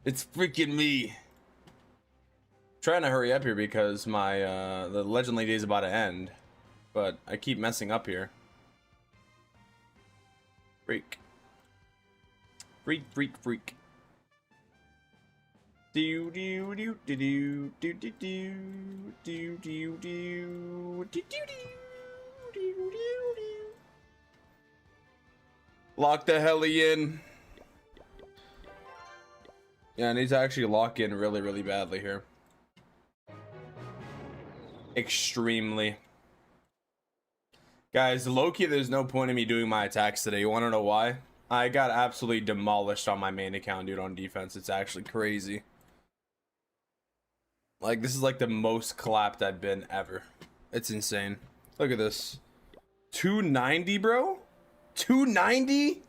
It's freaking me. Trying to hurry up here because my the legend lady is about to end, but I keep messing up here. Freak. Freak. Do do do do do do do do do do do do do. Lock the heli in. Yeah, I need to actually lock in really badly here. Extremely. Guys, low-key, there's no point in me doing my attacks today. You want to know why? I got absolutely demolished on my main account, dude, on defense. It's actually crazy. Like, this is like the most clapped I've been ever. It's insane. Look at this. 290, bro? 290?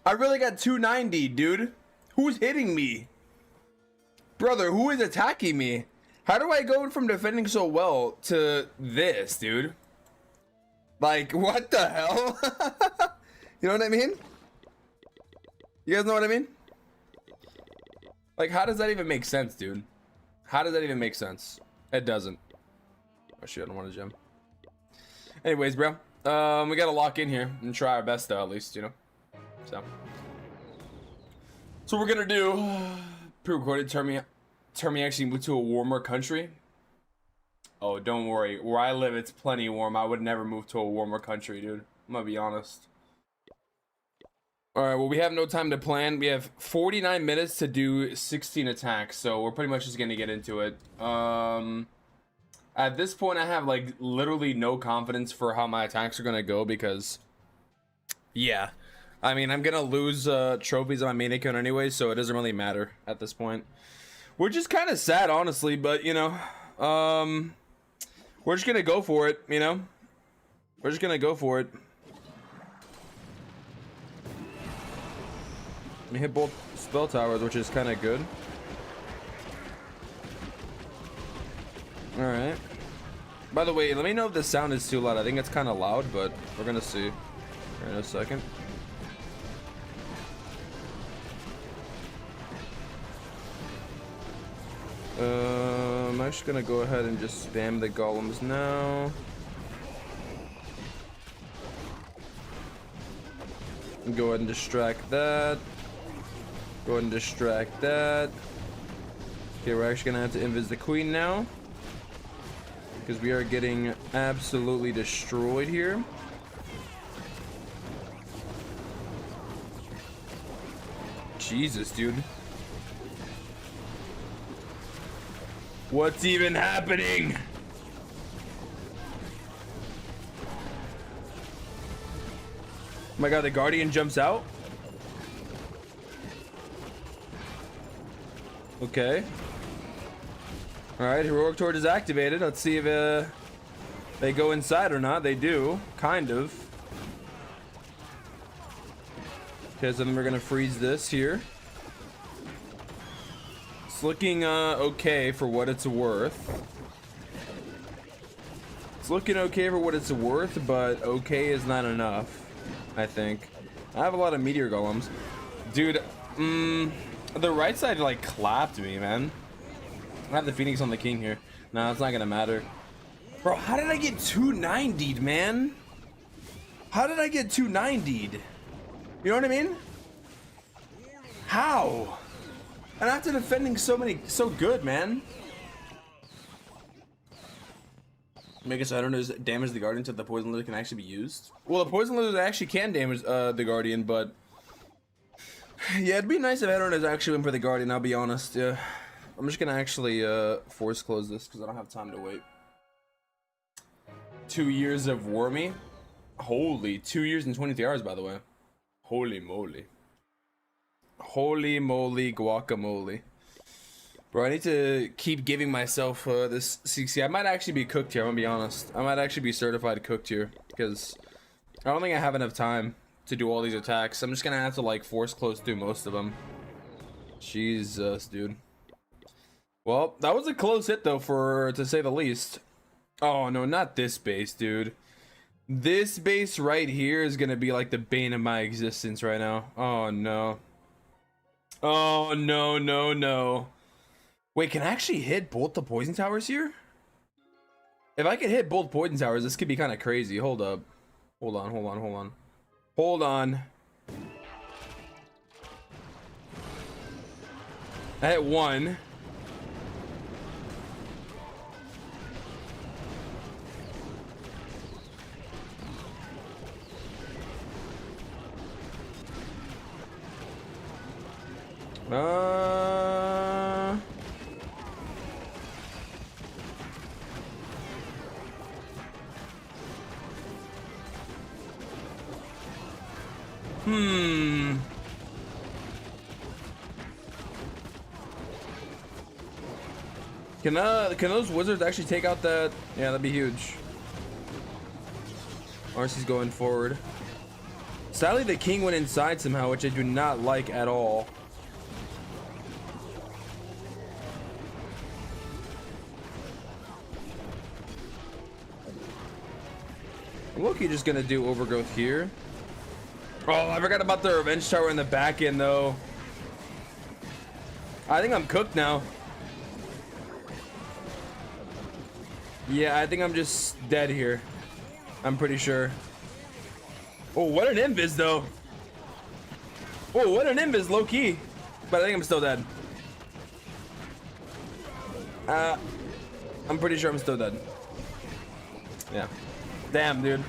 I really got 290, dude. Who's hitting me? Brother, who is attacking me? How do I go from defending so well to this, dude? Like, what the hell? You know what I mean? You guys know what I mean? Like, how does that even make sense, dude? How does that even make sense? It doesn't. Oh shit, I don't want a gem. Anyways, bro. We gotta lock in here and try our best though, at least, you know? So we're gonna do pre-recorded Termy actually moved to a warmer country. Oh, don't worry. Where I live, it's plenty warm. I would never move to a warmer country, dude. I'm gonna be honest. Alright, well, we have no time to plan. We have 49 minutes to do 16 attacks, so we're pretty much just gonna get into it. At this point, I have, like, literally no confidence for how my attacks are gonna go because... yeah. I mean, I'm gonna lose trophies on my main account anyway, so it doesn't really matter at this point. Which is kind of sad, honestly, but, you know... we're just gonna go for it, you know? We're just gonna go for it. We hit both spell towers, which is kind of good. Alright. By the way, let me know if the sound is too loud. I think it's kind of loud, but we're gonna see in a second. I'm actually gonna go ahead and just spam the golems now. And go ahead and distract that. Go ahead and distract that. Okay, we're actually gonna have to invis the queen now, because we are getting absolutely destroyed here. Jesus, dude. What's even happening? Oh my god, the Guardian jumps out. Okay. Alright, Heroic Torch is activated. Let's see if they go inside or not. They do, kind of. Okay, so then we're gonna freeze this here. It's looking okay for what it's worth. It's looking okay for what it's worth, but okay is not enough, I think. I have a lot of meteor golems. Dude, the right side like clapped me, man. I have the Phoenix on the king here. No, it's not gonna matter. Bro, how did I get 290'd, man? How did I get 290'd? You know what I mean? How? And after defending so good, man. Make it so I don't know, damage the Guardian so the Poison Lizard can actually be used. Well, the Poison Lizard actually can damage the Guardian, but yeah, it'd be nice if Heteronis actually went for the Guardian, I'll be honest. Yeah, I'm just gonna actually force close this because I don't have time to wait. 2 years of Wormy. Holy, 2 years and 23 hours, by the way. Holy moly. Holy moly guacamole. Bro, I need to keep giving myself this CC. I might actually be cooked here, I'm gonna be honest. I might actually be certified cooked here because I don't think I have enough time to do all these attacks. I'm just gonna have to like force close through most of them. Jesus, dude. Well, that was a close hit though, to say the least. Oh no, not this base, dude. This base right here is gonna be like the bane of my existence right now. Oh no. Oh, no, no, no. Wait, can I actually hit both the poison towers here? If I could hit both poison towers, this could be kind of crazy. Hold up. Hold on, hold on, hold on. Hold on. I hit one. Can those wizards actually take out that? Yeah, that'd be huge. RC's going forward. Sadly, the king went inside somehow, which I do not like at all. Loki just gonna do overgrowth here. Oh, I forgot about the revenge tower in the back end though. I think I'm cooked now. Yeah, I think I'm just dead here. I'm pretty sure. Oh, what an invis though. Oh, what an invis, low key. But I think I'm still dead. I'm pretty sure I'm still dead. Yeah. Damn, dude.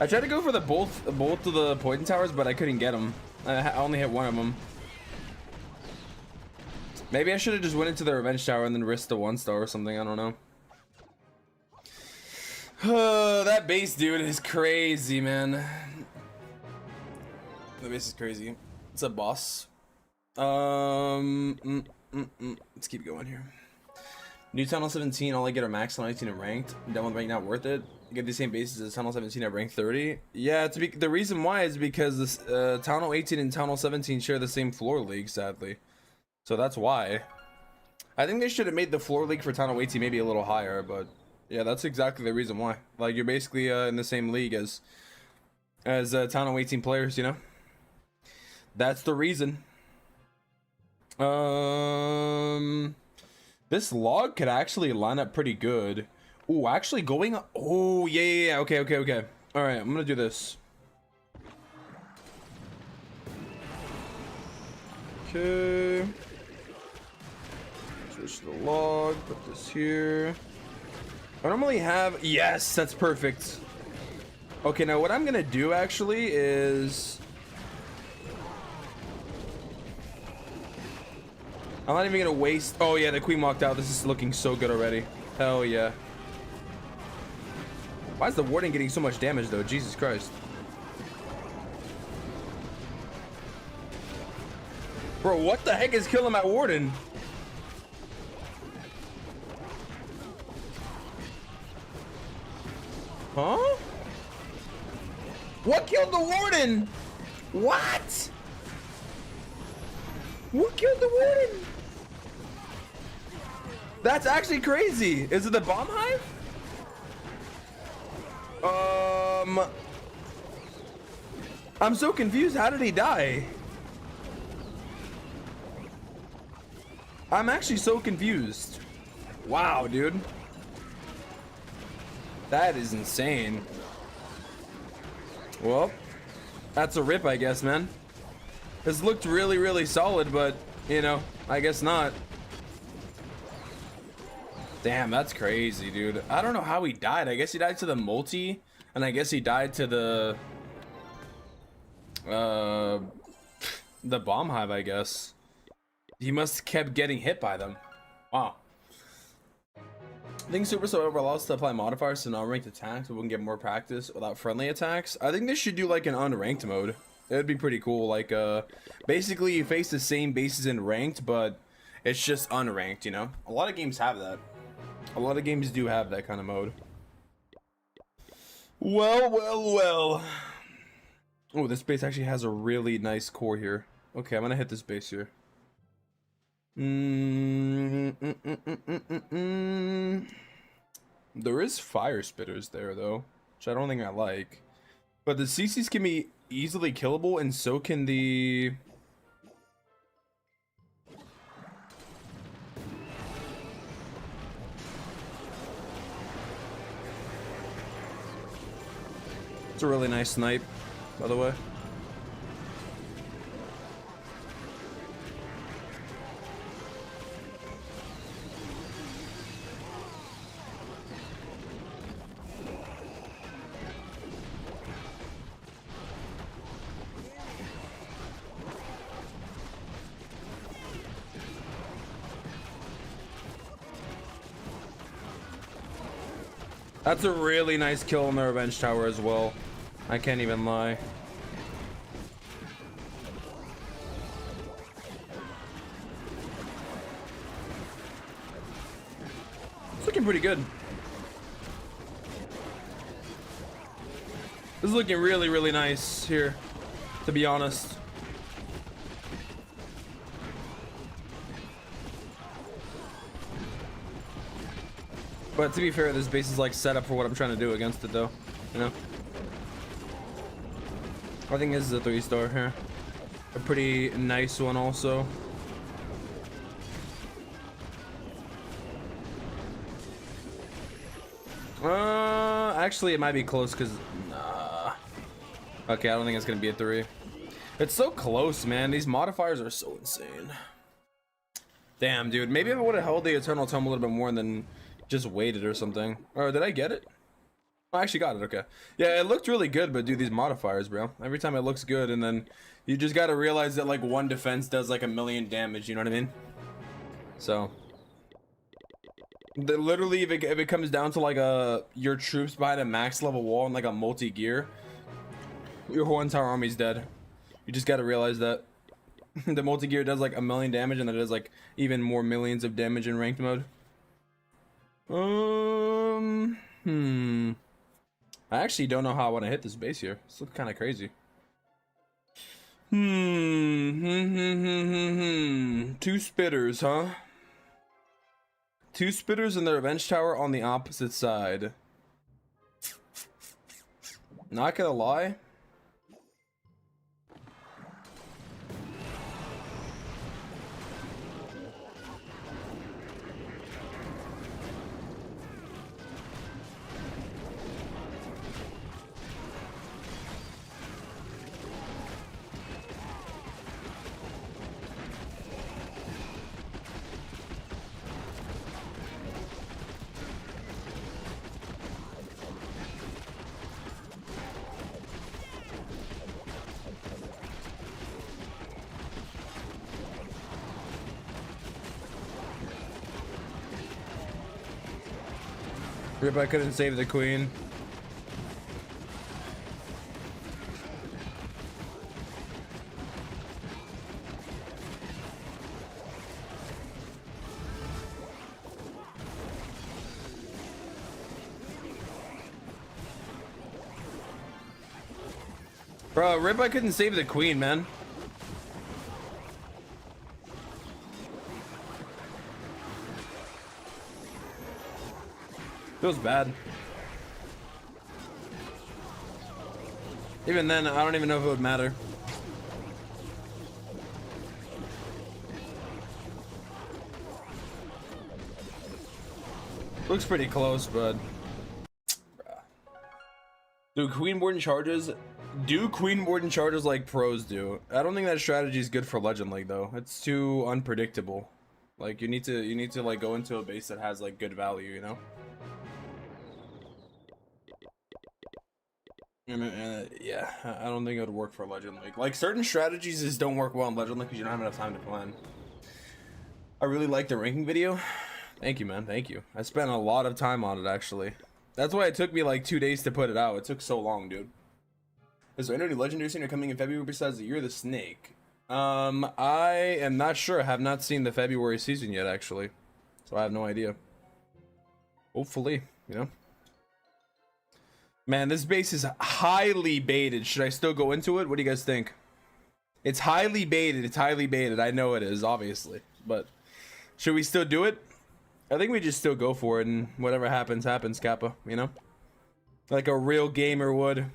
I tried to go for the both of the poison towers, but I couldn't get them. I only hit one of them. Maybe I should have just went into the revenge tower and then risked the 1-star or something. I don't know. That base, dude, is crazy, man. The base is crazy. It's a boss. Let's keep going here. New Tunnel 17, all I get are max Tunnel 18 and ranked. Demo rank not worth it. You get the same bases as Tunnel 17 at rank 30. Yeah, the reason why is because this Tunnel 18 and Tunnel 17 share the same floor league, sadly. So that's why. I think they should have made the floor league for Tunnel 18 maybe a little higher, but yeah, that's exactly the reason why. Like, you're basically in the same league as Tunnel 18 players, you know? That's the reason. This log could actually line up pretty good. Ooh, actually going... Oh, yeah. Okay. All right, I'm gonna do this. Okay. Switch to the log. Put this here. I normally have... Yes, that's perfect. Okay, now what I'm gonna do actually is... I'm not even gonna waste... Oh yeah, the queen walked out. This is looking so good already. Hell yeah. Why is the warden getting so much damage though? Jesus Christ. Bro, what the heck is killing my warden? Huh? What killed the warden? What? What killed the warden? That's actually crazy. Is it the bomb hive? I'm so confused. How did he die? I'm actually so confused. Wow, dude. That is insane. Well, that's a rip, I guess, man. This looked really solid, but, you know, I guess not. Damn, that's crazy, dude. I don't know how he died. I guess he died to the multi, and I guess he died to the bomb hive, I guess. He must have kept getting hit by them. Wow. I think Supercell allows us to apply modifiers to non-ranked attacks, but we can get more practice without friendly attacks. I think they should do like an unranked mode. It would be pretty cool. Like, basically you face the same bases in ranked, but it's just unranked, you know? A lot of games have that. A lot of games do have that kind of mode. Well. Oh, this base actually has a really nice core here. Okay, I'm gonna hit this base here. There is fire spitters there though, which I don't think I like. But the CCs can be easily killable, and so can the It's a really nice snipe, by the way. That's a really nice kill on the revenge tower as well. I can't even lie. It's looking pretty good. This is looking really, really nice here, to be honest. But to be fair, this base is like set up for what I'm trying to do against it, though. You know, I think this is a 3-star here, a pretty nice one also. Actually, it might be close because okay, I don't think it's gonna be a 3. It's so close, man. These modifiers are so insane. Damn, dude. Maybe if I would have held the Eternal Tome a little bit more and then just waited or something. Or did I get it? Oh, I actually got it. Okay. Yeah, it looked really good, but dude, these modifiers, bro. Every time it looks good, and then you just gotta realize that like one defense does like 1,000,000 damage. You know what I mean? So literally, if it comes down to like your troops behind a max level wall and like a multi-gear, your whole entire army's dead. You just gotta realize that the multi-gear does like 1,000,000 damage, and then it does like even more millions of damage in ranked mode. I actually don't know how I want to hit this base here. It's looking kind of crazy. 2 spitters, huh? 2 spitters in the revenge tower on the opposite side. Not gonna lie. Rip, I couldn't save the queen. Bro, Rip, I couldn't save the queen, man. Feels bad. Even then, I don't even know if it would matter. Looks pretty close, but do Queen Warden charges? Do Queen Warden charges like pros do? I don't think that strategy is good for Legend League though. It's too unpredictable. Like you need to like go into a base that has like good value, you know? Yeah, I don't think it would work for Legend League. Like certain strategies just don't work well in Legend League because you don't have enough time to plan. I really like the ranking video. Thank you, man. Thank you. I spent a lot of time on it actually. That's why it took me like 2 days to put it out. It took so long, dude. Is there any legendary scene coming in February besides the Year of the Snake? I am not sure. I have not seen the February season yet, actually. So I have no idea. Hopefully, you know. Man, this base is highly baited. Should I still go into it? What do you guys think? It's highly baited. It's highly baited. I know it is, obviously. But should we still do it? I think we just still go for it, and whatever happens, happens, Kappa, you know? Like a real gamer would.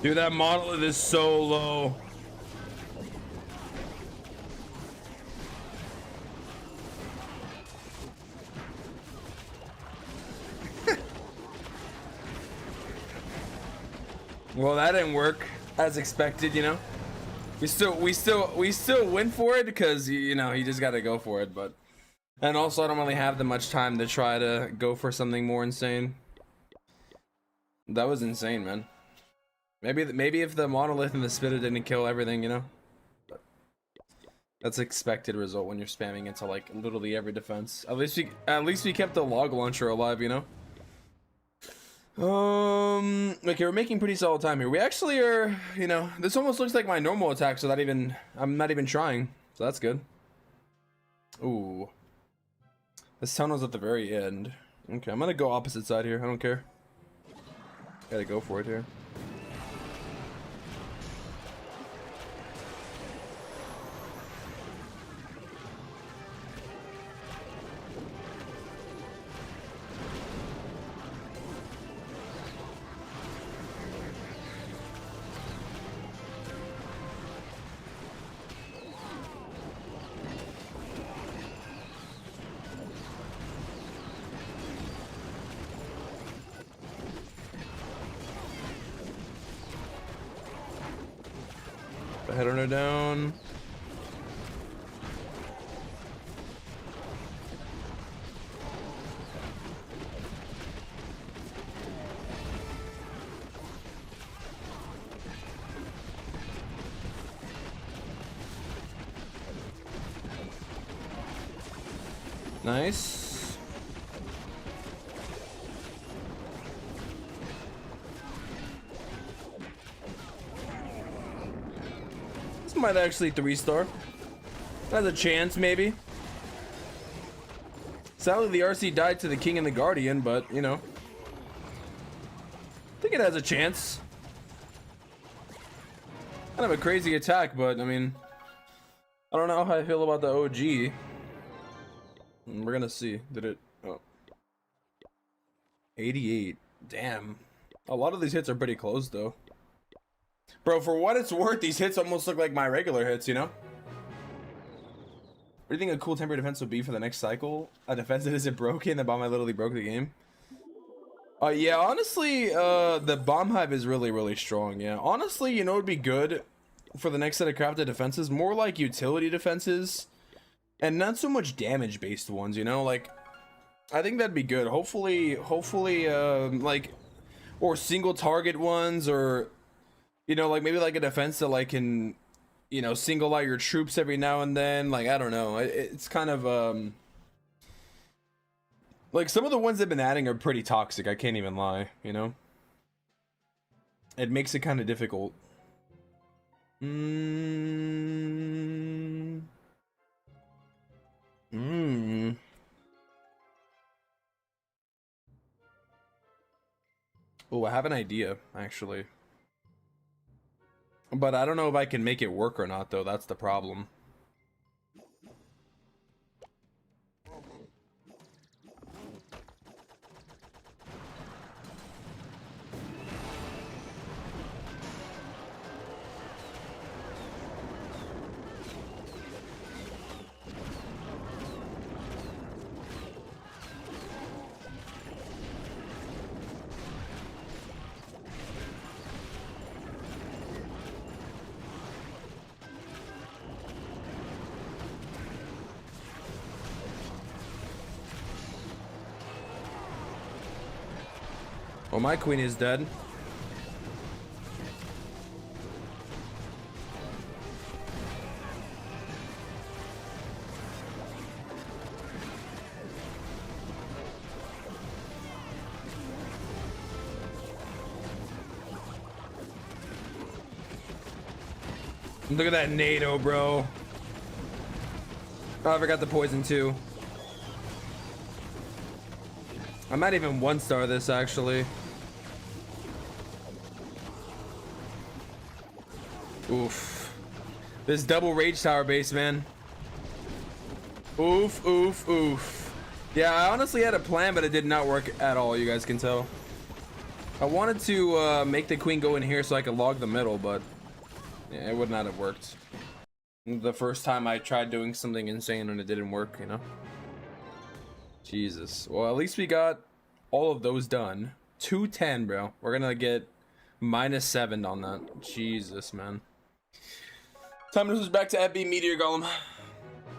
Dude, that monolith is so low. Well, that didn't work as expected, you know. We still win for it because you know you just got to go for it, but and also I don't really have that much time to try to go for something more insane. That was insane, man. Maybe if the monolith and the spitter didn't kill everything, you know. But that's expected result when you're spamming into like literally every defense. At least we kept the log launcher alive, you know. Okay, we're making pretty solid time here. We actually are, you know, this almost looks like my normal attack, so I'm not even trying, so that's good. Ooh, this tunnel's at the very end. Okay, I'm gonna go opposite side here. I don't care. Gotta go for it here. Head on her down. Nice. Might actually 3-star. Has a chance, maybe. Sadly, the RC died to the King and the Guardian, but you know, I think it has a chance. Kind of a crazy attack, but I mean, I don't know how I feel about the OG. We're gonna see. Did it? Oh. 88. Damn. A lot of these hits are pretty close, though. Bro, for what it's worth, these hits almost look like my regular hits, you know? What do you think a cool temporary defense would be for the next cycle? A defense that isn't broken, the bomb I literally broke the game? Yeah, honestly, the bomb hive is really, really strong, yeah. Honestly, you know what would be good for the next set of crafted defenses? More like utility defenses, and not so much damage-based ones, you know? Like, I think that'd be good. Hopefully, like, or single target ones, or... You know, like maybe like a defense that like can, you know, single out your troops every now and then. Like, I don't know. It's kind of, like some of the ones they've been adding are pretty toxic. I can't even lie, you know? It makes it kind of difficult. Oh, I have an idea, actually. But I don't know if I can make it work or not, though. That's the problem. Well, my queen is dead. Look at that NATO, bro. Oh, I forgot the poison too. I might even 1-star this, actually. Oof. This double rage tower base, man. Oof, oof, oof. Yeah, I honestly had a plan, but it did not work at all, you guys can tell. I wanted to make the queen go in here so I could log the middle, but yeah, it would not have worked. The first time I tried doing something insane and it didn't work, you know? Jesus. Well, at least we got all of those done. 210, bro. We're gonna get -7 on that. Jesus, man. Time to switch back to FB Meteor Golem.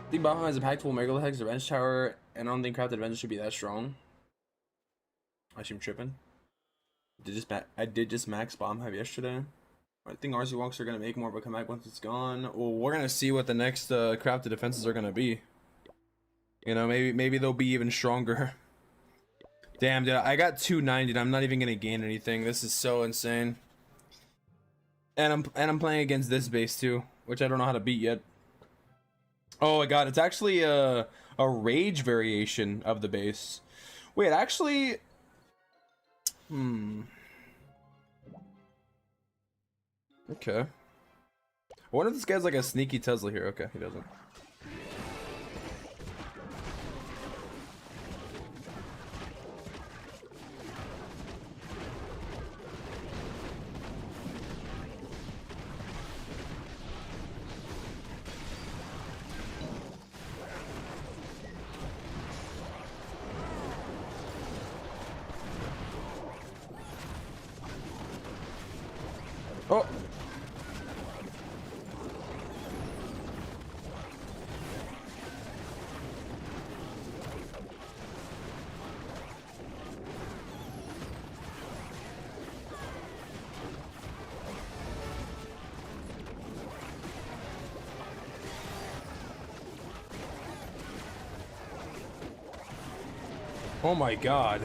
The bomb has impactful Megalohex, the Revenge Tower, and I don't think Crafted Revenge should be that strong. I assume tripping. I did just max bomb have yesterday. I think RC walks are gonna make more of a comeback once it's gone. Well, we're gonna see what the next crafted defenses are gonna be. You know, maybe they'll be even stronger. Damn, dude, I got 290 and I'm not even gonna gain anything. This is so insane. And I'm playing against this base too, which I don't know how to beat yet. Oh my god, it's actually a rage variation of the base. Wait, actually, okay. I wonder if this guy's like a sneaky Tesla here. Okay, he doesn't. Oh. Oh my god.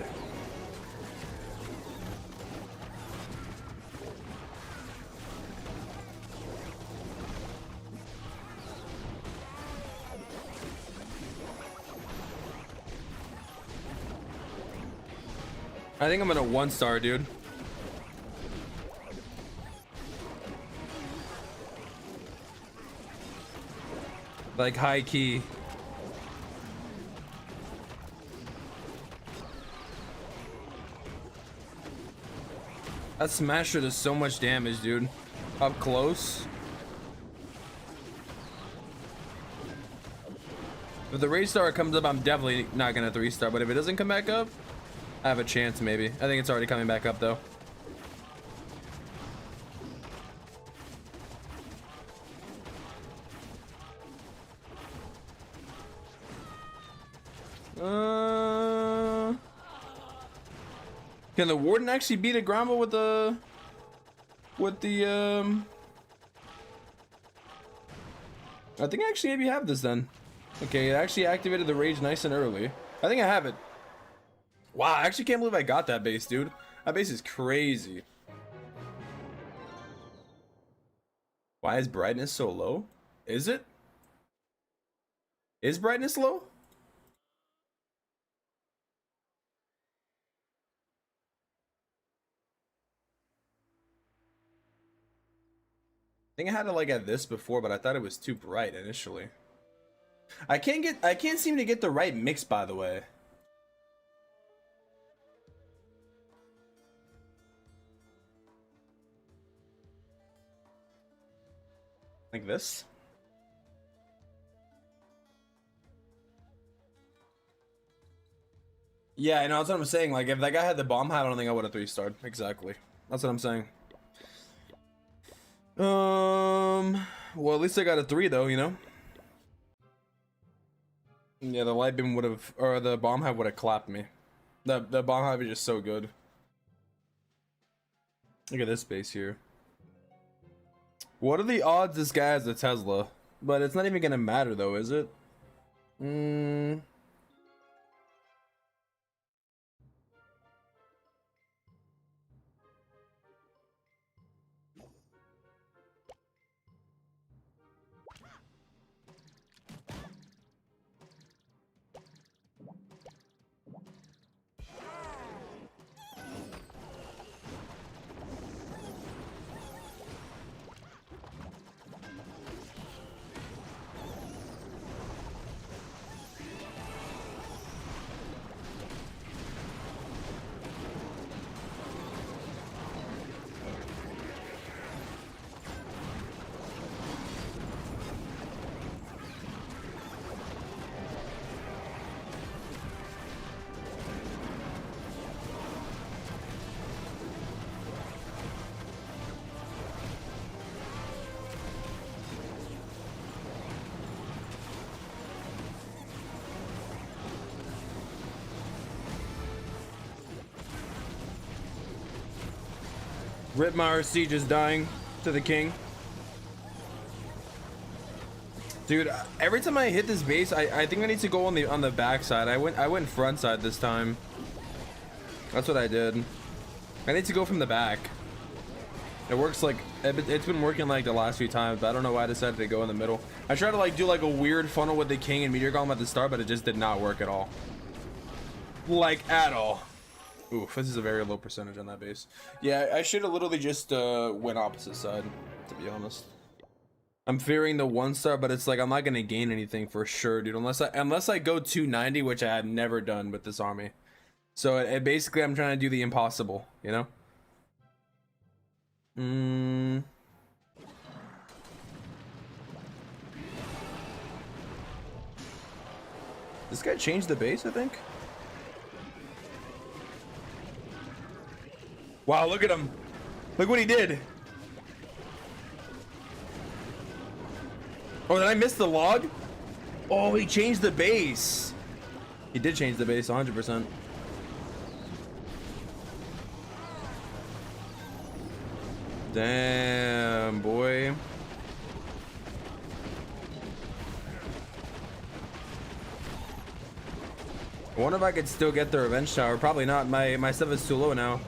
I think I'm gonna 1-star, dude. Like high key. That smasher does so much damage, dude. Up close. If the rage star comes up, I'm definitely not gonna 3-star, but if it doesn't come back up, I have a chance, maybe. I think it's already coming back up, though. Can the Warden actually beat a Grombo with the... I think I actually maybe have this then. Okay, it actually activated the rage nice and early. I think I have it. Wow, I actually can't believe I got that base, dude. That base is crazy. Why is brightness so low? Is it? Is brightness low? I think I had it like at this before, but I thought it was too bright initially. I can't seem to get the right mix, by the way. Like this? Yeah, I know, that's what I'm saying. Like, if that guy had the bomb hat, I don't think I would have 3-starred. Exactly. That's what I'm saying. Well, at least I got a 3, though, you know? Yeah, the light beam would have, or the bomb hat would have clapped me. The bomb hat is just so good. Look at this base here. What are the odds this guy has a Tesla? But it's not even gonna matter though, is it? Rip my RC just dying to the king. Dude, every time I hit this base, I think I need to go on the back side. I went front side this time. That's what I did. I need to go from the back. It works like it's been working like the last few times, but I don't know why I decided to go in the middle. I tried to like do like a weird funnel with the king and meteor golem at the start, but it just did not work at all. Like at all. Oof, this is a very low percentage on that base. Yeah, I should have literally just went opposite side, to be honest. I'm fearing the 1-star, but it's like I'm not gonna gain anything for sure, dude. Unless I go 290, which I have never done with this army. So basically, I'm trying to do the impossible, you know. This guy changed the base, I think. Wow, look at him. Look what he did. Oh, did I miss the log? Oh, he changed the base. He did change the base 100%. Damn, boy. I wonder if I could still get the revenge tower. Probably not. My stuff is too low now.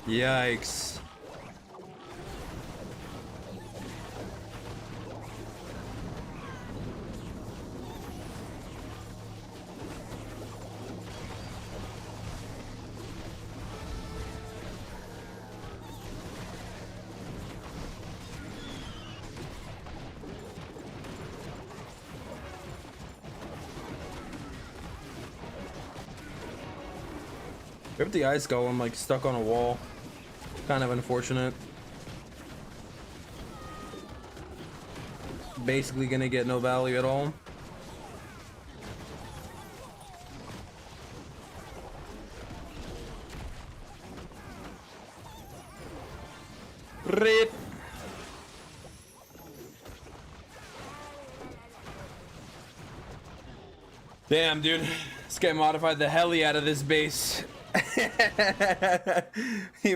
Yikes. If the ice golem like stuck on a wall, kind of unfortunate. Basically gonna get no value at all. Rip. Damn, dude, this guy modified the helly out of this base. He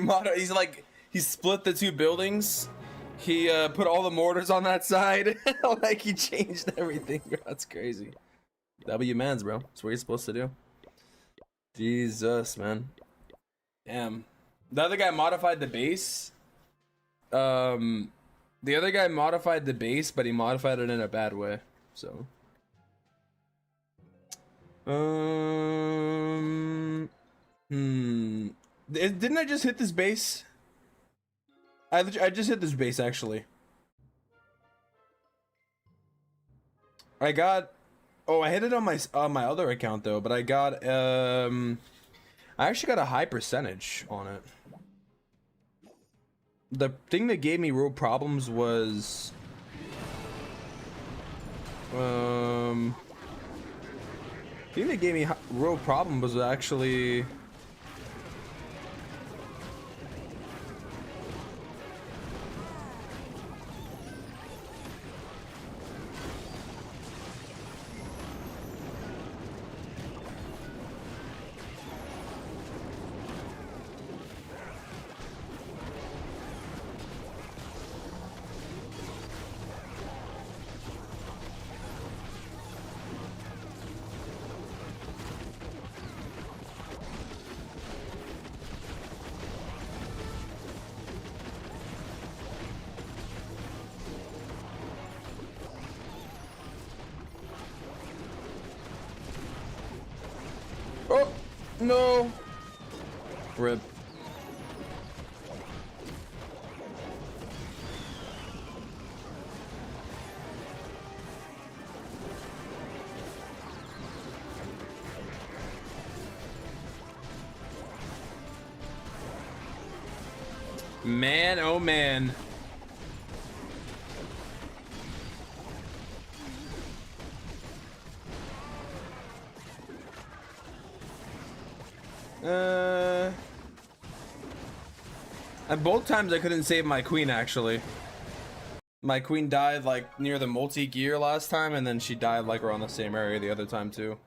split the two buildings. He put all the mortars on that side. Like he changed everything. That's crazy. W mans, bro. That's what you're supposed to do. Jesus, man. Damn. The other guy modified the base. The other guy modified the base, but he modified it in a bad way. So. Didn't I just hit this base? I just hit this base actually. I got. Oh, I hit it on my other account though, but I got I actually got a high percentage on it. The thing that gave me real problems was the thing that gave me real problem was actually no. Rip. Man, oh man. And both times I couldn't save my queen actually. My queen died like near the multi-gear last time, and then she died like around the same area the other time too.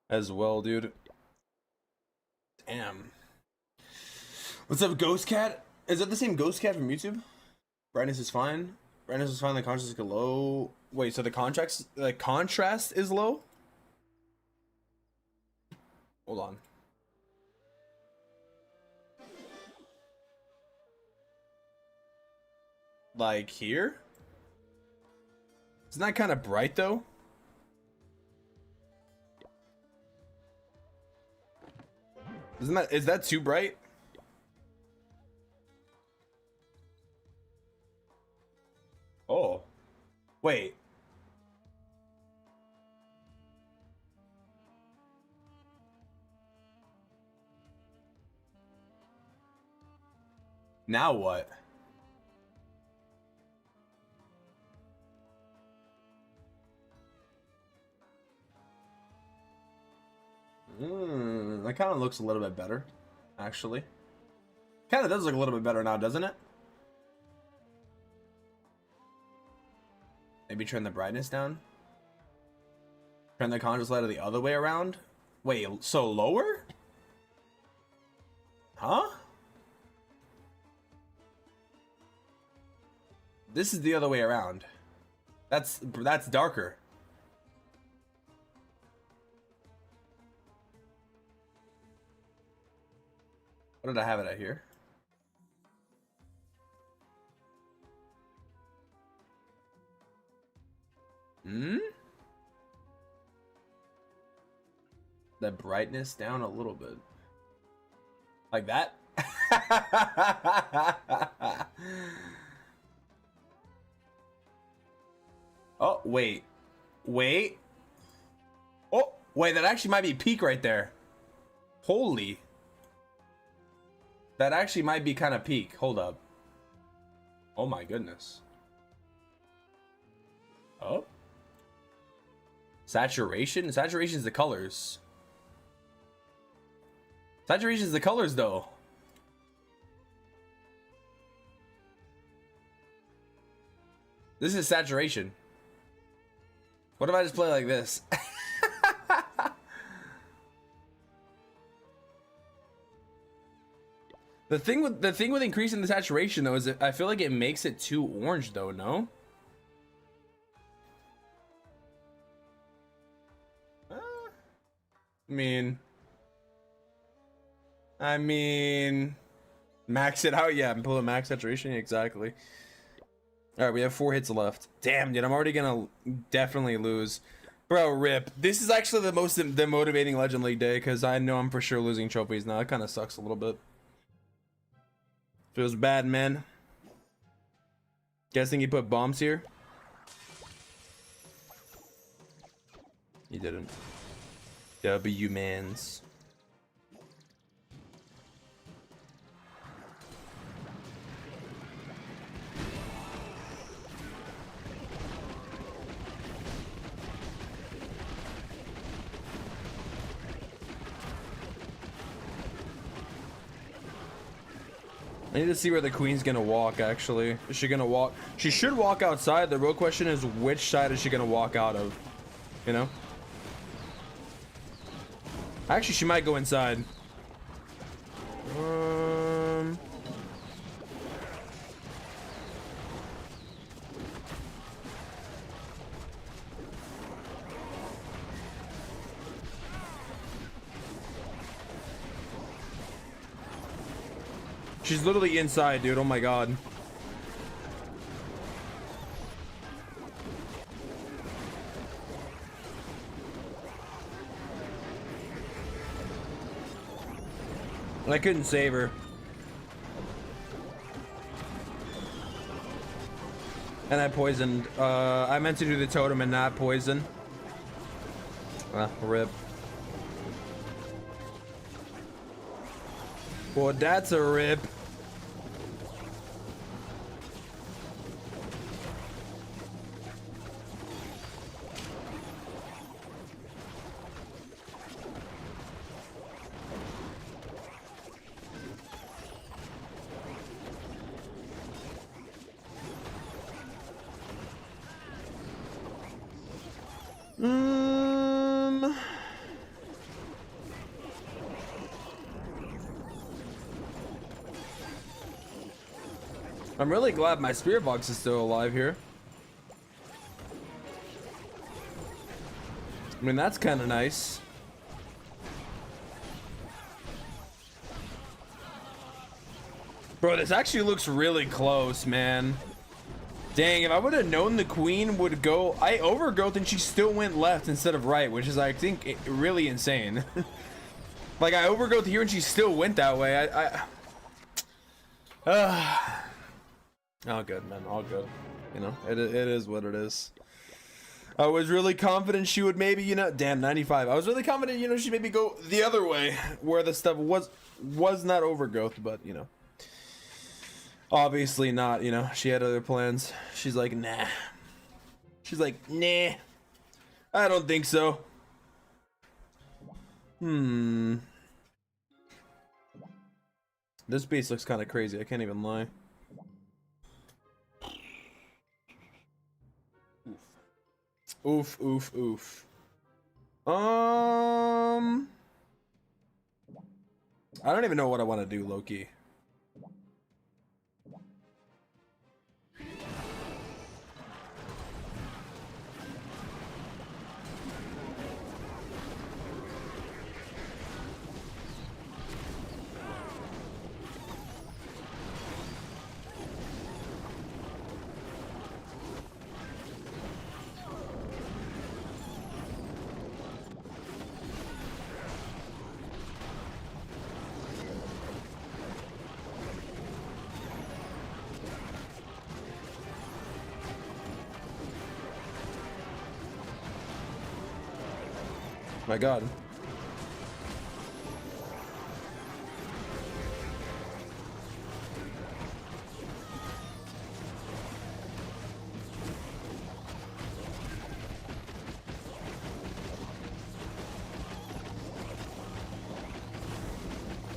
As well, dude. Damn. What's up, Ghost Cat? Is that the same Ghost Cat from YouTube? Brightness is fine. Brightness is fine. The contrast is low. Wait, so the contrast is low? Hold on. Like here? Isn't that kind of bright though? Is that too bright? Oh. Wait. Now what? That kind of looks a little bit better, actually. Kind of does look a little bit better now, doesn't it? Maybe turn the brightness down. Turn the contrast lighter the other way around. Wait, so lower? Huh? This is the other way around. That's darker. What did I have it at here? The brightness down a little bit. Like that? Oh, wait. Wait. Oh, wait, that actually might be peak right there. Holy. That actually might be kind of peak. Hold up. Oh my goodness. Oh. Saturation? Saturation is the colors. Saturation is the colors though. This is saturation. What if I just play like this? The thing with increasing the saturation though is that I feel like it makes it too orange though, no? I mean, max it out. Yeah, I'm pulling max saturation. Exactly. All right, we have 4 hits left. Damn, dude, I'm already gonna definitely lose. Bro, rip. This is actually the most demotivating Legend League day because I know I'm for sure losing trophies now. It kind of sucks a little bit. Feels bad, man. Guessing he put bombs here? He didn't. W mans. I need to see where the queen's gonna walk, actually. Is she gonna walk? She should walk outside. The real question is, which side is she gonna walk out of? You know? Actually, she might go inside. She's literally inside, dude. Oh my god. I couldn't save her. And I poisoned. I meant to do the totem and not poison. Rip. Well, that's a rip. I'm really glad my spirit box is still alive here. I mean, that's kind of nice. Bro, this actually looks really close, man. Dang, if I would have known the queen would go... I overgrowth and she still went left instead of right, which is, I think, really insane. Like, I overgrowth here and she still went that way. All good, man. All good. You know, it is what it is. I was really confident she would maybe, you know... Damn, 95. I was really confident, you know, she'd maybe go the other way where the stuff was not overgrowth, but, you know. Obviously not, you know. She had other plans. She's like, nah. She's like, nah. I don't think so. This base looks kind of crazy. I can't even lie. Oof, oof, oof. I don't even know what I want to do, low-key. My God.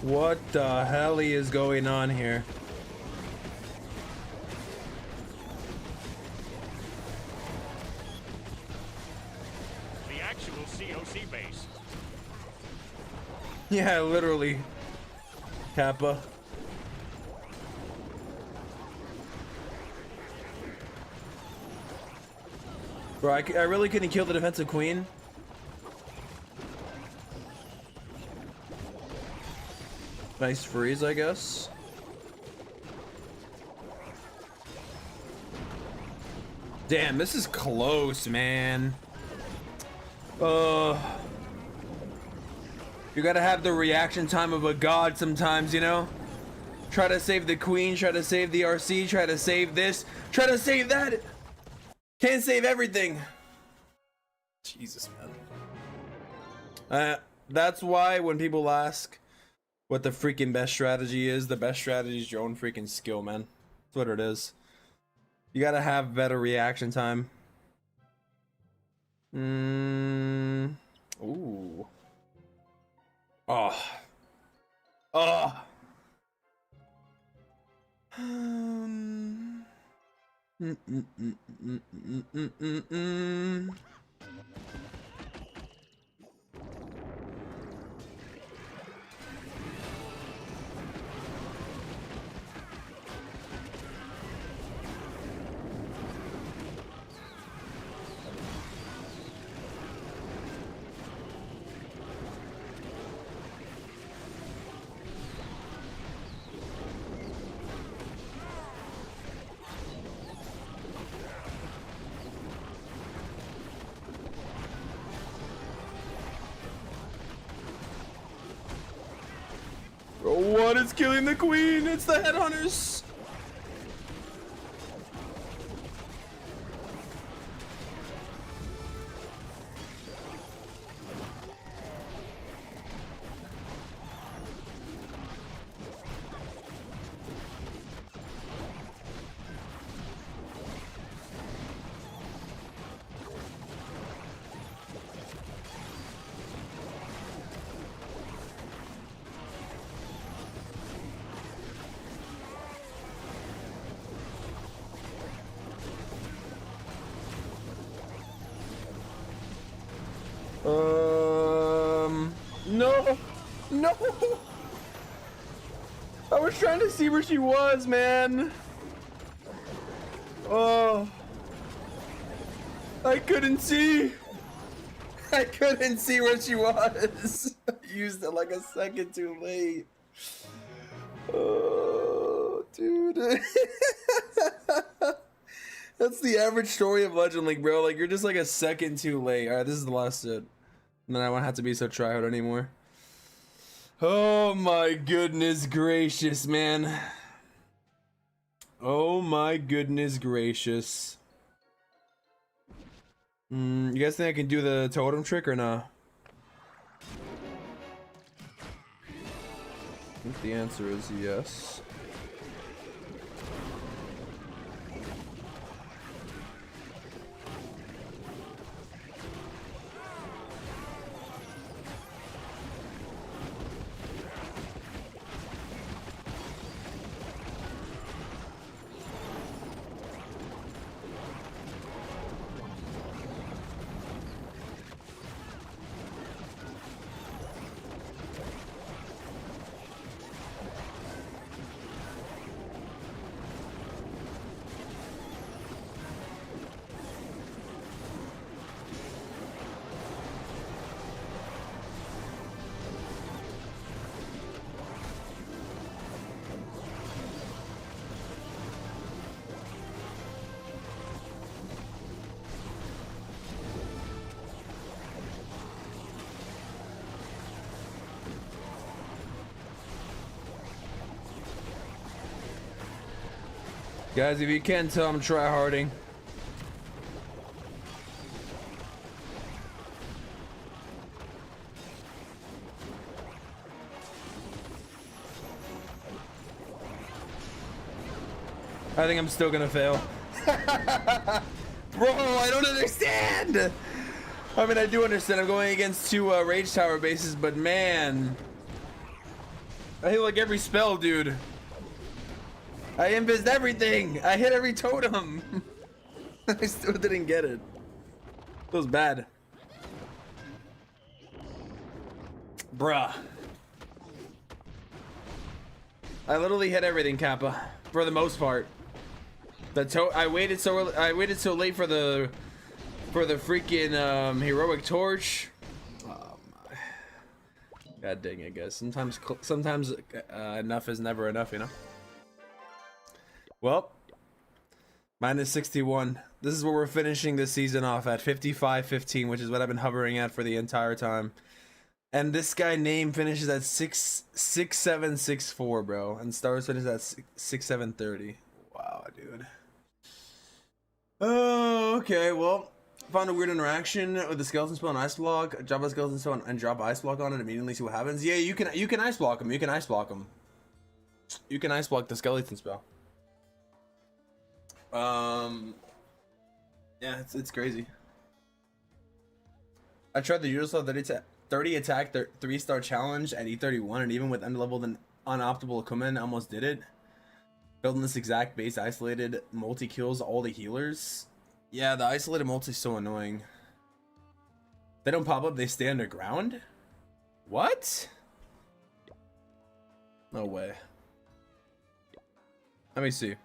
What the hell is going on here? Base. Yeah, literally. Kappa. Bro, I really couldn't kill the defensive queen. Nice freeze, I guess. Damn, this is close, man. You gotta have the reaction time of a god sometimes, you know? Try to save the queen, try to save the RC, try to save this, try to save that. Can't save everything. Jesus, man. That's why when people ask what the freaking best strategy is, the best strategy is your own freaking skill, man. That's what it is. You gotta have better reaction time. Ooh. Oh. Oh. What is killing the queen? It's the headhunters. No, no. I was trying to see where she was, man. Oh, I couldn't see. I couldn't see where she was. I used it like a second too late. Oh, dude. That's the average story of Legend League, bro. Like, you're just like a second too late. Alright, this is the last set. And then I won't have to be so tryhard anymore. Oh my goodness gracious, man. Oh my goodness gracious. You guys think I can do the totem trick or not? I think the answer is yes. Guys, if you can't tell, I'm tryharding. I think I'm still gonna fail. Bro, I don't understand! I mean, I do understand. I'm going against two Rage Tower bases, but man. I hit like every spell, dude. I invised everything! I hit every totem! I still didn't get it. It was bad. Bruh. I literally hit everything, Kappa. For the most part. I waited so late for the freaking heroic torch. Oh my. God dang it, guys. Sometimes enough is never enough, you know? Well, minus 61. This is where we're finishing this season off at 55-15, which is what I've been hovering at for the entire time. And this guy name finishes at 6764, bro, and Stars finishes at 6730. Wow, dude. Oh, okay. Well, found a weird interaction with the skeleton spell and ice block. Drop a skeleton spell and drop ice block on it immediately. See what happens. Yeah, you can ice block him. You can ice block him. You can ice block the skeleton spell. Yeah, it's crazy. I tried the usual 30 attack 3-star challenge at E31, and even with unleveled and unoptimal equipment, I almost did it. Building this exact base isolated multi kills all the healers. Yeah, the isolated multi is so annoying. They don't pop up, they stay underground? What? No way. Let me see.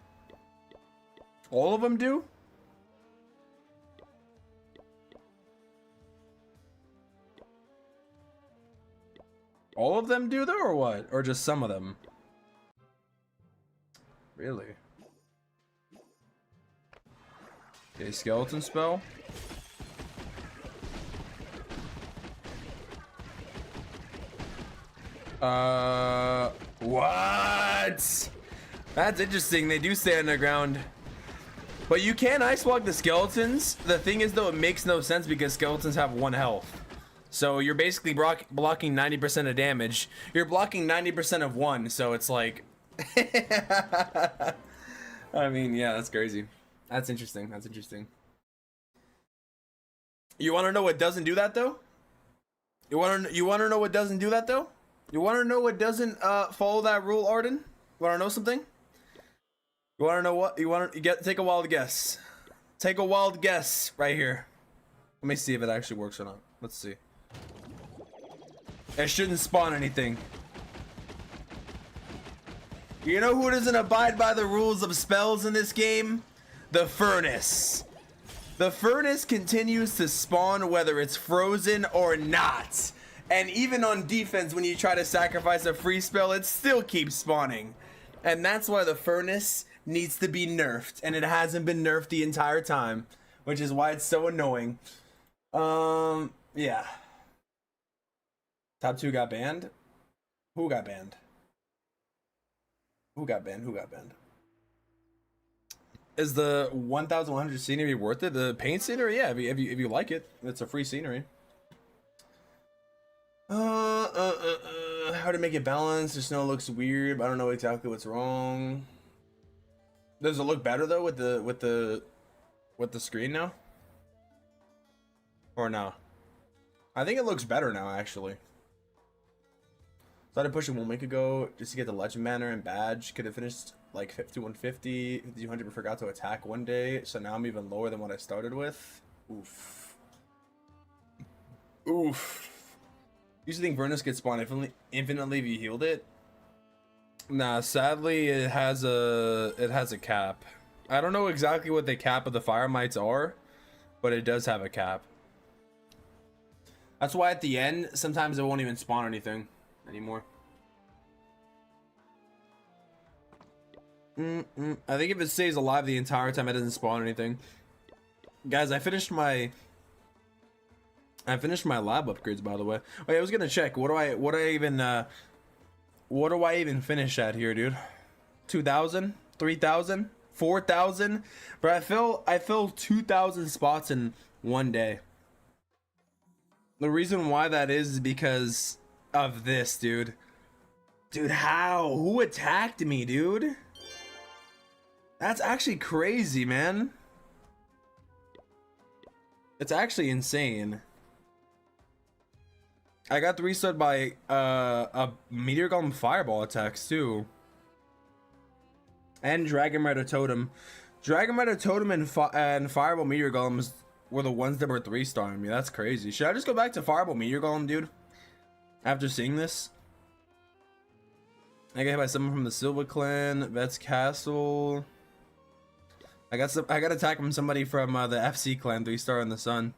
All of them do? All of them do though, or what? Or just some of them? Really? Okay, skeleton spell. What? That's interesting. They do stay underground. But you can ice block the skeletons. The thing is though, it makes no sense because skeletons have 1 health. So you're basically blocking 90% of damage. You're blocking 90% of 1, so it's like... I mean, yeah, that's crazy. That's interesting. That's interesting. You want to know what doesn't do that though? You want to know what doesn't do that though? You want to know what doesn't follow that rule, Warden? You want to know something? You want to know what? You want to take a wild guess. Take a wild guess right here. Let me see if it actually works or not. Let's see. It shouldn't spawn anything. You know who doesn't abide by the rules of spells in this game? The furnace. The furnace continues to spawn whether it's frozen or not. And even on defense, when you try to sacrifice a free spell, it still keeps spawning. And that's why the furnace needs to be nerfed. And it hasn't been nerfed the entire time, which is why it's so annoying. Yeah. Top 2 got banned. Who got banned? Who got banned? Who got banned? Is the 1,100 scenery worth it? The paint scenery? Yeah, if you like it. It's a free scenery. How to make it balanced? The snow looks weird, but I don't know exactly what's wrong. Does it look better though with the screen now? Or no? I think it looks better now actually. Started pushing 1 week ago just to get the legend banner and badge. Could have finished like 5150, 5200, but forgot to attack one day. So now I'm even lower than what I started with. Oof. Oof. Used to think Vernus gets spawned infinitely if you healed it. Nah, sadly it has a cap. I don't know exactly what the cap of the fire mites are, but it does have a cap. That's why at the end sometimes it won't even spawn anything anymore. I think if it stays alive the entire time, it doesn't spawn anything. Guys, I finished my lab upgrades, by the way. Oh yeah, I was gonna check. What do I even finish at here, dude? 2,000, 3,000, 4,000. But I fill 2,000 spots in one day. The reason why that is because of this, dude. Dude, how? Who attacked me, dude? That's actually crazy, man. It's actually insane. I got 3-starred by a Meteor Golem Fireball attacks too. And Dragon Rider Totem. Dragon Rider Totem and Fireball Meteor Golems were the ones that were 3-starring me. That's crazy. Should I just go back to Fireball Meteor Golem, dude? After seeing this? I got hit by someone from the Silva Clan, Vet's Castle. I got attack from somebody from the FC Clan, 3-star in the sun.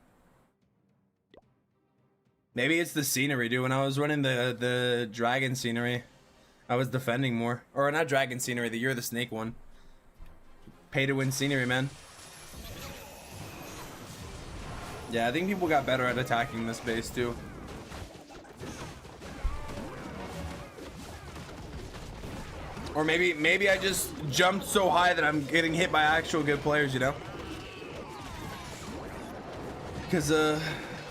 Maybe it's the scenery, dude. When I was running the dragon scenery, I was defending more. Or not dragon scenery, the Year of the Snake one. Pay to win scenery, man. Yeah, I think people got better at attacking this base too. Or maybe I just jumped so high that I'm getting hit by actual good players, you know? Because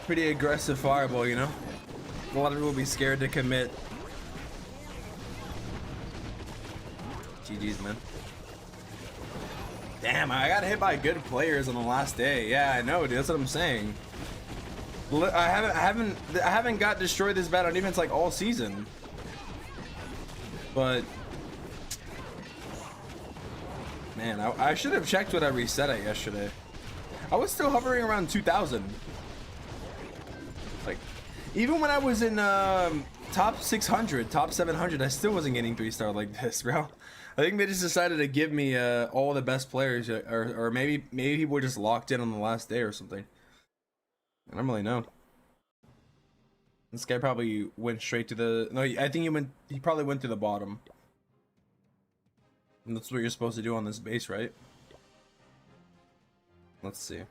pretty aggressive fireball, you know? A lot of people will be scared to commit. GG's, man. Damn, I got hit by good players on the last day. Yeah, I know, dude. That's what I'm saying. I haven't got destroyed this bad on defense like all season. But man, I should have checked what I reset at yesterday. I was still hovering around 2,000. Like, even when I was in top 600, top 700, I still wasn't getting 3-star like this, bro. I think they just decided to give me all the best players, or maybe people were just locked in on the last day or something. I don't really know. This guy probably went straight to the. No, I think he probably went to the bottom. And that's what you're supposed to do on this base, right? Let's see.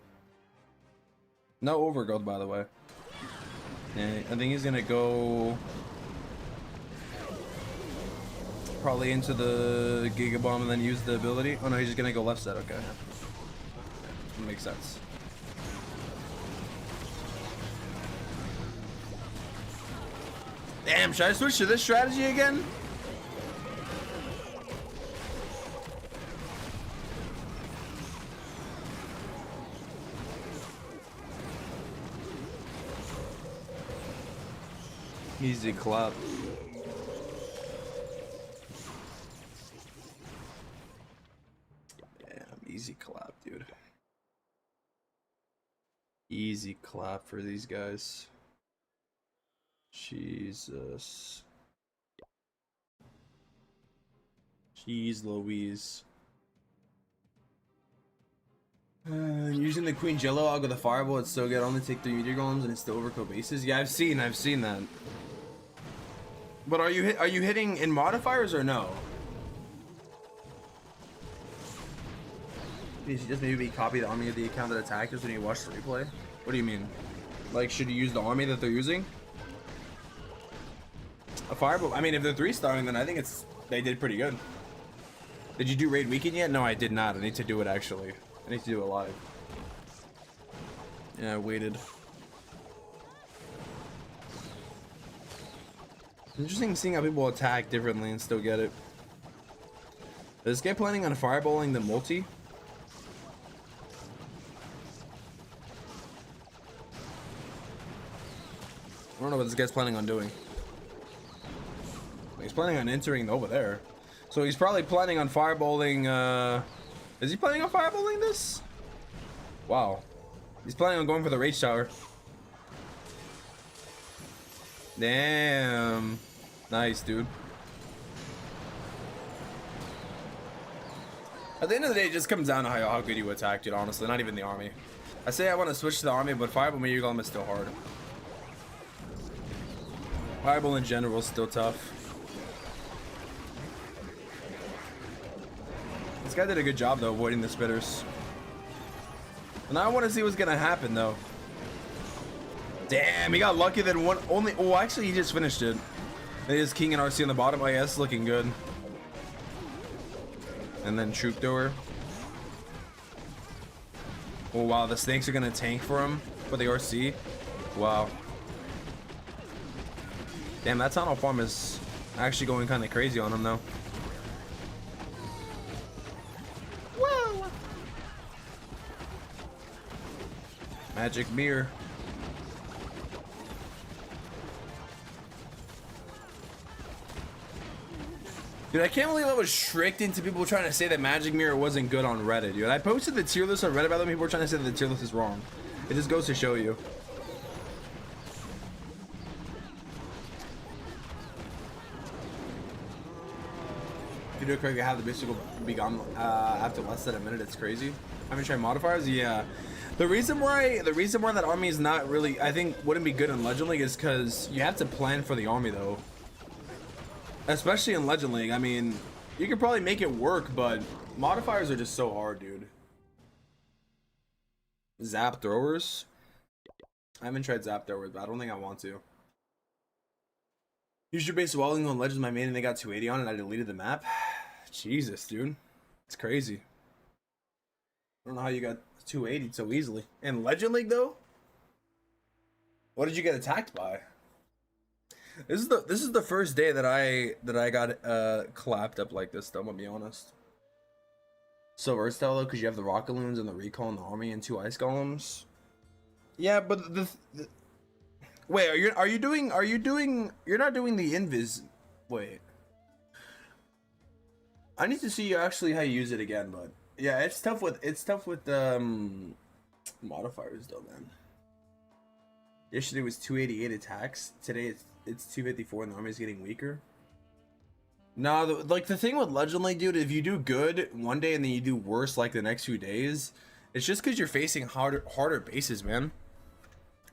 No overgrowth, by the way. Yeah, I think he's gonna go probably into the Giga Bomb and then use the ability. Oh no, he's just gonna go left side. Okay, that makes sense. Damn, should I switch to this strategy again? Easy clap. Damn, easy clap, dude. Easy clap for these guys. Jesus. Jeez Louise. Using the Queen Jello, I'll go the Fireball. It's so good. Only take 3 meteor golems and it's still overkill bases. Yeah, I've seen that. But are you hitting in modifiers or no? You should just maybe copy the army of the account that attacked us when you watch the replay. What do you mean? Like, should you use the army that they're using? A Fireball. I mean, if they're 3-starring, then I think they did pretty good. Did you do raid weekend yet? No, I did not. I need to do it actually. I need to do it live. Yeah, I waited. Interesting seeing how people attack differently and still get it. Is this guy planning on fireballing the multi? I don't know what this guy's planning on doing. He's planning on entering over there. So he's probably planning on fireballing, is he planning on fireballing this? Wow. He's planning on going for the rage tower. Damn. Nice, dude. At the end of the day, it just comes down to how good you attack, dude, honestly. Not even the army. I say I want to switch to the army, but Fireball Meteor Golem is still hard. Fireball in general is still tough. This guy did a good job, though, avoiding the spitters. And I want to see what's going to happen, though. Damn, he got lucky that one only... Oh, actually, he just finished it. It is King and RC on the bottom. Oh, yeah, it's looking good. And then Troop Thrower. Oh, wow, the snakes are going to tank for him for the RC. Wow. Damn, that tunnel farm is actually going kind of crazy on him, though. Whoa. Magic mirror. Dude, I can't believe I was tricked into people trying to say that Magic Mirror wasn't good on Reddit, dude. I posted the tier list on Reddit, by the way, people were trying to say that the tier list is wrong. It just goes to show you. If you do it correctly, have the basic will be gone after less than a minute. It's crazy. I mean, try modifiers, yeah. The reason why that army is not really, I think, wouldn't be good in Legend League is because you have to plan for the army, though. Especially in Legend League. I mean, you could probably make it work, but modifiers are just so hard, dude. Zap throwers? I haven't tried zap throwers, but I don't think I want to. Use your base welding on Legends my main and they got 280 on it. I deleted the map. Jesus, dude. It's crazy. I don't know how you got 280 so easily. In Legend League, though? What did you get attacked by? This is the first day that I got clapped up like this, though, I'm gonna be honest. So versatile though, because you have the rocket loons and the recall in the army and 2 ice golems. Yeah, but the wait, are you doing you're not doing the invis? Wait, I need to see actually how you use it again, but yeah, it's tough with modifiers though, man. Yesterday was 288 attacks. Today it's 254 and the army is getting weaker. No, like the thing with Legend League, dude, if you do good one day and then you do worse like the next few days, it's just because you're facing harder bases, man.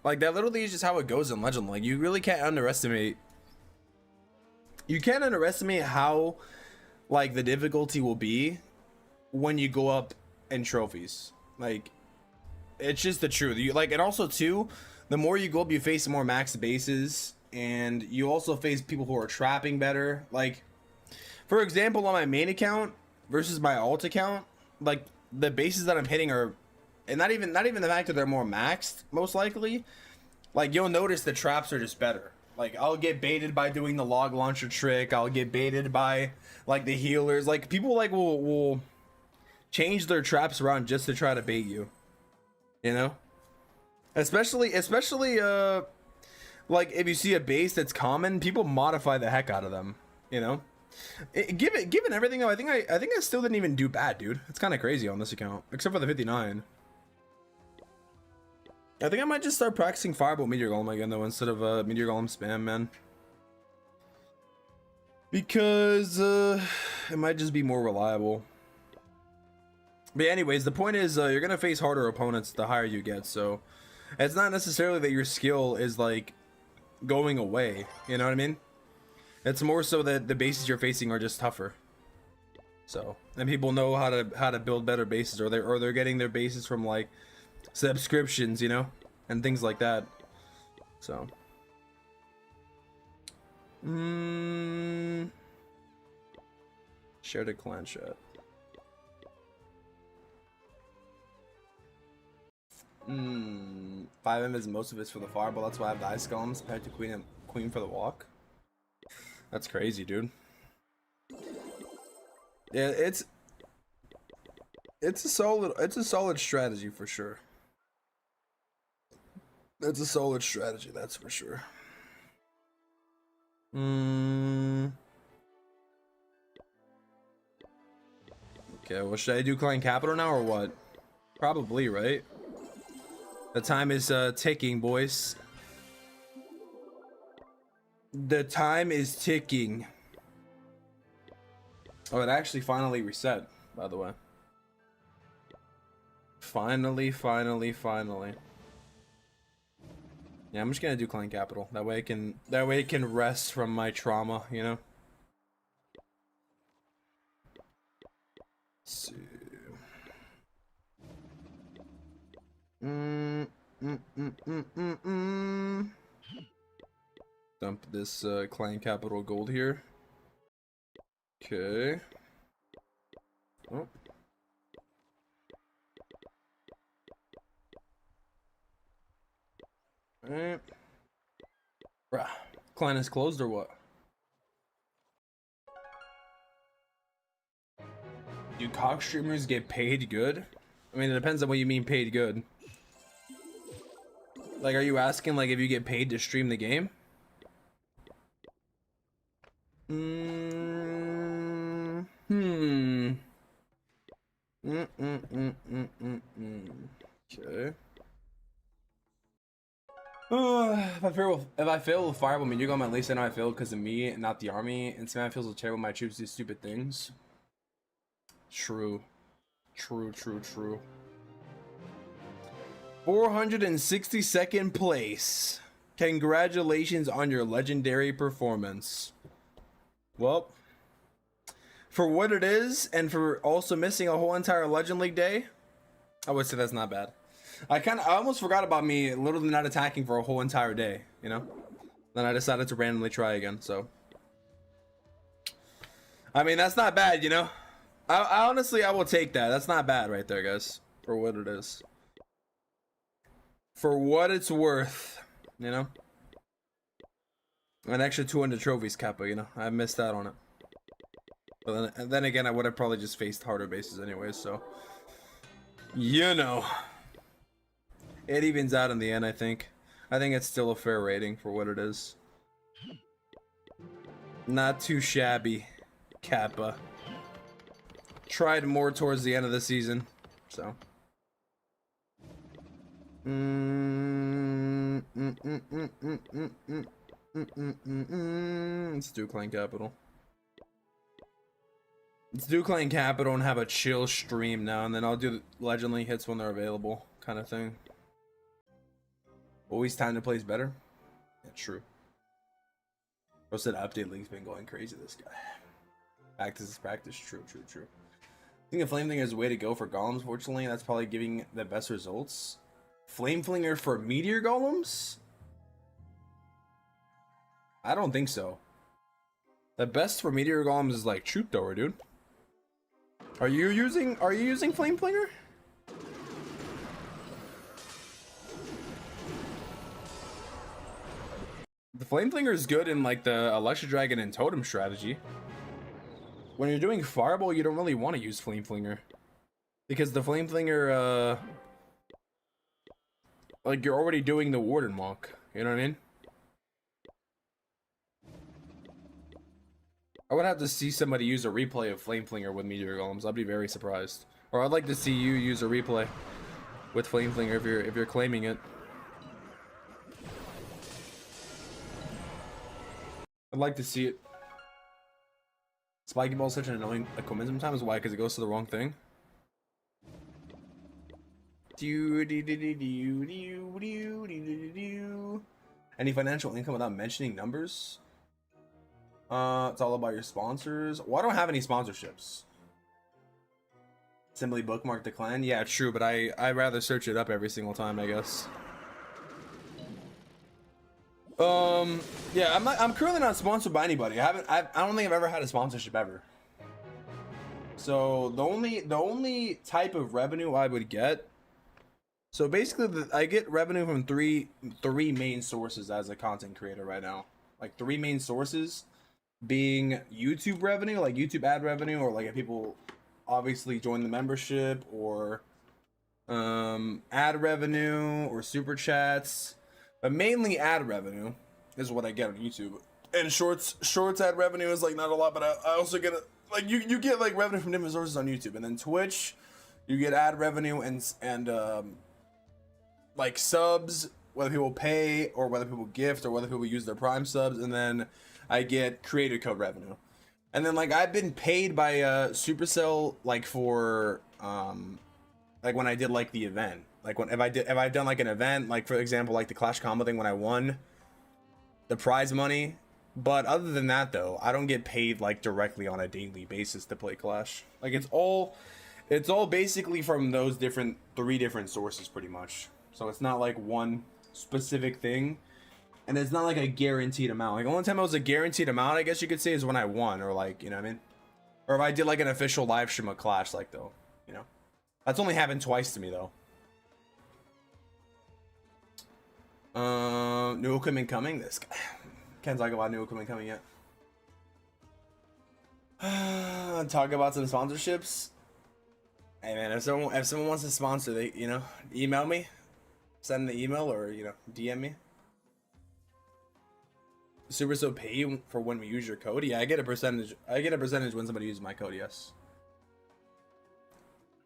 Like that literally is just how it goes in Legend League. You really can't underestimate. You can't underestimate how like the difficulty will be when you go up in trophies. Like it's just the truth. You like, and also too, the more you go up, you face more max bases, and you also face people who are trapping better. Like, for example, on my main account versus my alt account, like the bases that I'm hitting are, and not even the fact that they're more maxed, most likely. Like you'll notice the traps are just better. Like I'll get baited by doing the log launcher trick. I'll get baited by like the healers. Like people like will change their traps around just to try to bait you. You know? Especially like if you see a base that's common, people modify the heck out of them, you know? Given everything though, I think I still didn't even do bad, dude. It's kind of crazy on this account, except for the 59. I think I might just start practicing Fireball Meteor Golem again though, instead of Meteor Golem spam, man. Because it might just be more reliable. But anyways, the point is you're gonna face harder opponents the higher you get. So it's not necessarily that your skill is like going away. You know what I mean? It's more so that the bases you're facing are just tougher. So, and people know how to build better bases, or they're getting their bases from like subscriptions, you know, and things like that. So, share the clan chat. 5M is most of it's for the fireball. That's why I have the ice golems paired to queen for the walk. That's crazy, dude. Yeah, it's a solid strategy for sure. It's a solid strategy, that's for sure. Okay, well, should I do Clan Capital now or what? Probably, right? The time is ticking, boys. The time is ticking. Oh, it actually finally reset, by the way. Finally. Yeah, I'm just gonna do Clan Capital. That way it can rest from my trauma, you know? Let's see. Dump this Clan Capital gold here. Okay. Oh. Alright. Bruh. Clan is closed or what? Do cock streamers get paid good? I mean, it depends on what you mean paid good. Like, are you asking like if you get paid to stream the game? Okay. If I fail with fireball, I mean, you're going to at least I know I failed because of me and not the army. And Sam feels so terrible. My troops do stupid things. True. 462nd place. Congratulations on your legendary performance. Well, for what it is, and for also missing a whole entire Legend League day, I would say that's not bad. I almost forgot about me literally not attacking for a whole entire day, you know? Then I decided to randomly try again, so. I mean, that's not bad, you know? I honestly, I will take that. That's not bad right there, guys. For what it is. For what it's worth, you know? An extra 200 trophies, Kappa, you know? I missed out on it. But then again, I would have probably just faced harder bases anyways, so. You know. It evens out in the end, I think. I think it's still a fair rating for what it is. Not too shabby, Kappa. Tried more towards the end of the season, so. Let's do Clan Capital. Let's do Clan Capital and have a chill stream now, and then I'll do Legend League hits when they're available, kind of thing. Always time to place better. Yeah, true. Bro said update league's been going crazy. This guy. Practice is practice. True. I think a Flame Flinger is the way to go for golems. Fortunately, that's probably giving the best results. Flame Flinger for meteor golems? I don't think so. The best for meteor golems is like Troop Thrower, dude. Are you using Flame Flinger? The Flame Flinger is good in like the Electro Dragon and Totem strategy. When you're doing Fireball, you don't really want to use Flame Flinger. Because the Flame Flinger, like you're already doing the Warden walk. You know what I mean? I would have to see somebody use a replay of Flame Flinger with Meteor Golems. I'd be very surprised. Or I'd like to see you use a replay with Flame Flinger if you're claiming it. I'd like to see it. Spiky Ball is such an annoying equipment sometimes. Why? Because it goes to the wrong thing. Any financial income without mentioning numbers? It's all about your sponsors. Well, I don't have any sponsorships. Simply bookmark the clan. Yeah, true, but I'd rather search it up every single time, I guess. Yeah, I'm currently not sponsored by anybody. I don't think I've ever had a sponsorship ever. So the only type of revenue I would get, so basically I get revenue from three main sources as a content creator right now. Like 3 main sources being YouTube revenue, like YouTube ad revenue, or like if people obviously join the membership, or ad revenue or super chats, but mainly ad revenue is what I get on YouTube. And shorts ad revenue is like not a lot, but I also get like you get like revenue from different sources on YouTube. And then Twitch, you get ad revenue and like subs, whether people pay or whether people gift or whether people use their Prime subs. And then I get creator code revenue. And then like I've been paid by Supercell like for like when I did like the event, like if I've done like an event, like for example like the Clash Combo thing when I won the prize money. But other than that though, I don't get paid like directly on a daily basis to play Clash. Like it's all basically from those 3 different sources pretty much. So it's not like one specific thing. And it's not like a guaranteed amount. Like the only time it was a guaranteed amount, I guess you could say, is when I won, or like, you know what I mean? Or if I did like an official live stream of Clash, like though, you know. That's only happened twice to me though. New equipment coming. This guy can't talk about new equipment coming yet. Talk about some sponsorships. Hey man, if someone wants to sponsor, they, you know, email me, send an email, or you know, DM me. Supercell pay you for when we use your code? Yeah, I get a percentage. I get a percentage when somebody uses my code. Yes.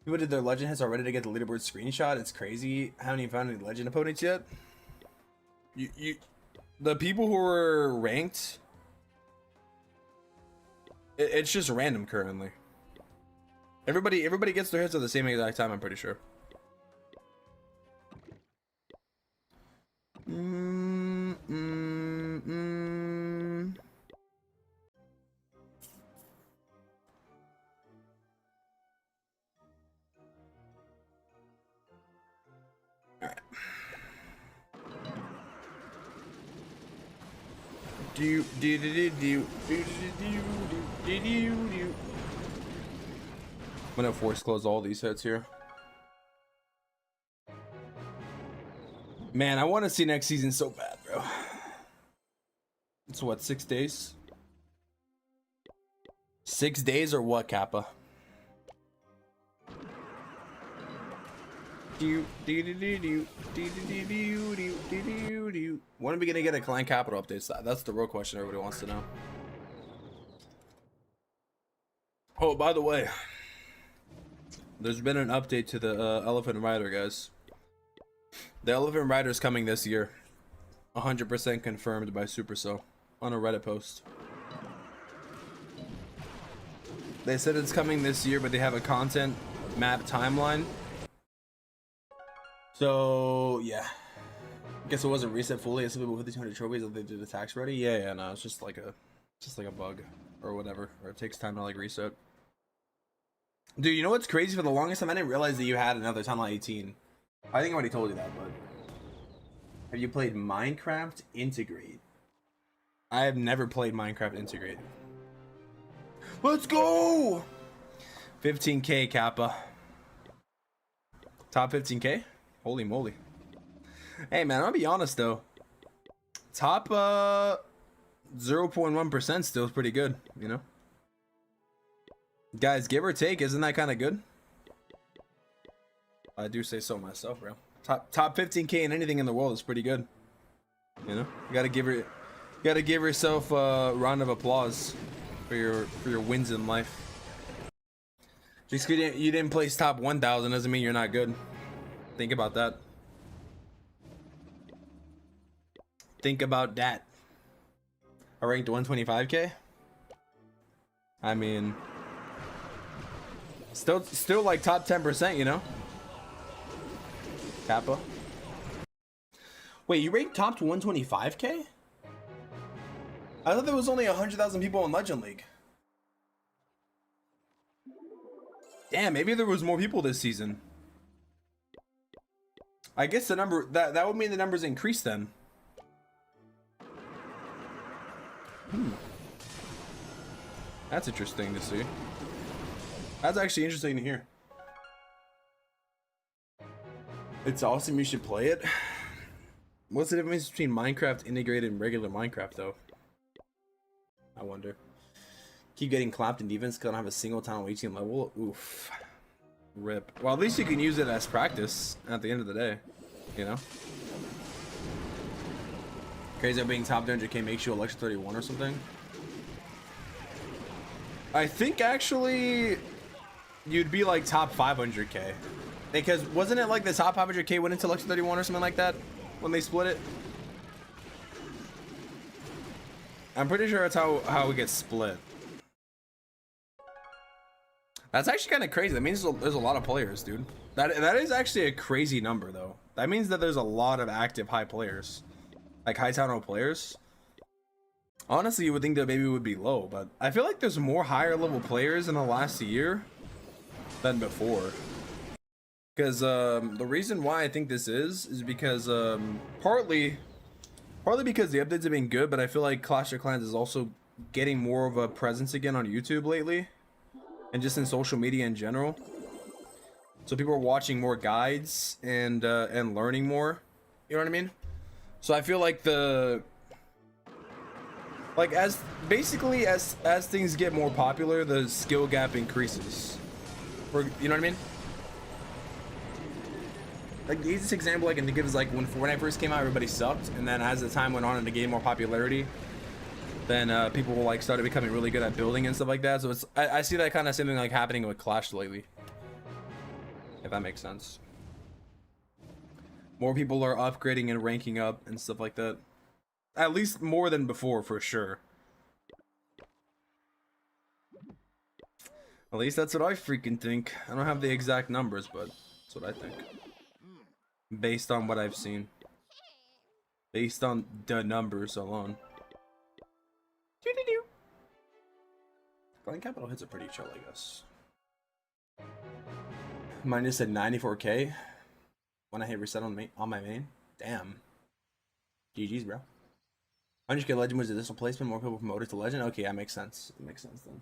People did their legend hits already to get the leaderboard screenshot. It's crazy. Haven't even found any legend opponents yet. The people who were ranked, it's just random currently. Everybody gets their hits at the same exact time, I'm pretty sure. All right. I'm gonna force close all these hits here. Man, I want to see next season so bad, bro. It's what, 6 days? 6 days or what, Kappa? When are we gonna get a clan capital updates? That's the real question everybody wants to know. Oh, by the way, there's been an update to the Elephant Rider, guys. The Elephant Rider is coming this year. 100% confirmed by Supercell on a Reddit post. They said it's coming this year, but they have a content map timeline. So yeah, I guess it wasn't reset fully. It's people with 200 trophies that they did attacks ready. Yeah, no, it's just like a bug or whatever, or it takes time to like reset. Dude, you know what's crazy? For the longest time, I didn't realize that you had another timeline 18. I think I already told you that, but have you played Minecraft Integrate? I have never played Minecraft Integrate. Let's go! 15K Kappa. Top 15K? Holy moly. Hey man, I'll be honest though. Top 0.1% still is pretty good, you know? Guys, give or take, isn't that kind of good? I do say so myself, bro. Top 15K in anything in the world is pretty good. You know? You gotta give yourself a round of applause for your wins in life. Just because you didn't place top 1,000 doesn't mean you're not good. Think about that. Think about that. I ranked 125K. I mean, still like top 10%, you know. Kappa. Wait, you ranked top to 125k? I thought there was only 100,000 people in Legend League. Damn, maybe there was more people this season. I guess the number that would mean the numbers increased then. That's interesting to see. That's actually interesting to hear. It's awesome, you should play it. What's the difference between Minecraft integrated and regular Minecraft though? I wonder. Keep getting clapped in defense because I don't have a single time 18 level. Oof. Rip. Well, at least you can use it as practice at the end of the day, you know? Crazy that being top 100k makes you Alexa 31 or something. I think actually you'd be like top 500k. Because wasn't it like the top 500k went into Alexa 31 or something like that when they split it? I'm pretty sure that's how it gets split. That's actually kind of crazy. That means there's a lot of players, dude. That is actually a crazy number, though. That means that there's a lot of active high players, like high town players. Honestly, you would think that maybe it would be low, but I feel like there's more higher level players in the last year than before. Because the reason why I think this is because partly because the updates have been good, but I feel like Clash of Clans is also getting more of a presence again on YouTube lately. And just in social media in general, so people are watching more guides and learning more. You know what I mean? So I feel like as things get more popular, the skill gap increases. You know what I mean? Like the easiest example I can think of is like when I first came out, everybody sucked, and then as the time went on and it gained more popularity, then people like started becoming really good at building and stuff like that. So it's I see that kind of same thing like happening with Clash lately, if that makes sense. More people are upgrading and ranking up and stuff like that, at least more than before for sure. At least that's what I freaking think. I don't have the exact numbers, but that's what I think based on what I've seen, based on the numbers alone. Flying capital hits are pretty chill, I guess. Mine just said 94k when I hit reset on my main. Damn. GG's, bro. 100k legend was additional placement. More people promoted to legend. Okay, that makes sense. It makes sense then.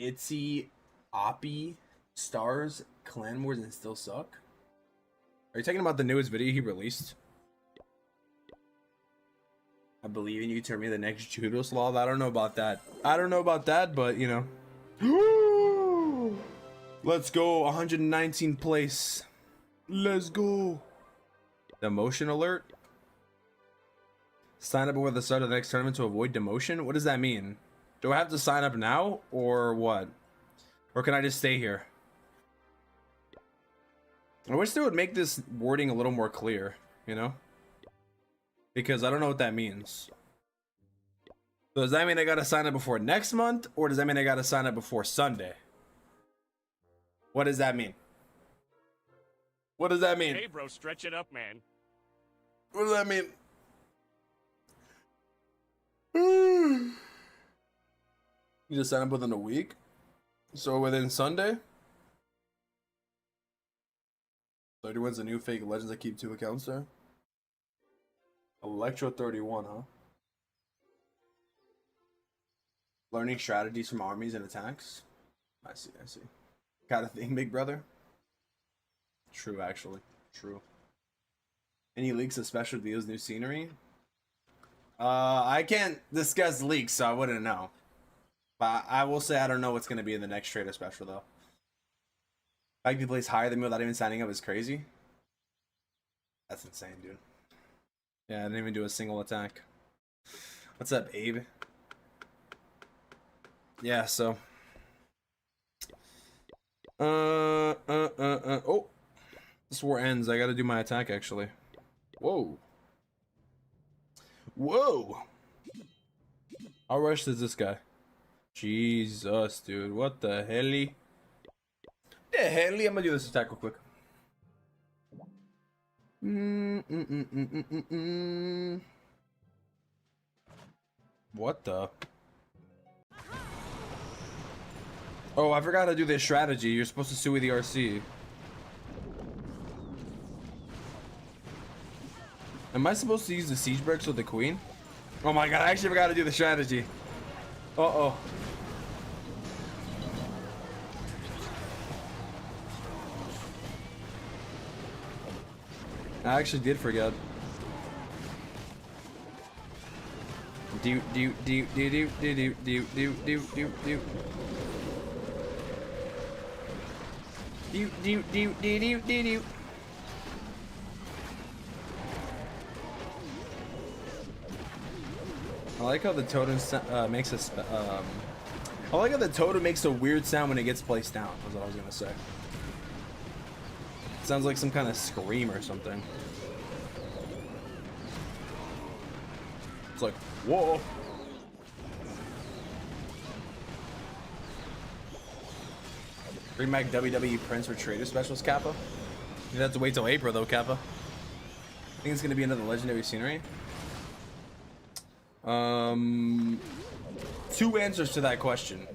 Itsy, Oppie, Stars, Clan Wars, and still suck. Are you talking about the newest video he released? I believe in you, Termynater, the next judo sloth. I don't know about that. I don't know about that, but you know. Let's go. 119th place. Let's go. Demotion alert. Sign up before the start of the next tournament to avoid demotion. What does that mean? Do I have to sign up now or what? Or can I just stay here? I wish they would make this wording a little more clear, you know? Because I don't know what that means. So does that mean I gotta sign up before next month? Or does that mean I gotta sign up before Sunday? What does that mean? What does that mean? Hey bro, stretch it up, man. What does that mean? You just sign up within a week? So within Sunday? 31's a new fake legends that keep 2 accounts there. Electro 31, huh? Learning strategies from armies and attacks. I see. Got a thing, big brother? True, actually. True. Any leaks of special videos, new scenery? I can't discuss leaks, so I wouldn't know. But I will say I don't know what's going to be in the next trader special, though. Fact he plays higher than me without even signing up is crazy. That's insane, dude. Yeah, I didn't even do a single attack. What's up, Abe? Yeah, so. Oh. This war ends. I gotta do my attack, actually. Whoa. Whoa. How rushed is this guy? Jesus, dude. What the helly? The helly? I'm gonna do this attack real quick. What the? Oh, I forgot to do this strategy. You're supposed to sue with the RC. Am I supposed to use the siege bricks with the queen? Oh my god, I actually forgot to do the strategy. Uh-oh. I actually did forget. Do. I like how the totem makes a I like how the totem makes a weird sound when it gets placed down. Was what I was gonna say. It sounds like some kind of scream or something. It's like, whoa. Bring back WWE Prince for Trader Specials, Kappa. You have to wait till April though, Kappa. I think it's gonna be another legendary scenery. Two answers to that question.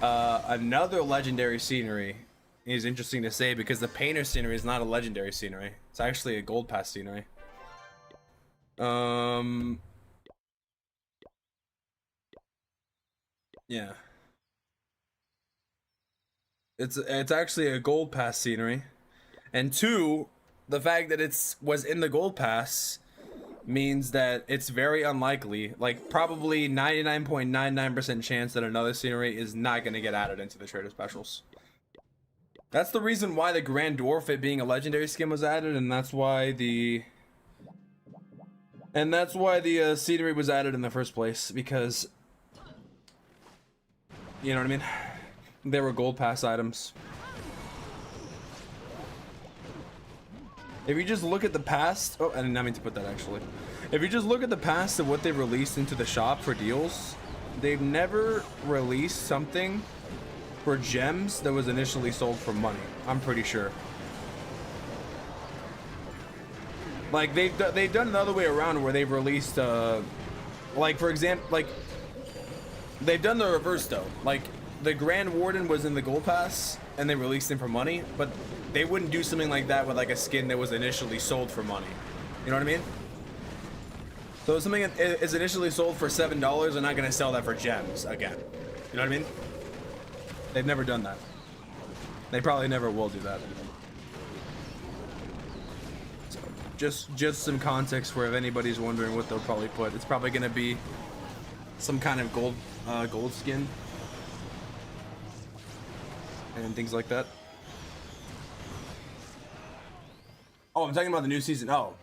Another legendary scenery is interesting to say because the painter scenery is not a legendary scenery. It's actually a gold pass scenery. Yeah. It's actually a gold pass scenery. And two, the fact that was in the gold pass means that it's very unlikely, like probably 99.99% chance that another scenery is not going to get added into the trader specials. That's the reason why the Grand Dwarf, it being a legendary skin, was added, and that's why the scenery was added in the first place, because you know what I mean, they were gold pass items. If you just look at the past, oh, I did not mean to put that actually. If you just look at the past of what they released into the shop for deals, they've never released something for gems that was initially sold for money. I'm pretty sure. Like they've done another way around where they've released, like for example, like they've done the reverse though. Like the Grand Warden was in the gold pass and they released him for money, but they wouldn't do something like that with like a skin that was initially sold for money. You know what I mean? So if something is initially sold for $7, they're not gonna sell that for gems again. You know what I mean? They've never done that. They probably never will do that. So just some context for if anybody's wondering what they'll probably put. It's probably gonna be some kind of gold skin and things like that. Oh, I'm talking about the new season. Oh.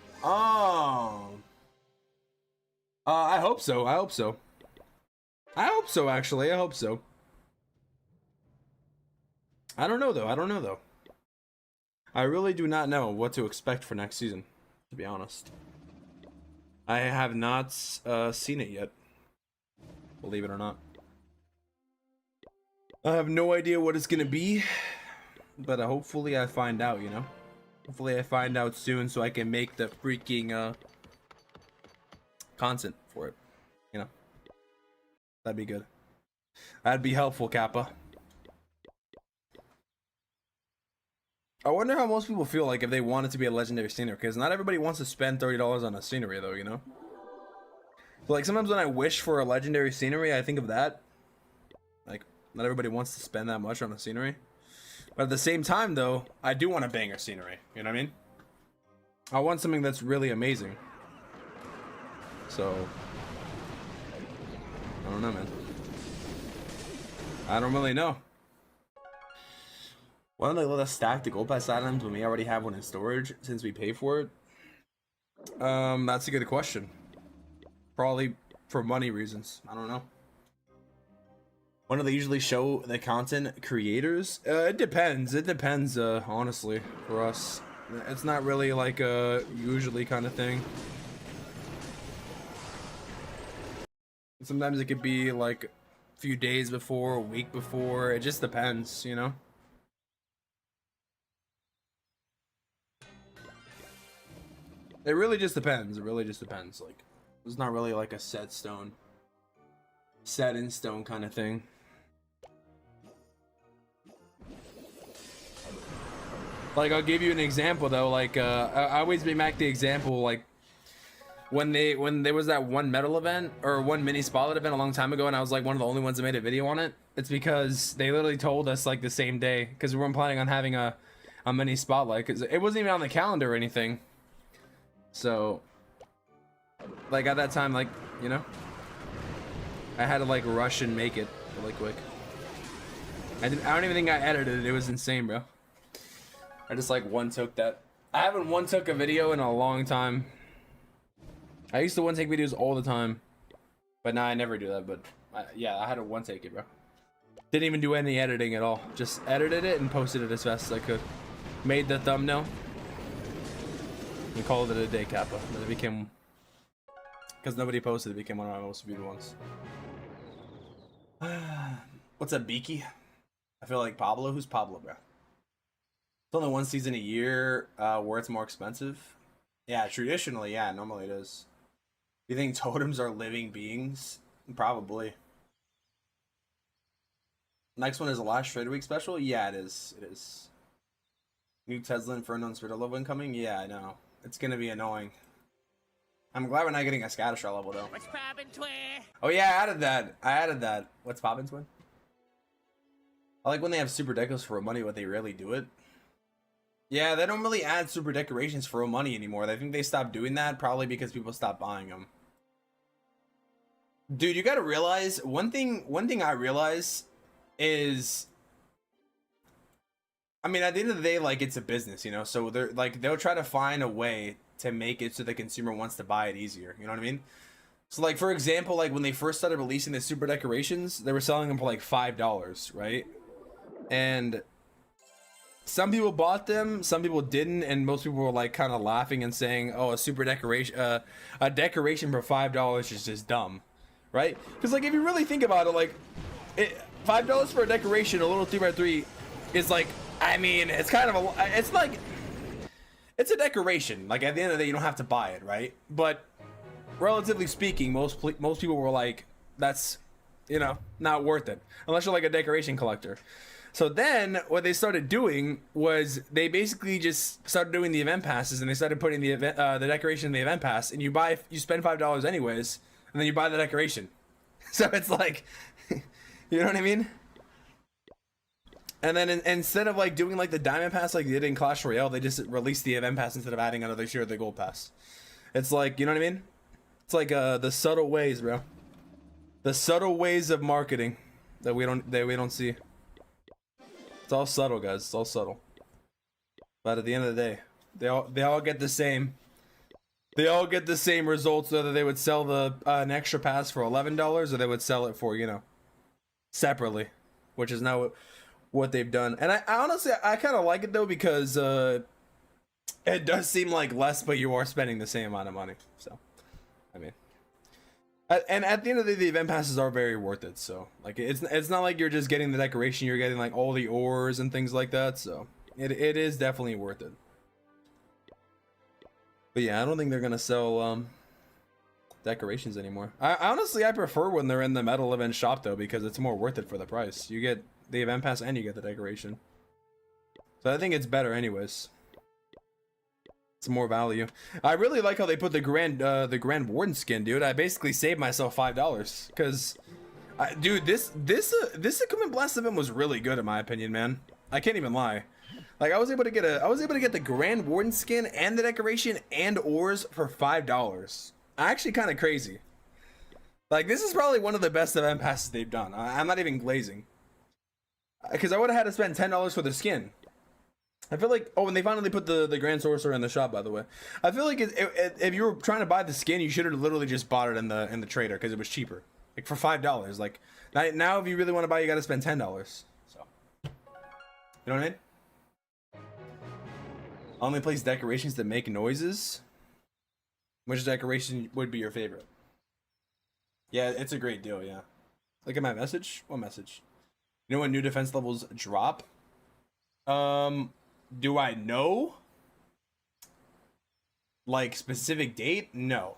I hope so. I hope so. I hope so, actually. I hope so. I don't know, though. I really do not know what to expect for next season, to be honest. I have not seen it yet. Believe it or not. I have no idea what it's going to be, but hopefully I find out, you know? Hopefully I find out soon so I can make the freaking content for it, you know? That'd be good. That'd be helpful, Kappa. I wonder how most people feel like if they want it to be a legendary scenery, because not everybody wants to spend $30 on a scenery though, you know? So like sometimes when I wish for a legendary scenery, I think of that. Like, not everybody wants to spend that much on a scenery. But at the same time, though, I do want a banger scenery. You know what I mean? I want something that's really amazing. So, I don't know, man. I don't really know. Why don't they let us stack the gold pass items when we already have one in storage since we pay for it? That's a good question. Probably for money reasons. I don't know. When do they usually show the content creators? It depends. It depends, honestly, for us. It's not really like a usually kind of thing. Sometimes it could be like few days before, a week before. It just depends, you know? It really just depends. It really just depends. Like, there's not really like a set in stone kind of thing. Like, I'll give you an example though. Like, I always make back the example, like when there was that one medal event or one mini spotlight event a long time ago, and I was like one of the only ones that made a video on it. It's because they literally told us like the same day, because we weren't planning on having a mini spotlight, because it wasn't even on the calendar or anything. So, like at that time, like, you know, I had to like rush and make it really quick. I don't even think I edited it. It was insane, bro. I just like one took that. I haven't one took a video in a long time. I used to one take videos all the time, but now I never do that. But yeah, I had to one take it, bro. Didn't even do any editing at all. Just edited it and posted it as fast as I could. Made the thumbnail and called it a day, Kappa. And it became, because nobody posted, it became one of my most viewed ones. What's up, Beaky? I feel like Pablo. Who's Pablo, bro? It's only one season a year where it's more expensive. Yeah, traditionally, yeah, normally it is. Do you think totems are living beings? Probably. Next one is a last trade week special? Yeah, it is. It is. New Tesla for unknown spirit level incoming? Yeah, I know. It's gonna be annoying. I'm glad we're not getting a Scattershot level though. What's poppin', twin? Oh yeah, I added that. What's poppin', twin? I like when they have super decos for money, but they rarely do it. Yeah, they don't really add super decorations for money anymore. I think they stopped doing that probably because people stopped buying them. Dude, you gotta realize one thing I realize is, I mean, at the end of the day, like, it's a business, you know, so they're like, they'll try to find a way to make it so the consumer wants to buy it easier, you know what I mean? So like, for example, like when they first started releasing the super decorations, they were selling them for like $5, right? And some people bought them, some people didn't, and most people were like kind of laughing and saying, oh, a super decoration, a decoration for $5 is just dumb, right? Because like, if you really think about it, like, $5 for a decoration, a little 3x3 is like, I mean, it's kind of a, it's like, it's a decoration. Like, at the end of the day, you don't have to buy it, right? But relatively speaking, most people were like, that's, you know, not worth it unless you're like a decoration collector. So then what they started doing was they basically just started doing the event passes, and they started putting the event, the decoration in the event pass, and you spend $5 anyways, and then you buy the decoration. So it's like, you know what I mean? And then instead of like doing like the diamond pass like they did in Clash Royale, they just released the event pass instead of adding another tier of the gold pass. It's like, you know what I mean? It's like the subtle ways, bro. The subtle ways of marketing that we don't see. It's all subtle, guys. It's all subtle. But at the end of the day, they all get the same. They all get the same results, whether they would sell the an extra pass for $11 or they would sell it for, you know, separately, which is now what they've done. And I honestly kind of like it though, because it does seem like less, but you are spending the same amount of money. So, I mean, and at the end of the day, the event passes are very worth it. So, like, it's not like you're just getting the decoration; you're getting like all the ores and things like that. So, it is definitely worth it. But yeah, I don't think they're gonna sell decorations anymore. I honestly prefer when they're in the metal event shop though, because it's more worth it for the price. You get the event pass and you get the decoration. So I think it's better anyways. It's more value. I really like how they put the Grand Warden skin, dude. I basically saved myself $5 because, dude, this equipment blast event was really good in my opinion, man. I can't even lie. Like, I was able to get the Grand Warden skin and the decoration and ores for $5. Actually, kind of crazy. Like, this is probably one of the best event passes they've done. I'm not even glazing, because I would have had to spend $10 for the skin. I feel like, oh, and they finally put the Grand Sorcerer in the shop, by the way. I feel like if you were trying to buy the skin, you should have literally just bought it in the trader, because it was cheaper, like for $5. Like now, if you really want to buy, you got to spend $10. So, you know what I mean? Only place decorations that make noises. Which decoration would be your favorite? Yeah, it's a great deal. Yeah. Look at my message. What message? You know when new defense levels drop? Do I know? Like specific date? No.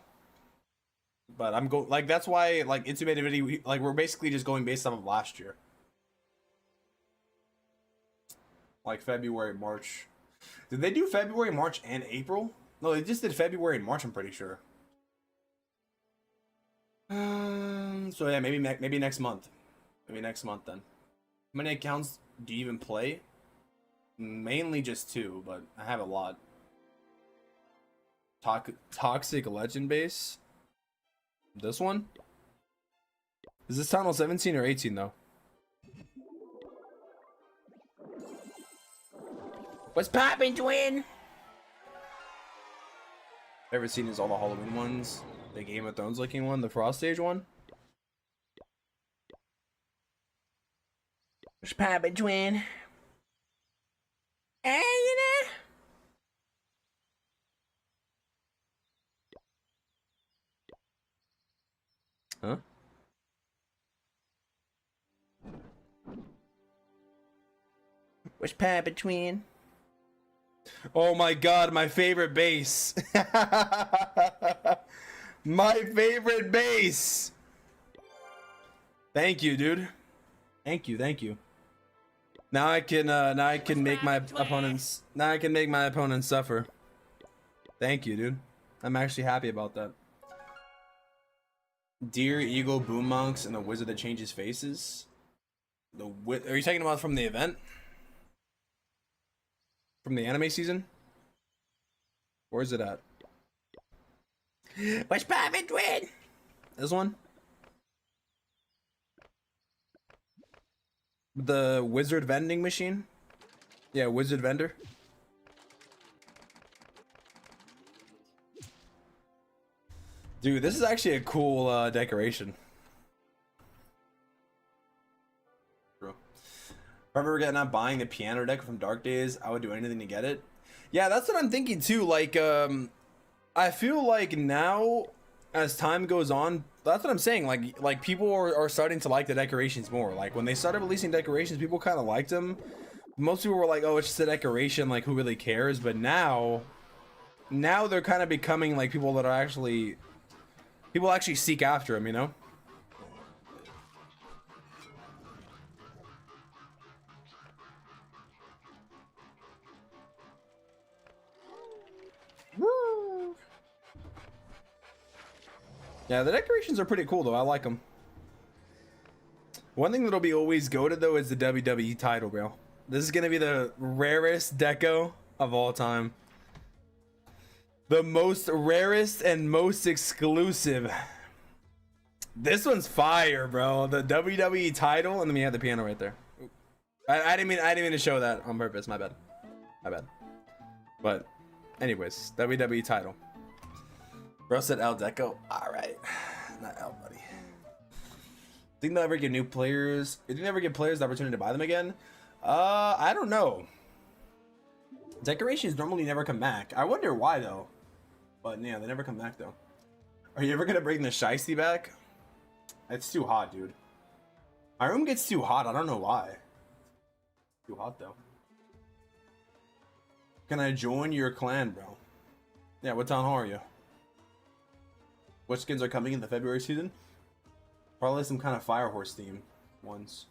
But I'm like that's why like Intermission, like we're basically just going based off of last year. Like February, March. Did they do February, March, and April? No, they just did February and March, I'm pretty sure. So yeah, maybe next month. Maybe next month then. How many accounts do you even play? Mainly just 2, but I have a lot. Toxic Legend Base. This one? Is this tunnel 17 or 18 though? What's poppin', twin? Favorite scene is all the Halloween ones. The Game of Thrones looking one, the Frost Stage one. What's poppin', twin? Hey, you know? Huh? What's poppin', twin? Oh my god, my favorite base. My favorite base. Thank you, dude. Thank you. Now I can make my opponents suffer. Thank you, dude. I'm actually happy about that. Deer, Eagle, Boom Monks, and the Wizard that changes faces. Are you talking about from the event? From the anime season? Where's it at? What's poppin', twin? This one? The wizard vending machine? Yeah, wizard vendor. Dude, this is actually a cool decoration. Bro. If I ever get not buying the piano deck from Dark Days, I would do anything to get it. Yeah, that's what I'm thinking too. Like, I feel like now, as time goes on, that's what I'm saying. Like people are starting to like the decorations more. Like when they started releasing decorations, people kind of liked them. Most people were like, "Oh, it's just a decoration. Like, who really cares?" But now they're kind of becoming like people that are actually seek after them. You know. Woo! Yeah, the decorations are pretty cool though. I like them. One thing that'll be always goated though is the WWE title, bro. This is gonna be the rarest deco of all time. The most rarest and most exclusive. This one's fire, bro. The WWE title, and then we have the piano right there. I didn't mean to show that on purpose. My bad. But, anyways, WWE title. Bro said L Deco. All right, not L, buddy. Think they'll ever give new players? Did they never give players the opportunity to buy them again? I don't know. Decorations normally never come back. I wonder why though. But yeah, they never come back though. Are you ever gonna bring the Shiesty back? It's too hot, dude. My room gets too hot. I don't know why. Too hot though. Can I join your clan, bro? Yeah, what town hall are you? What skins are coming in the February season? Probably some kind of fire horse theme ones.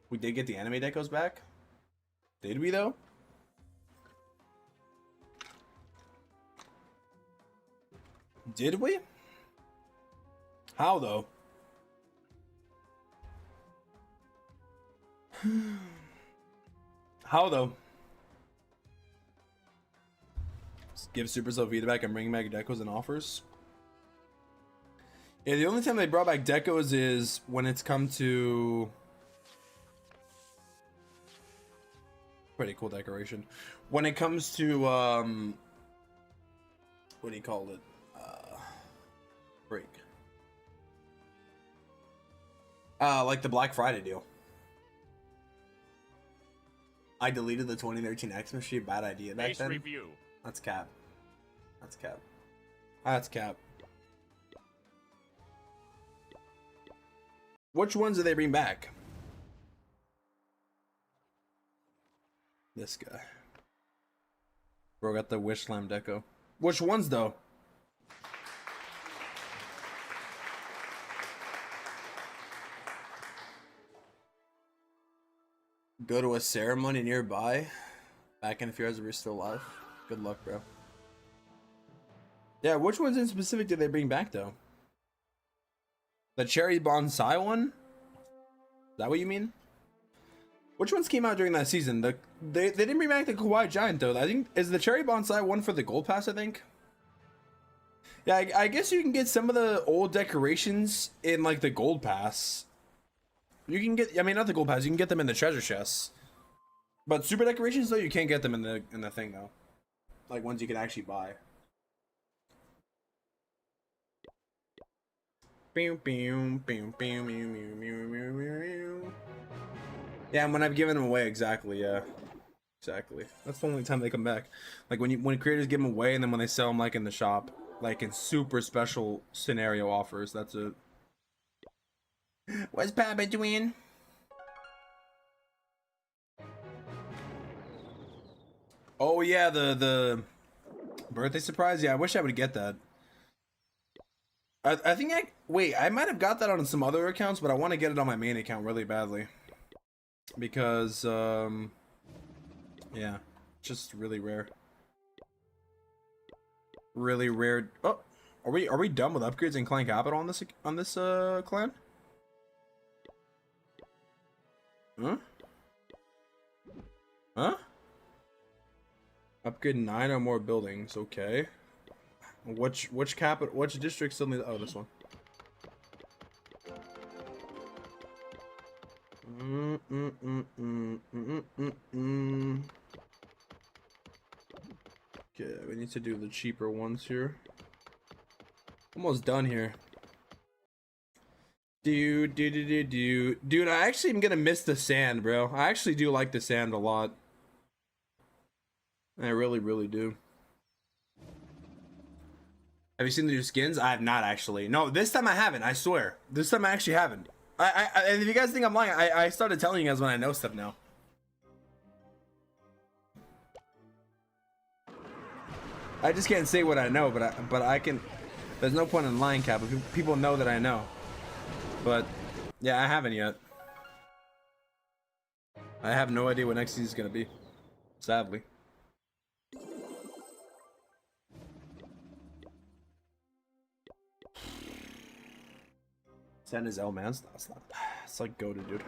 We did get the anime decos back. Did we though? Did we? How though? How though? Just give Supercell feedback and bring back decos and offers. Yeah, the only time they brought back decos is when it's come to pretty cool decoration. When it comes to what do you call it? Break. Like the Black Friday deal. I deleted the 2013 X machine. Bad idea back then. Review. That's cap. That's cap. That's cap. Which ones do they bring back? This guy. Bro got the Wish Slam deco. Which ones though? Go to a ceremony nearby. Back in a few hours if you're still alive. Good luck, bro. Yeah, which ones in specific did they bring back though? The cherry bonsai one? Is that what you mean? Which ones came out during that season? They didn't bring back the Kawaii Giant though. I think is the cherry bonsai one for the gold pass, I think. Yeah, I guess you can get some of the old decorations in like the gold pass. You can get, I mean, not the gold pass, you can get them in the treasure chests. But super decorations though, you can't get them in the thing though. Like ones you can actually buy. Yeah, when I've given them away, exactly, yeah. Exactly. That's the only time they come back. Like when creators give them away and then when they sell them like in the shop. Like in super special scenario offers, that's it. What's Papa doing? Oh yeah, the birthday surprise. Yeah, I wish I would get that. I think I might have got that on some other accounts, but I want to get it on my main account really badly. Because yeah, just really rare. Really rare. Oh, are we done with upgrades and clan capital on this clan? Huh? Huh? Upgrade 9 or more buildings. Okay. Which district still needs? Oh, this one. Okay, we need to do the cheaper ones here. Almost done here. Dude, I actually am gonna miss the sand, bro. I actually do like the sand a lot. I really, really do. Have you seen the new skins? I have not actually. No, this time I haven't. I swear. This time I actually haven't. And if you guys think I'm lying, I started telling you guys when I know stuff now. I just can't say what I know, but I can. There's no point in lying, Cap. People know that I know. But yeah, I haven't yet. I have no idea what next season is gonna be. Sadly. Sand is L, man. It's not. It's like goated, dude.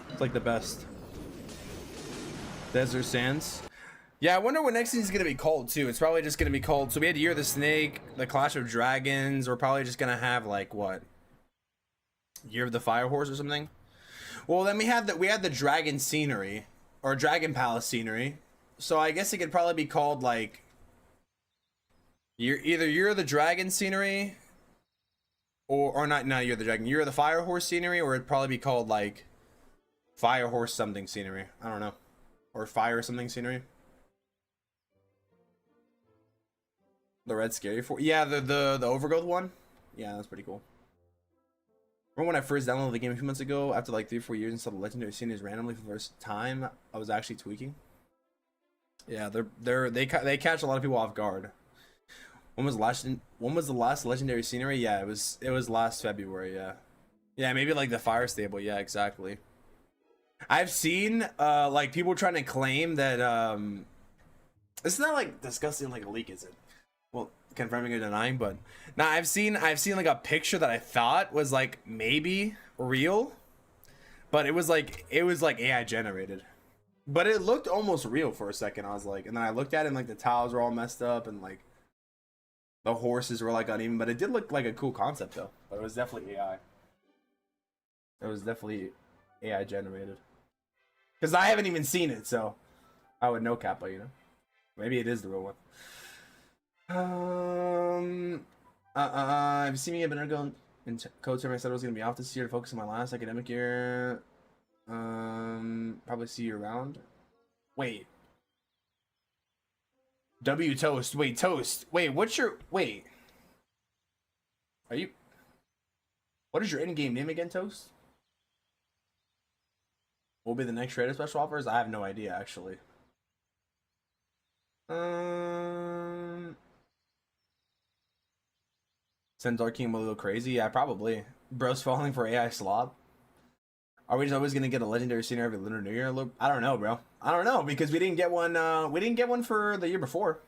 It's like the best. Desert Sands. Yeah, I wonder what next season is gonna be called too. It's probably just gonna be called. So we had Year of the Snake, the Clash of Dragons. We're probably just gonna have like what? Year of the Fire Horse or something. Well, then we had the dragon scenery or dragon palace scenery. So I guess it could probably be called like either Year of the Dragon scenery. Or not Year of the Dragon, Year of the Fire Horse scenery, or it'd probably be called like Fire Horse something scenery. I don't know. Or Fire something scenery. The Red Scary Forest. Yeah, the Overgrowth one. Yeah, that's pretty cool. Remember when I first downloaded the game a few months ago, after like 3 or 4 years and saw the legendary sceneries randomly for the first time, I was actually tweaking. Yeah, they catch a lot of people off guard. When was the last legendary scenery? Yeah, it was last February, yeah. Yeah, maybe like the Fire Stable, yeah, exactly. I've seen like people trying to claim that it's not like disgusting like a leak, is it? Well, confirming or denying, but now I've seen like a picture that I thought was like maybe real, but it was like AI generated. But it looked almost real for a second. I was like, and then I looked at it and like the tiles were all messed up and like the horses were like uneven, but it did look like a cool concept though. But it was definitely AI. It was definitely AI generated. Because I haven't even seen it, so I would know, Kappa, you know. Maybe it is the real one. Have you seen me? I've been undergoing in code term. I said I was gonna be off this year to focus on my last academic year. Probably see you around. Wait. W Toast. Wait, Toast. Wait, what's your wait? Are you? What is your in-game name again, Toast? What will be the next trader special offers? I have no idea, actually. Centaur King will go crazy? Yeah, probably. Bro's falling for AI slop. Are we just always gonna get a legendary scenery every Lunar New Year? I don't know, bro. I don't know, because we didn't get one. We didn't get one for the year before.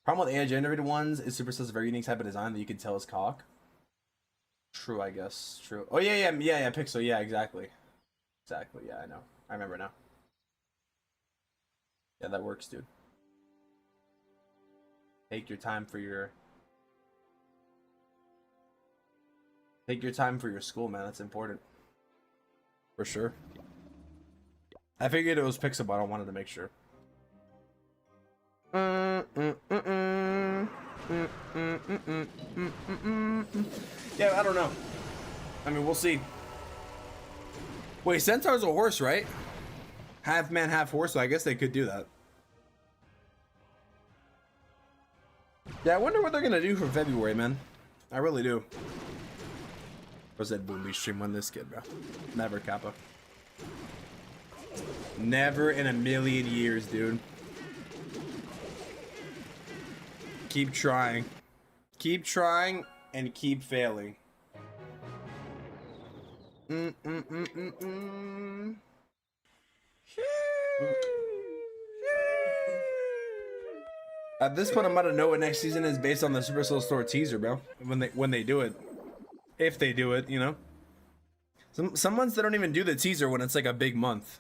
Problem with AI generated ones is Supercell's a very unique type of design that you can tell is cock. True, I guess. True. Oh yeah, Pixel. Yeah, exactly. Exactly. Yeah, I know. I remember now. Yeah, that works, dude. Take your time for your. Take your time for your school, man. That's important. For sure. I figured it was Pixel, but I wanted to make sure. Yeah, I don't know. I mean, we'll see. Wait, Centaur's a horse, right? Half man, half horse, so I guess they could do that. Yeah, I wonder what they're gonna do for February, man. I really do. Was that Boomby stream on this kid, bro? Never, Kappa. Never in a million years, dude. Keep trying. Keep trying and keep failing. At this point, I'm about to know what next season is based on the Supercell Store teaser, bro. When they do it, if they do it, you know. Some months they don't even do the teaser when it's like a big month.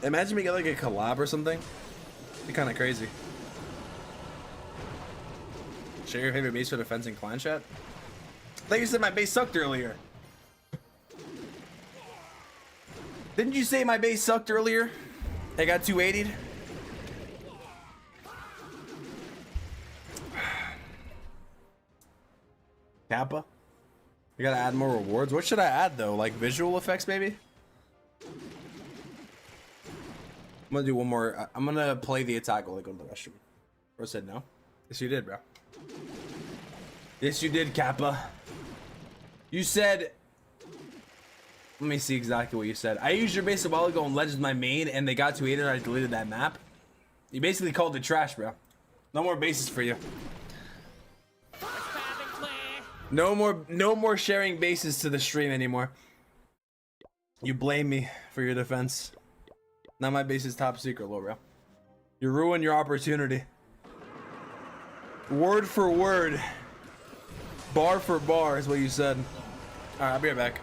Imagine we get like a collab or something. It'd be kind of crazy. Share your favorite base for defense in clan chat. I thought you said my base sucked earlier. Didn't you say my base sucked earlier? I got 280'd. Kappa? You gotta add more rewards. What should I add though? Like visual effects, maybe? I'm gonna do one more. I'm gonna play the attack while I go to the restroom. Bro said no. Yes, you did, bro. Yes, you did, Kappa. You said. Let me see exactly what you said. I used your base a while ago on Legends my main, and they got to 8 and I deleted that map. You basically called it trash, bro. No more bases for you. No more sharing bases to the stream anymore. You blame me for your defense. Now my base is top secret, bro. You ruined your opportunity. Word for word. Bar for bar is what you said. Alright, I'll be right back.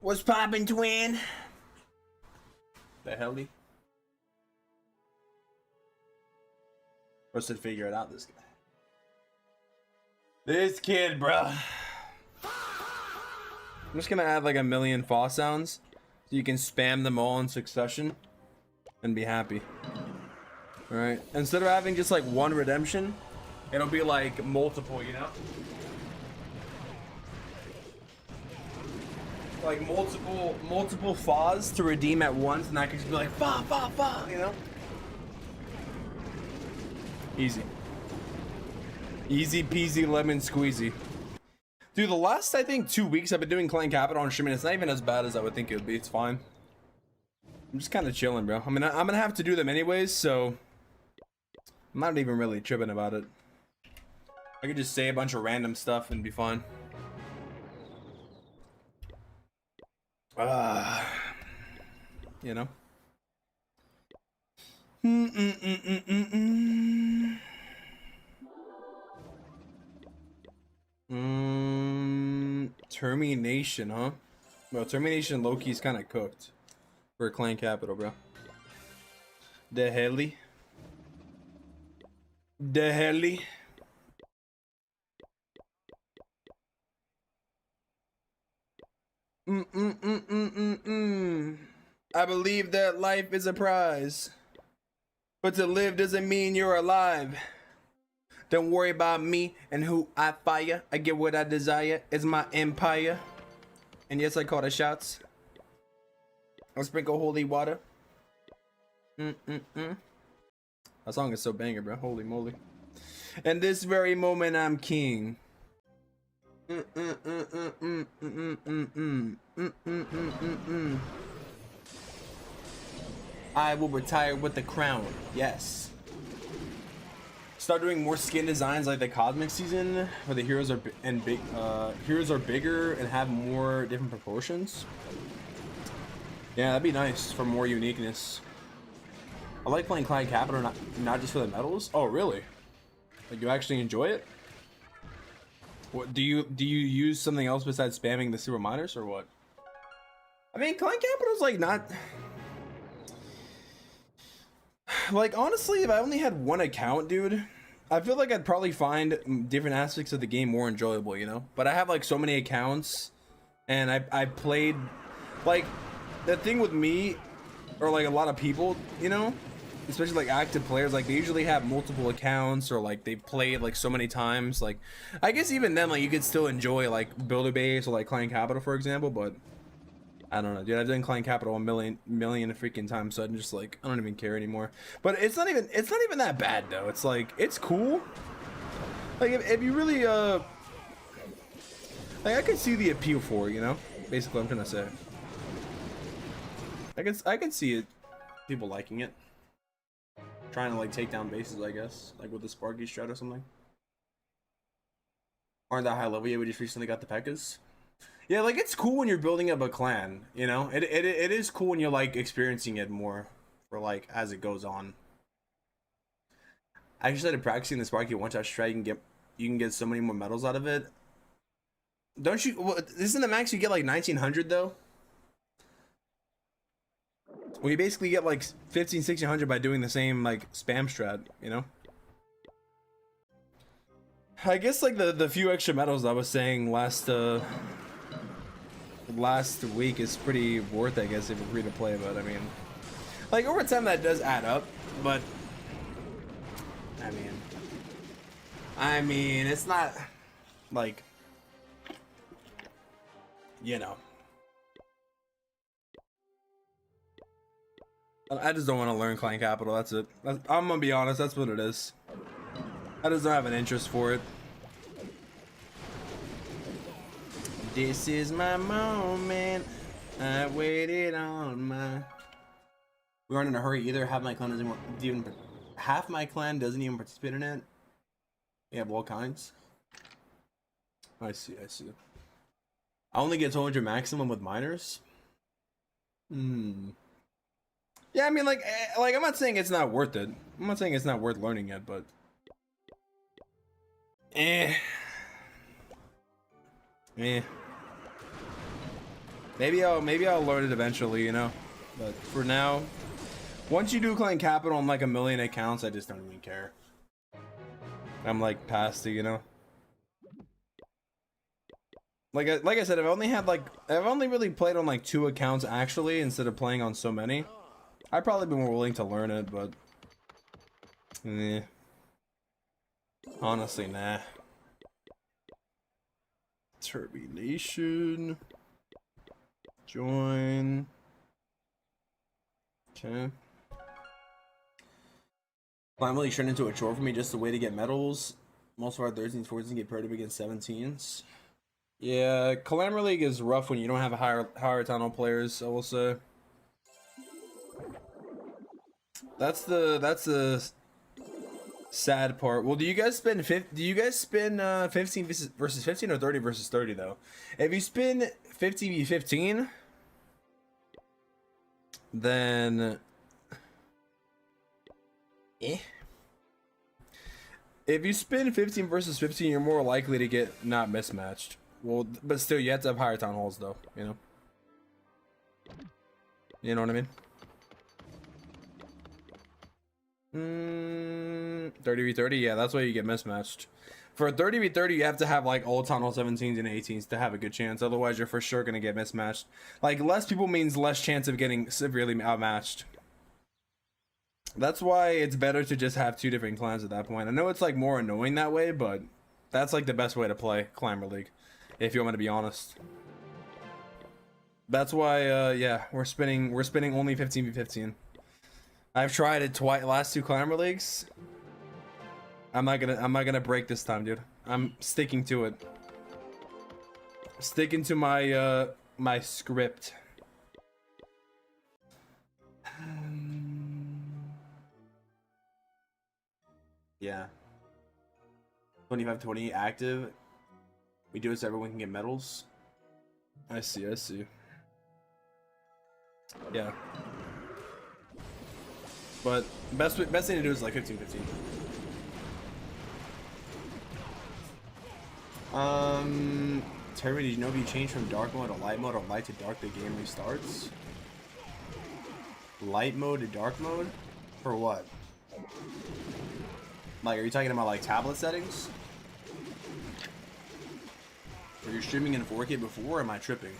What's poppin', twin? The helly? What's to figure it out, this guy? This kid, bro. I'm just gonna add like a million fa sounds so you can spam them all in succession and be happy. Alright? Instead of having just like one redemption, it'll be like multiple, you know? Like multiple fa's to redeem at once, and I could just be like fa fa fa, you know? Easy. Easy peasy lemon squeezy. Dude, the last I think 2 weeks I've been doing Clan Capital on stream, and it's not even as bad as I would think it would be. It's fine. I'm just kind of chilling, bro. I mean, I'm gonna have to do them anyways, so I'm not even really tripping about it. I could just say a bunch of random stuff and be fine. You know. Termination, huh? Well, Termination low-key's kind of cooked for Clan Capital, bro. The heli. The heli. I believe that life is a prize, but to live doesn't mean you're alive. Don't worry about me and who I fire. I get what I desire. It's my empire. And yes, I call the shots. I'll sprinkle holy water. That song is so banger, bro. Holy moly. And this very moment, I'm king. I will retire with the crown. Yes. Start doing more skin designs like the cosmic season, where the heroes are heroes are bigger and have more different proportions. Yeah, that'd be nice for more uniqueness. I like playing Clan Capital, not just for the medals. Oh, really? Like, you actually enjoy it? What do you use something else besides spamming the super minors or what? I mean, Clan Capital's like not like, honestly, if I only had one account, dude, I feel like I'd probably find different aspects of the game more enjoyable, you know? But I have like so many accounts, and I played, like, the thing with me, or like a lot of people, you know, especially like active players, like they usually have multiple accounts, or like they've played like so many times. Like, I guess even then, like, you could still enjoy like Builder Base or like Clan Capital, for example, but I don't know, dude. I've done Clan Capital a million freaking times, so I'm just like, I don't even care anymore. But it's not even that bad though. It's like, it's cool. Like, if you really like, I could see the appeal for it, you know. Basically, what I'm trying to say. I can see it, people liking it, trying to like take down bases, I guess, like with the Sparky strat or something. Aren't that high level yet? We just recently got the Pekkas. Yeah, like, it's cool when you're building up a clan, you know? It is cool when you're, like, experiencing it more for, like, as it goes on. I actually started practicing the Sparky one-shot strat. You can get so many more medals out of it. Don't you... Well, isn't the max you get, like, 1900, though? Well, you basically get, like, 1600 by doing the same, like, spam strat, you know? I guess, like, the few extra medals I was saying last week is pretty worth, I guess, if you're free to play. But I mean, like, over time that does add up. But I mean it's not like, you know, I just don't want to learn Clan Capital. That's it. I'm gonna be honest, that's what it is. I just don't have an interest for it. This is my moment. I waited on my. We aren't in a hurry either. Half my clan doesn't even participate in it. We have all kinds. I see. I only get 200 maximum with minors. Yeah, I mean, like I'm not saying it's not worth it. I'm not saying it's not worth learning it, but Maybe I'll learn it eventually, you know. But for now, once you do claim capital on like 1 million accounts, I just don't even care. I'm like past it, you know. Like I said, I've only really played on like 2 accounts actually instead of playing on so many. I'd probably be more willing to learn it, but honestly, nah. Termination. Join. Okay. Finally turned into a chore for me, just a way to get medals. Most of our 13s, 14s get paired up against 17s. Yeah, Calamar League is rough when you don't have higher tunnel players, I will say. That's the sad part. Well, do you guys spin 15 versus 15 or 30 versus 30 though? If you spin 50v15, then if you spin 15 versus 15, you're more likely to get not mismatched. Well, but still, you have to have higher town halls though, you know? You know what I mean? 30v30, yeah, that's why you get mismatched. For a 30v30, you have to have like all town hall 17s and 18s to have a good chance. Otherwise, you're for sure gonna get mismatched. Like, less people means less chance of getting severely outmatched. That's why it's better to just have 2 different clans at that point. I know it's like more annoying that way, but that's like the best way to play Climber League, if you want me to be honest. That's why yeah, we're spinning only 15v15. I've tried it twice, last 2 Climber Leagues. I'm not gonna break this time, dude. I'm sticking to it. Sticking to my my script. Yeah. 25-20 active. We do it so everyone can get medals. I see. Yeah. But best thing to do is like 15-15. Terry, did you know if you change from dark mode to light mode or light to dark, the game restarts? Light mode to dark mode? For what? Like, are you talking about like tablet settings? Were you streaming in 4K before, or am I tripping?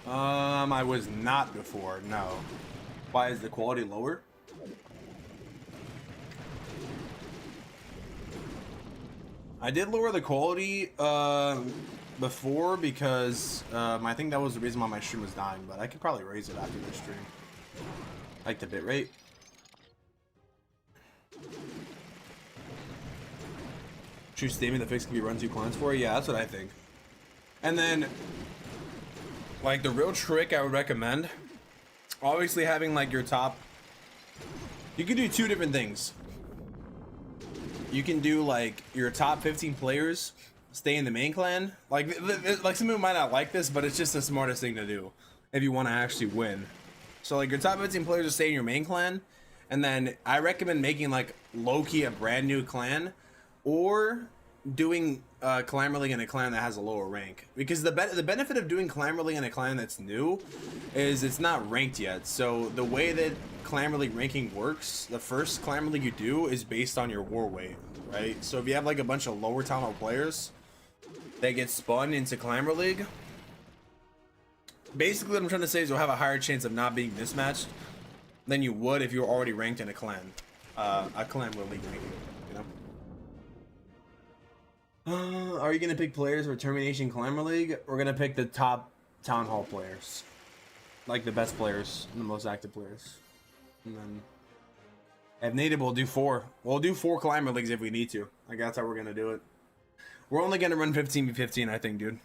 I was not before, no. Why is the quality lower? I did lower the quality before because I think that was the reason why my stream was dying, but I could probably raise it after this stream. Like the bitrate. True statement, the fix can be run 2 clients for? Yeah, that's what I think. And then, like, the real trick I would recommend, obviously having like your top, you can do 2 different things. You can do like your top 15 players stay in the main clan. Like some people might not like this, but it's just the smartest thing to do if you want to actually win. So like your top 15 players will stay in your main clan, and then I recommend making like low-key a brand new clan, or doing Climber League in a clan that has a lower rank. Because the benefit of doing Climber League in a clan that's new is it's not ranked yet. So the way that Climber League ranking works, the first Climber League you do is based on your war weight, right? So if you have like a bunch of lower town hall players that get spun into Climber League, basically what I'm trying to say is you'll have a higher chance of not being mismatched than you would if you were already ranked in a clan, Climber League ranking, you know? Are you gonna pick players for Termination Climber League? We're gonna pick the top town hall players, like the best players and the most active players. And then if needed, we'll do 4. We'll do 4 Climber Leagues if we need to. Like, that's how we're gonna do it. We're only gonna run 15v15, I think, dude.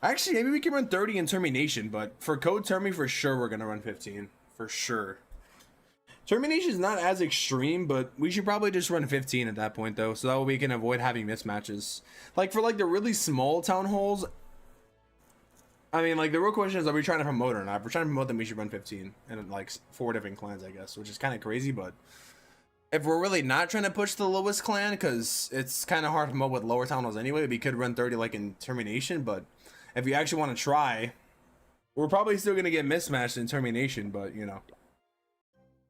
Actually, maybe we can run 30 in Termination, but for Code Termi, for sure we're gonna run 15. For sure. Termination is not as extreme, but we should probably just run 15 at that point, though, so that way we can avoid having mismatches. Like, for like the really small town halls, I mean, like, the real question is, are we trying to promote or not? If we're trying to promote, then we should run 15 and like 4 different clans, I guess, which is kind of crazy. But if we're really not trying to push the lowest clan, because it's kind of hard to promote with lower town halls anyway, we could run 30 like in Termination. But if you actually want to try, we're probably still gonna get mismatched in termination, but you know,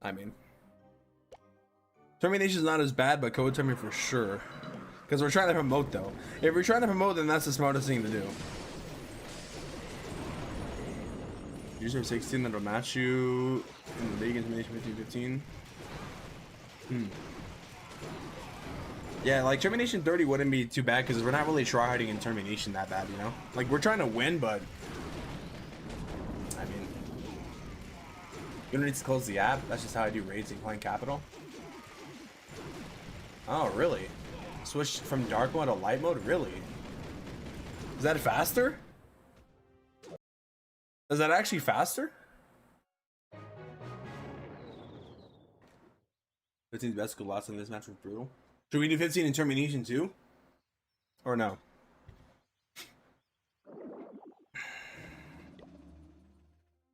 I mean, termination is not as bad, but code terming for sure. Because we're trying to promote though. If we're trying to promote, then that's the smartest thing to do. User 16 that'll match you in the league intimidation 15-15. Yeah, like termination 30 wouldn't be too bad because we're not really tryharding in termination that bad, you know? Like we're trying to win, but I mean, you don't need to close the app. That's just how I do raids in Clan Capital. Oh, really? Switch from dark mode to light mode? Really? Is that faster? Is that actually faster? 15's best could last in this match was brutal. Should we do 15 in termination too? Or no?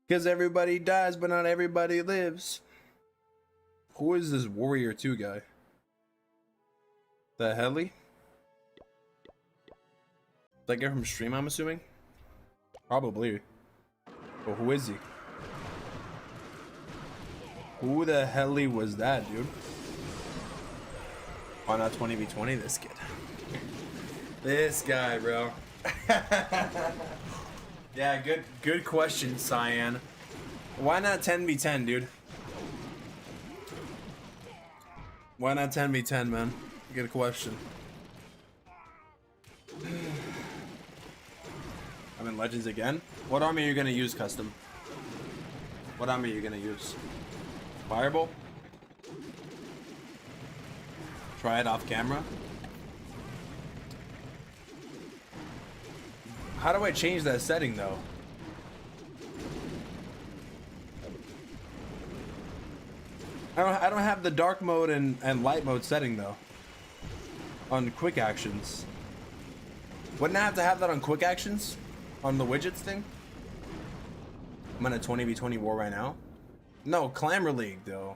Because everybody dies, but not everybody lives. Who is this Warrior 2 guy? The Heli? That guy from stream, I'm assuming? Probably. But who is he? Who the hell was that, dude? Why not 20v20 this kid? This guy, bro. Yeah, good question, Cyan. Why not 10v10, dude? Why not 10v10, man? Good question. I'm in Legends again. What army are you gonna use, custom? What army are you gonna use? Fireball? Try it off camera. How do I change that setting though? I don't have the dark mode and light mode setting though. On quick actions. Wouldn't I have to have that on quick actions? On the widgets thing? I'm in a 20v20 war right now. No, Clamor League though.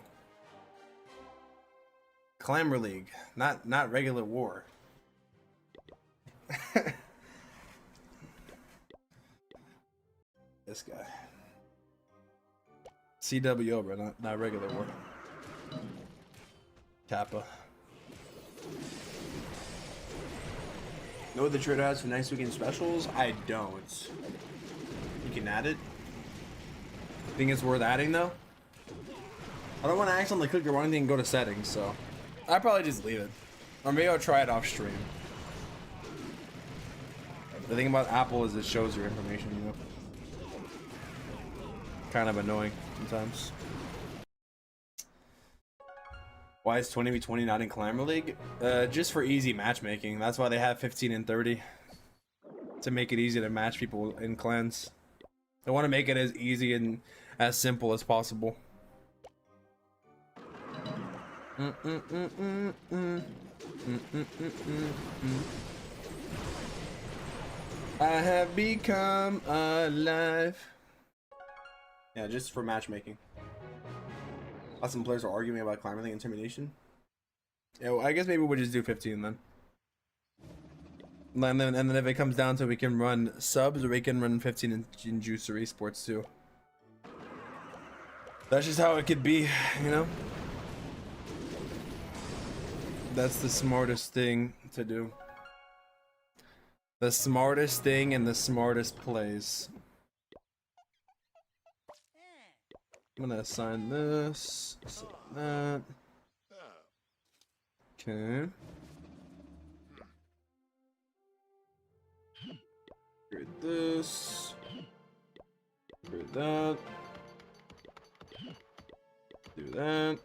Clamor League, not regular war. This guy. CWO, bro, not regular war. Kappa. Know what the trader has for next weekend specials? I don't. You can add it. Think it's worth adding though? I don't want to accidentally click the wrong thing and go to settings, so I'd probably just leave it. Or maybe I'll try it off stream. The thing about Apple is it shows your information, you know? Kind of annoying sometimes. Why is 20v20 not in Clamor League? Just for easy matchmaking. That's why they have 15 and 30. To make it easy to match people in clans. They want to make it as easy and as simple as possible. I have become alive. Yeah, just for matchmaking. Some players are arguing about Clamor League intimidation. Yeah, well, I guess maybe we'll just do 15 then. And then if it comes down to we can run subs or we can run 15 in Juicer Esports too. That's just how it could be, you know? That's the smartest thing to do. The smartest thing and the smartest plays. I'm gonna assign this, assign that. Okay. Create this. Create that. Do that.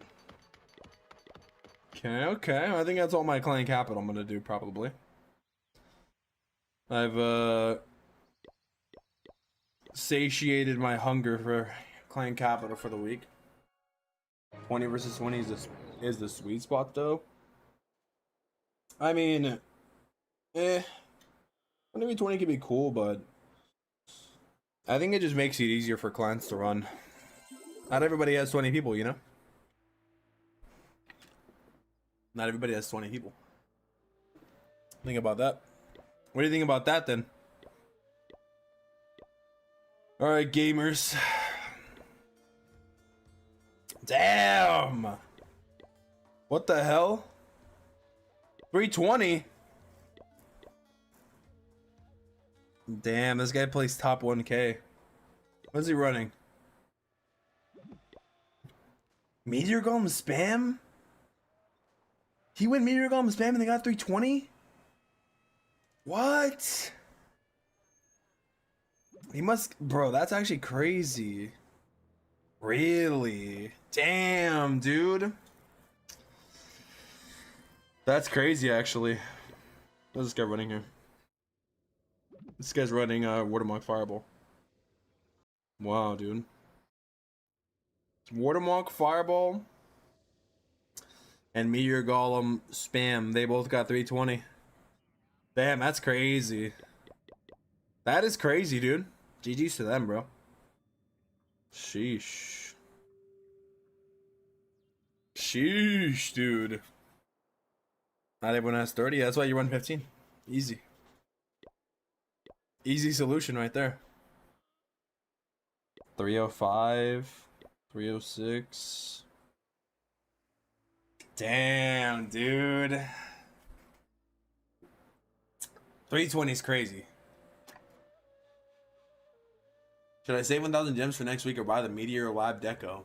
Okay. I think that's all my clan capital I'm gonna do probably. I've satiated my hunger for clan capital for the week. 20 versus 20 is the sweet spot though. I mean, 20v20 can be cool, but I think it just makes it easier for clans to run. Not everybody has 20 people, you know? Not everybody has 20 people. Think about that. What do you think about that then? All right, gamers. Damn. What the hell? 320. Damn, this guy plays top 1K. What's he running? Meteor Golem spam? He went Meteor Golem spam and they got 320? What? He must, bro, that's actually crazy. Really? Damn, dude. That's crazy, actually. What's this guy running here? This guy's running Watermark Fireball. Wow, dude. Watermark Fireball and Meteor Golem spam. They both got 320. Damn, that's crazy. That is crazy, dude. GG's to them, bro. Sheesh. Sheesh, dude. Not everyone has 30. That's why you run 15. Easy. Easy solution right there. 305. 306. Damn, dude. 320 is crazy. Should I save 1,000 gems for next week or buy the Meteor Lab Deco?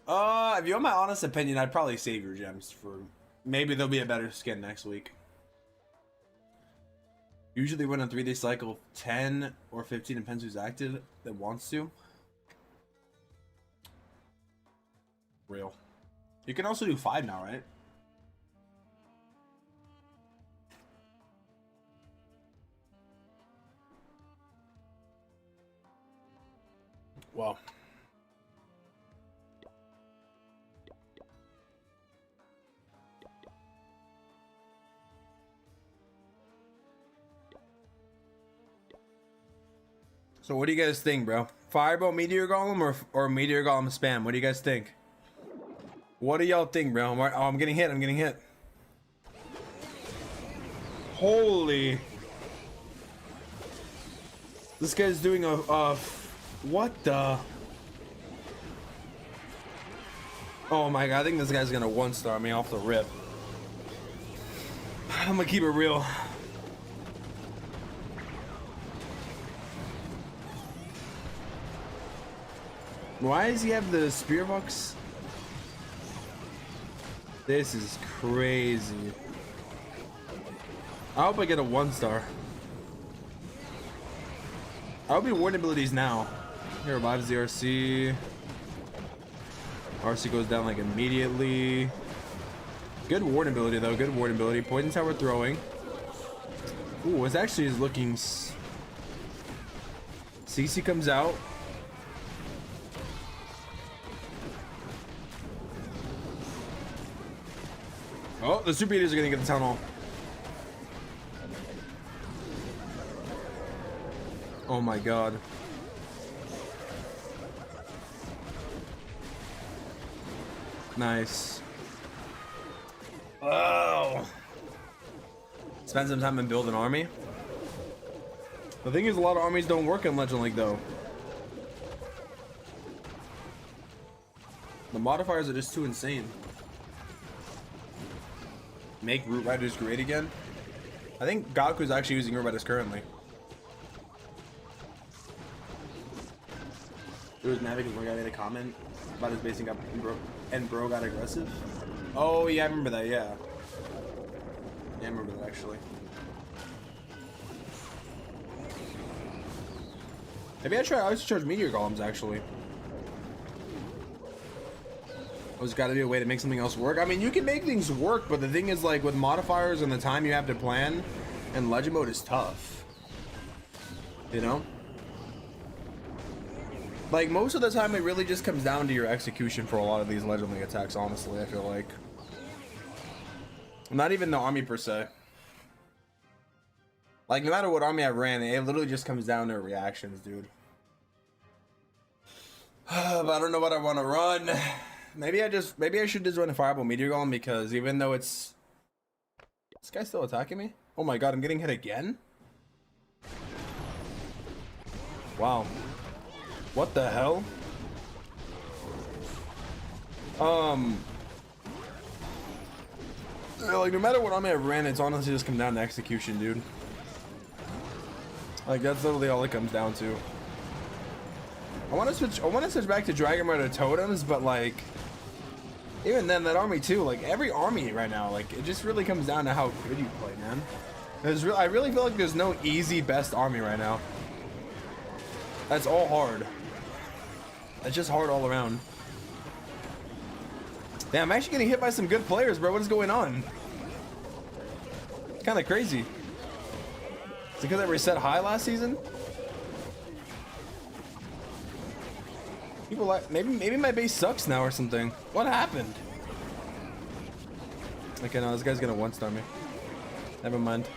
If you want my honest opinion, I'd probably save your gems for maybe there'll be a better skin next week. Usually run a 3-day cycle 10 or 15 depends who's active that wants to. Real. You can also do 5 now, right? Well. So what do you guys think, bro? Fireball Meteor Golem or Meteor Golem spam? What do you guys think? What do y'all think, bro? Oh, I'm getting hit. I'm getting hit. Holy. This guy's doing a what the? Oh my god, I think this guy's gonna 1-star me off the rip. I'm gonna keep it real. Why does he have the spear box? This is crazy. I hope I get a 1-star. I hope he Warden abilities now. He revives the RC. RC goes down like immediately. Good Warden ability though. Good Warden ability. Poison Tower throwing. Ooh, it's actually is looking. CC comes out. Oh, the super eaters are gonna get the town hall. Oh my god. Nice. Oh. Spend some time and build an army. The thing is, a lot of armies don't work in Legend League though. The modifiers are just too insane. Make Root Riders great again. I think Gaku's actually using Root Riders currently. It was mad because one guy made a comment about his basing up and bro got aggressive. Oh yeah, I remember that. Yeah, I remember that actually. Maybe I should charge Meteor Golems actually. There's got to be a way to make something else work. I mean, you can make things work, but the thing is, like, with modifiers and the time you have to plan, and Legend Mode is tough. You know? Like, most of the time, it really just comes down to your execution for a lot of these Legend League attacks, honestly, I feel like. Not even the army, per se. Like, no matter what army I ran, it literally just comes down to reactions, dude. But I don't know what I want to run. Maybe I should just run a Fireball Meteor Golem because even though it's... This guy's still attacking me? Oh my god, I'm getting hit again? Wow. What the hell? Like, no matter what army I ran, it's honestly just come down to execution, dude. Like, that's literally all it comes down to. I want to switch back to Dragon Rider totems, but like, even then, that army too, like every army right now, like it just really comes down to how good you play, man. I really feel like there's no easy best army right now. That's all hard. That's just hard all around. Damn, I'm actually getting hit by some good players, bro. What is going on? Kind of crazy. Is it because I reset high last season? People like maybe my base sucks now or something. What happened? Okay, no, this guy's gonna one-star me. Never mind.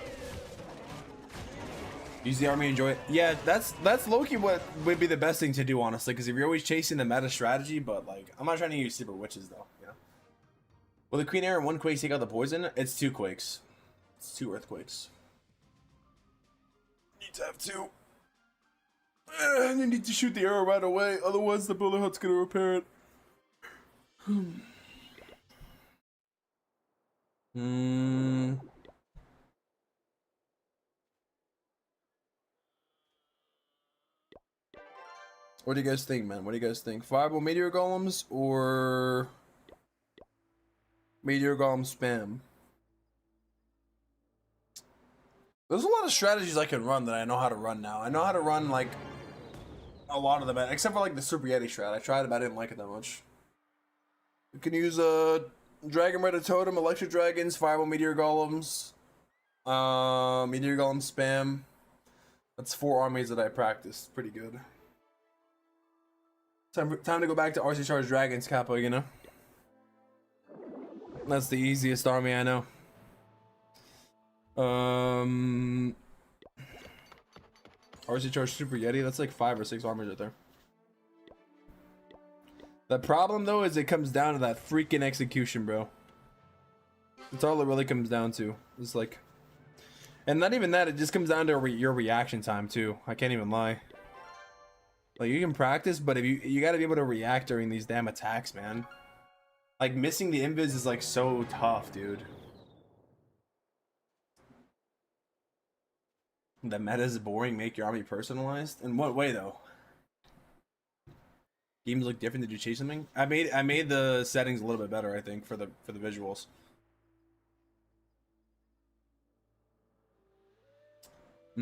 Use the army, enjoy it. Yeah, that's low-key what would be the best thing to do, honestly, because if you're always chasing the meta strategy, but like I'm not trying to use super witches though, you know. Will the Queen Air and 1 Quake take out the poison? It's 2 Quakes. It's 2 Earthquakes. Need to have 2. And you need to shoot the arrow right away, otherwise the bullet hut's gonna repair it. What do you guys think, man? What do you guys think? Fireball meteor golems or meteor golem spam? There's a lot of strategies I can run that I know how to run now. I know how to run like a lot of them, except for like the Super Yeti strat. I tried it, but I didn't like it that much. You can use Dragon Rider Totem, Electric Dragons, Fireball Meteor Golems, Meteor Golem Spam. That's 4 armies that I practiced. Pretty good. Time to go back to RC Charge Dragons, Kappa, you know? That's the easiest army I know. RC Charge Super Yeti, that's like 5 or 6 armies right there. The problem though is it comes down to that freaking execution, bro. That's all it really comes down to. It's like, and not even that, it just comes down to your reaction time too. I can't even lie. Like you can practice, but if you got to be able to react during these damn attacks, man. Like missing the invis is like so tough, dude. The meta is boring. Make your army personalized. In what way, though? Games look different. Did you change something? I made the settings a little bit better. I think for the visuals. I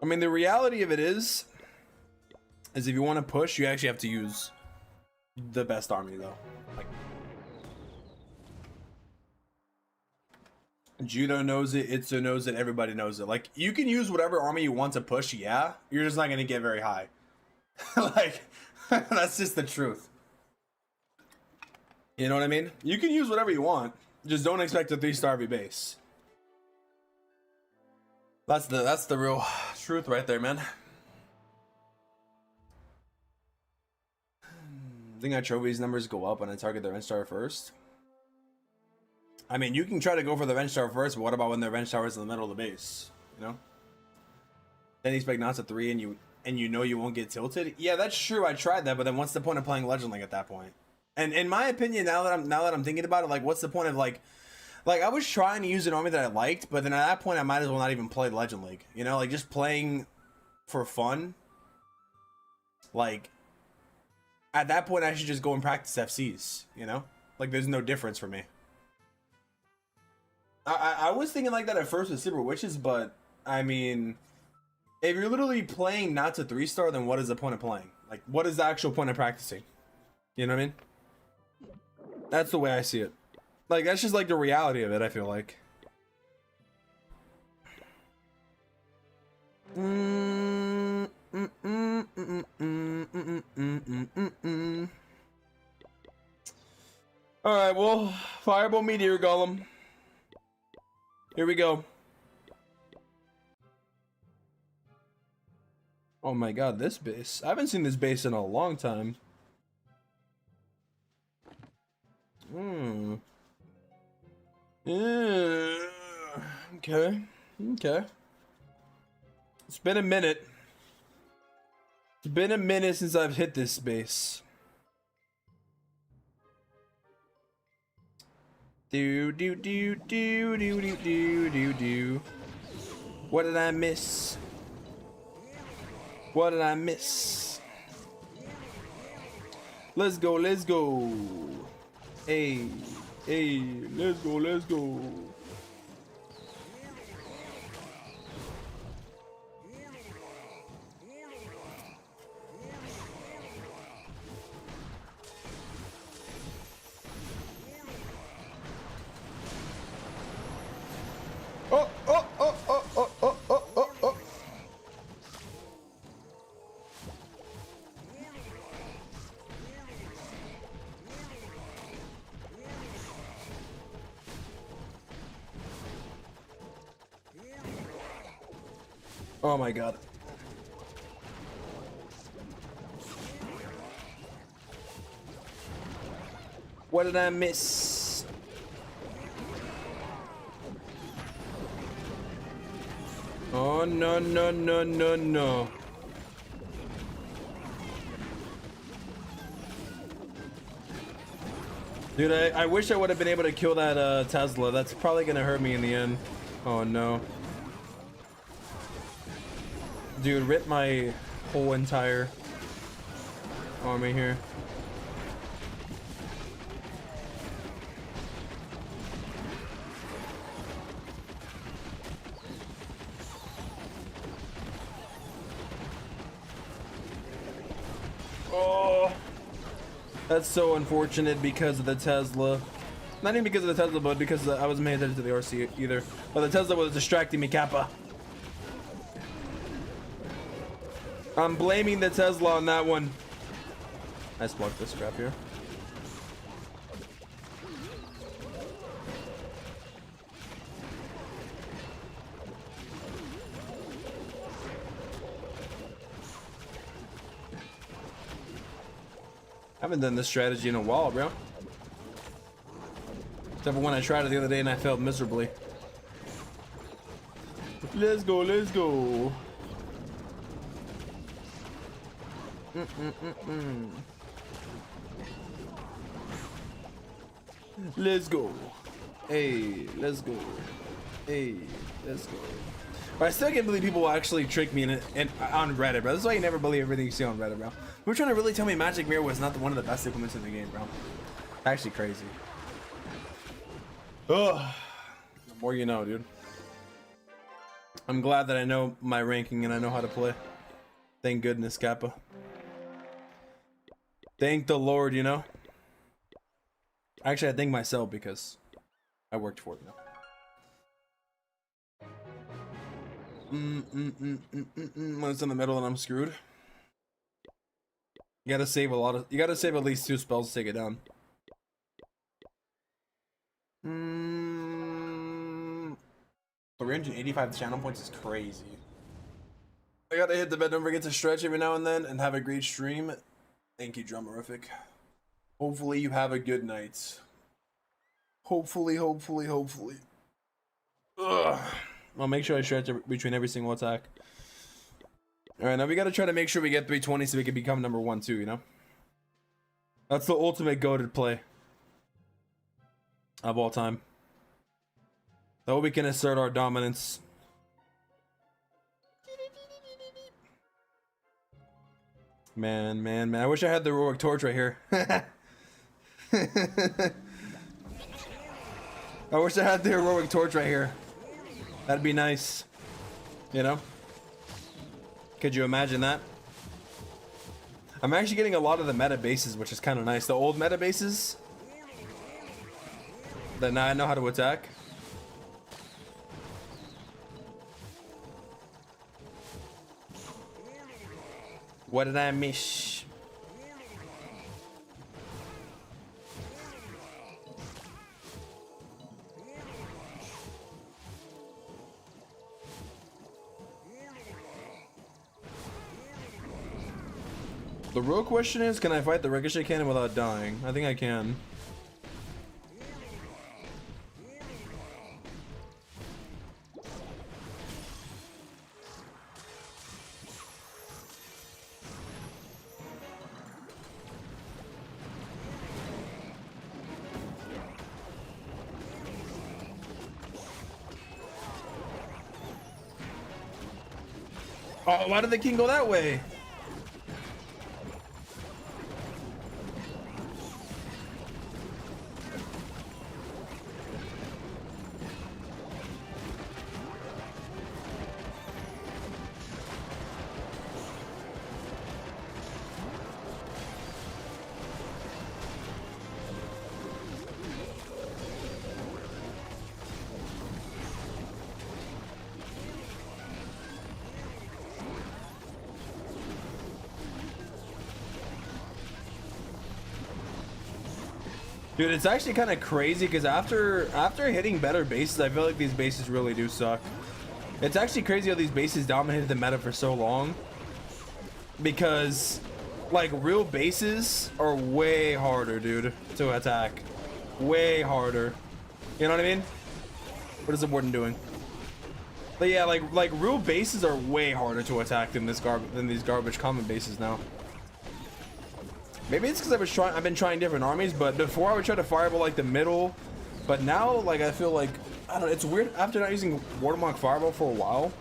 mean, the reality of it is if you want to push, you actually have to use the best army, though. Like. Judo knows it, Itzo knows it, everybody knows it. Like, you can use whatever army you want to push, yeah. You're just not going to get very high. Like, that's just the truth. You know what I mean? You can use whatever you want. Just don't expect a 3-star every base. That's the real truth right there, man. Think our trophies numbers go up when I target the Wrench Tower first? I mean, you can try to go for the Wrench Tower first, but what about when the Wrench Tower is in the middle of the base? You know? Then you expect knots at 3 and you know you won't get tilted? Yeah, that's true. I tried that, but then what's the point of playing Legend Link at that point? And in my opinion, now that I'm thinking about it, like, what's the point of like I was trying to use an army that I liked, but then at that point I might as well not even play Legend League. You know, like just playing for fun. Like at that point I should just go and practice FCs, you know? Like there's no difference for me. I was thinking like that at first with Super Witches, but I mean, if you're literally playing not to 3-star, then what is the point of playing? Like, what is the actual point of practicing? You know what I mean? That's the way I see it. Like, that's just like the reality of it, I feel like. Alright, well, Fireball Meteor Golem. Here we go. Oh my god, this base. I haven't seen this base in a long time. Yeah. Okay. Okay. It's been a minute. It's been a minute since I've hit this space. Do do do do do do do do do. What did I miss? What did I miss? Let's go, let's go. Hey, hey, let's go, let's go. Oh, oh, oh, oh, oh, oh, oh, oh, oh. Oh my god. What did I miss? Oh no no no no no. Dude, I wish I would have been able to kill that Tesla. That's probably gonna hurt me in the end. Oh no. Dude, rip my whole entire army here. Oh, that's so unfortunate because of the Tesla. Not even because of the Tesla, but because I wasn't paying attention to the RC either. But the Tesla was distracting me, Kappa. I'm blaming the Tesla on that one. Nice block this crap here. I haven't done this strategy in a while, bro. Except for when I tried it the other day and I failed miserably. Let's go, let's go. Let's go. Hey, let's go. Hey, let's go. But I still can't believe people will actually trick me on Reddit, bro. This is why you never believe everything you see on Reddit, bro. We're trying to really tell me Magic Mirror was not one of the best implements in the game, bro. Actually crazy. Ugh. The more you know, dude. I'm glad that I know my ranking and I know how to play. Thank goodness, Kappa. Thank the Lord, you know? Actually, I thank myself because I worked for it, you know? When it's in the middle and I'm screwed. You gotta save a lot of... You gotta save at least 2 spells to take it down. 385 channel points is crazy. I gotta hit the bed, don't forget to stretch every now and then, and have a great stream. Thank you, Drummerific. Hopefully you have a good night. Hopefully. Ugh. I'll make sure I stretch between every single attack. Alright, now we gotta try to make sure we get 320 so we can become number 1 too, you know? That's the ultimate goated play of all time. That way we can assert our dominance. Man. I wish I had the heroic torch right here. I wish I had the heroic torch right here. That'd be nice. You know? Could you imagine that? I'm actually getting a lot of the meta bases, which is kind of nice. The old meta bases that now I know how to attack. What did I miss? The real question is, can I fight the ricochet cannon without dying? I think I can. Oh, why did the king go that way? Dude, it's actually kind of crazy because after hitting better bases, I feel like these bases really do suck. It's actually crazy how these bases dominated the meta for so long. Because, like, real bases are way harder, dude, to attack. Way harder. You know what I mean? What is the Warden doing? But yeah, like real bases are way harder to attack than these garbage common bases now. Maybe it's because I've been trying different armies, but before I would try to fireball like the middle, but now like I feel like I don't know, it's weird after not using Warden fireball for a while.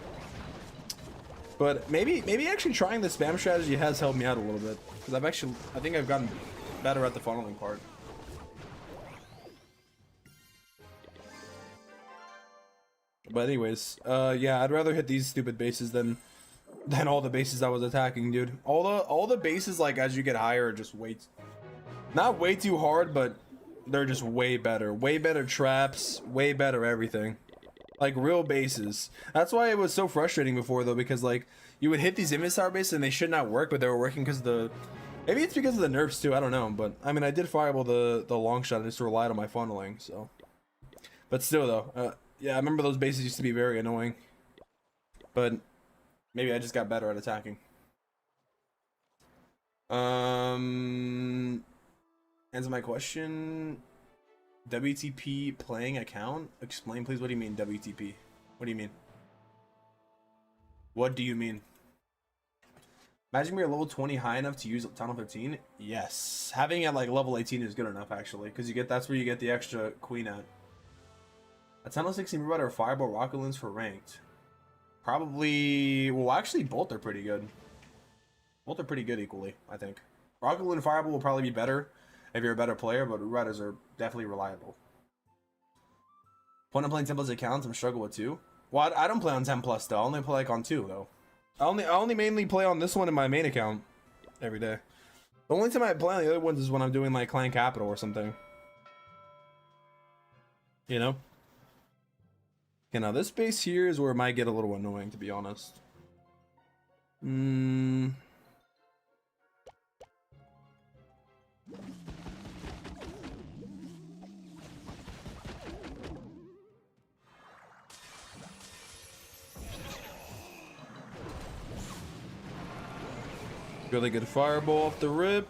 But maybe actually trying the spam strategy has helped me out a little bit because I think I've gotten better at the funneling part. But anyways, yeah, I'd rather hit these stupid bases than all the bases I was attacking, dude. All the bases, like, as you get higher are just not way too hard, but they're just way better. Way better traps, way better everything. Like, real bases. That's why it was so frustrating before, though, because, like, you would hit these Invis Tower bases and they should not work, but they were working because of the... Maybe it's because of the nerfs, too, I don't know. But, I mean, I did fireball the long shot, I just relied on my funneling, so... But still, though, yeah, I remember those bases used to be very annoying. But... maybe I just got better at attacking. Answer my question. WTP playing account? Explain please, what do you mean WTP? What do you mean? What do you mean? Imagine we're level 20 high enough to use Tunnel 13? Yes. Having it at like level 18 is good enough actually, because that's where you get the extra queen at. A Tunnel 16 provider fireball rocket lens for ranked. Probably, well, actually, both are pretty good. Both are pretty good equally, I think. Rocket and Fireball will probably be better if you're a better player, but Riders are definitely reliable. When I'm playing 10 plus accounts, I'm struggling with 2. Well, I don't play on 10 plus though. I only play like on 2 though. I only mainly play on this one in my main account every day. The only time I play on the other ones is when I'm doing like Clan Capital or something. You know? Okay, now this base here is where it might get a little annoying, to be honest. Really good fireball off the rip.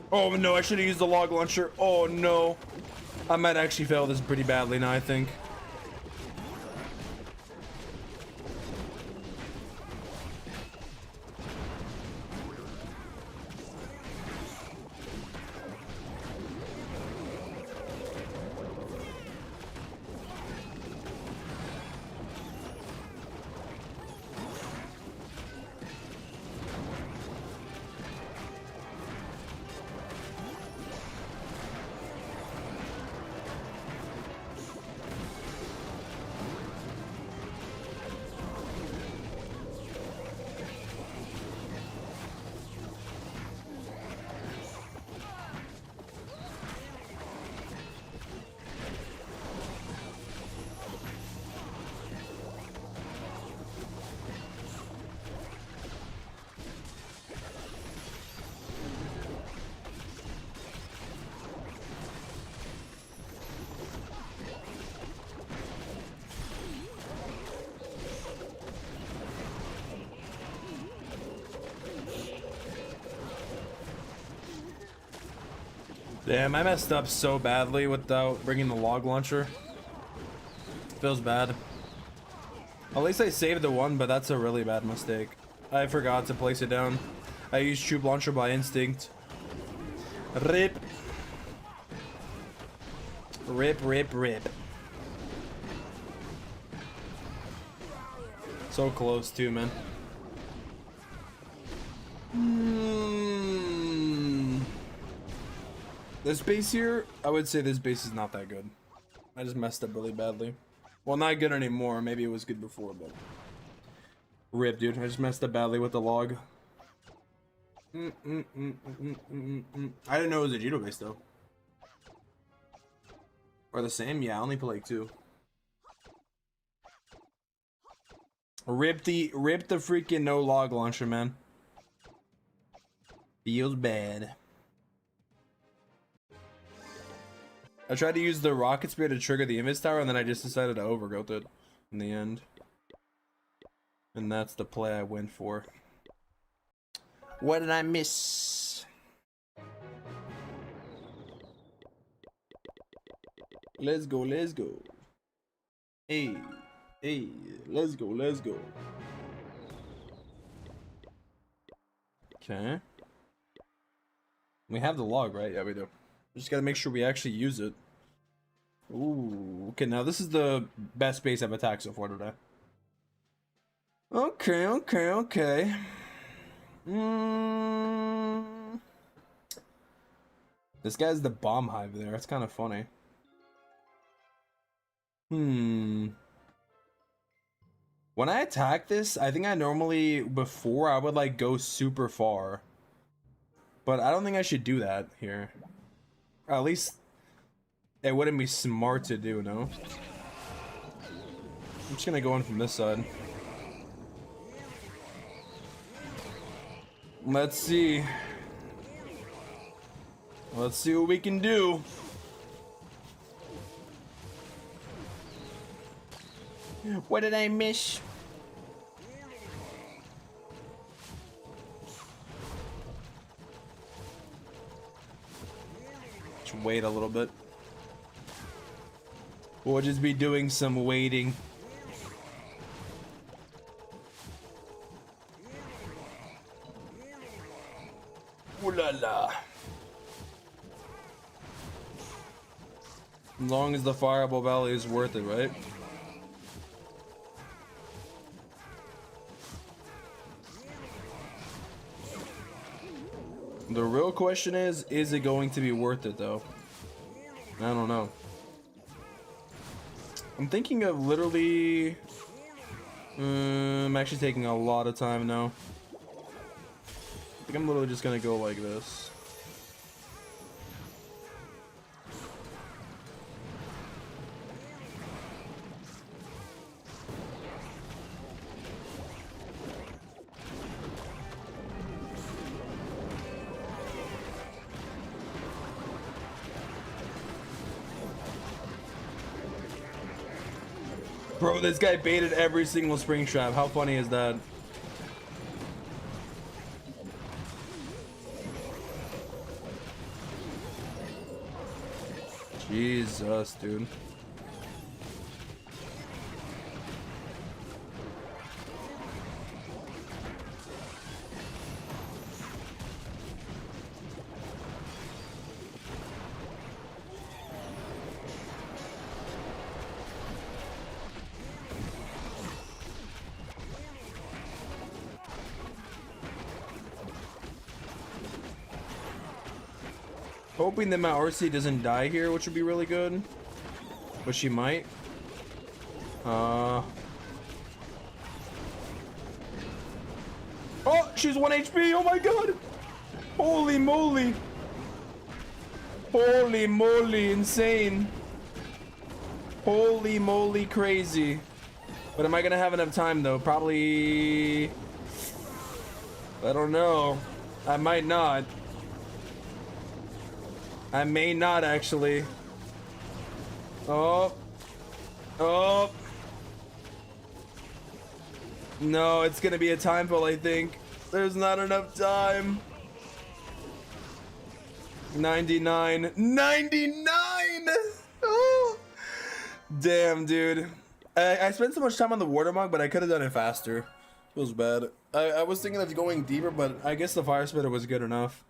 Oh no, I should have used the log launcher. Oh no. I might actually fail this pretty badly now, I think. Damn, I messed up so badly without bringing the log launcher. Feels bad. At least I saved the one, but that's a really bad mistake. I forgot to place it down. I used troop launcher by instinct. Rip. Rip, rip, rip. So close too, man. This base here, I would say this base is not that good. I just messed up really badly. Well, not good anymore. Maybe it was good before, but... Rip, dude. I just messed up badly with the log. I didn't know it was a Judo base, though. Or the same? Yeah, I only put like 2. Rip the freaking no log launcher, man. Feels bad. I tried to use the rocket spear to trigger the image tower, and then I just decided to overgrowth it in the end. And that's the play I went for. What did I miss? Let's go, let's go. Hey, hey, let's go, let's go. Okay. We have the log, right? Yeah, we do. Just gotta make sure we actually use it. Ooh, okay, now this is the best base I've attacked so far today. Okay, okay, okay. This guy's the bomb hive there. That's kind of funny. When I attack this, I think I normally, before, I would like go super far. But I don't think I should do that here. Or at least it wouldn't be smart to do, no? I'm just gonna go in from this side. Let's see. Let's see what we can do. What did I miss? Just wait a little bit. We'll just be doing some waiting. Ooh la la. As long as the Fireball Valley is worth it, right? The real question is it going to be worth it though? I don't know. I'm thinking of literally... I'm actually taking a lot of time now. I think I'm literally just gonna go like this. Bro, this guy baited every single spring trap. How funny is that? Jesus, dude. Hoping that my RC doesn't die here, which would be really good. But she might. Oh, she's 1 HP. Oh my god. Holy moly. Holy moly, insane. Holy moly, crazy. But am I gonna have enough time though? Probably. I don't know. I might not. I may not actually. Oh. Oh. No, it's gonna be a time pull, I think. There's not enough time. 99. 99! Oh. Damn, dude. I spent so much time on the watermark, but I could have done it faster. Feels bad. I was thinking of going deeper, but I guess the fire spitter was good enough.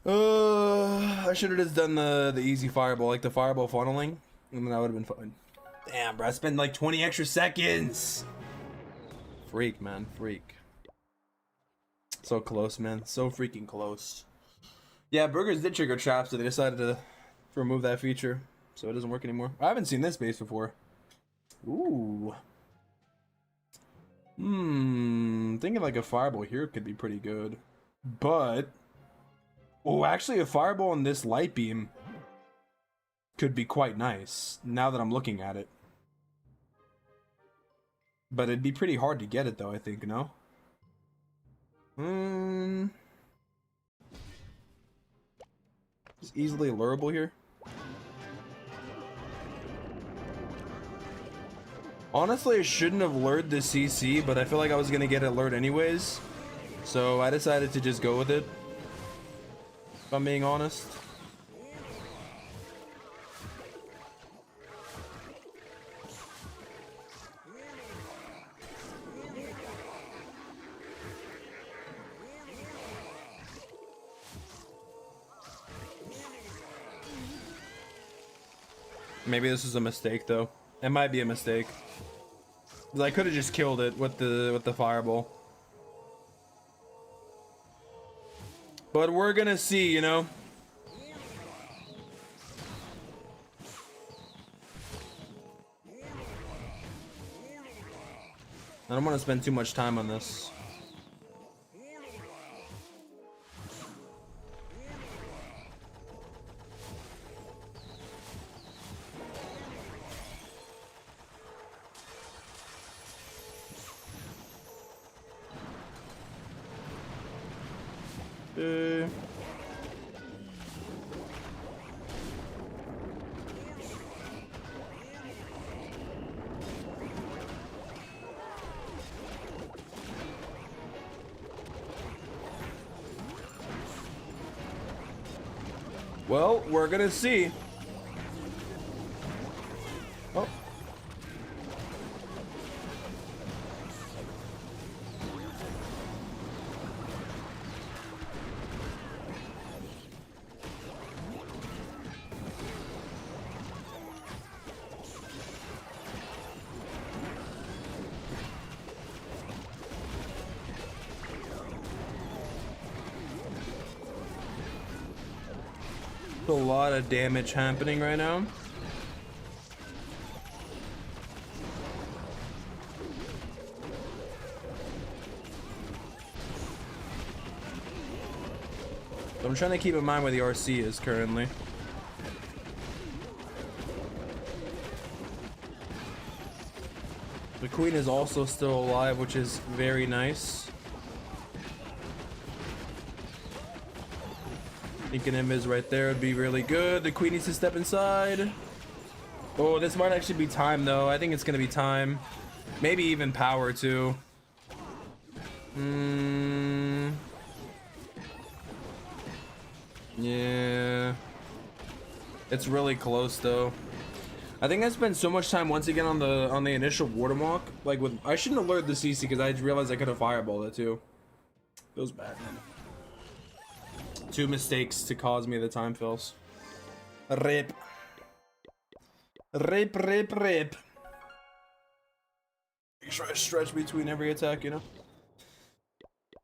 I should have just done the easy fireball, like the fireball funneling, and then that would have been fine. Damn, bro, I spent like 20 extra seconds. Freak, man, freak. So close, man, so freaking close. Yeah, burgers did trigger traps, so they decided to remove that feature, so it doesn't work anymore. I haven't seen this base before. Ooh. Thinking like a fireball here could be pretty good, but oh, actually a fireball in this light beam could be quite nice now that I'm looking at it. But it'd be pretty hard to get it though, I think, no? It's easily lurable here. Honestly, I shouldn't have lured the CC, but I feel like I was gonna get it lured anyways. So I decided to just go with it, if I'm being honest. Maybe this is a mistake though. It might be a mistake. I could have just killed it with the fireball. But we're gonna see, you know. I don't want to spend too much time on this. Well, we're gonna see. Oh. A lot of damage happening right now. I'm trying to keep in mind where the RC is currently. The queen is also still alive, which is very nice. Thinking him is right there would be really good. The queen needs to step inside. Oh, this might actually be time though. I think it's gonna be time. Maybe even power too. Yeah. It's really close though. I think I spent so much time once again on the initial watermark. Like with I shouldn't have lured the CC because I realized I could have fireballed it too. Feels bad, man. 2 mistakes to cause me the time fills. Rip. Rip, rip, rip. Make sure I stretch between every attack, you know?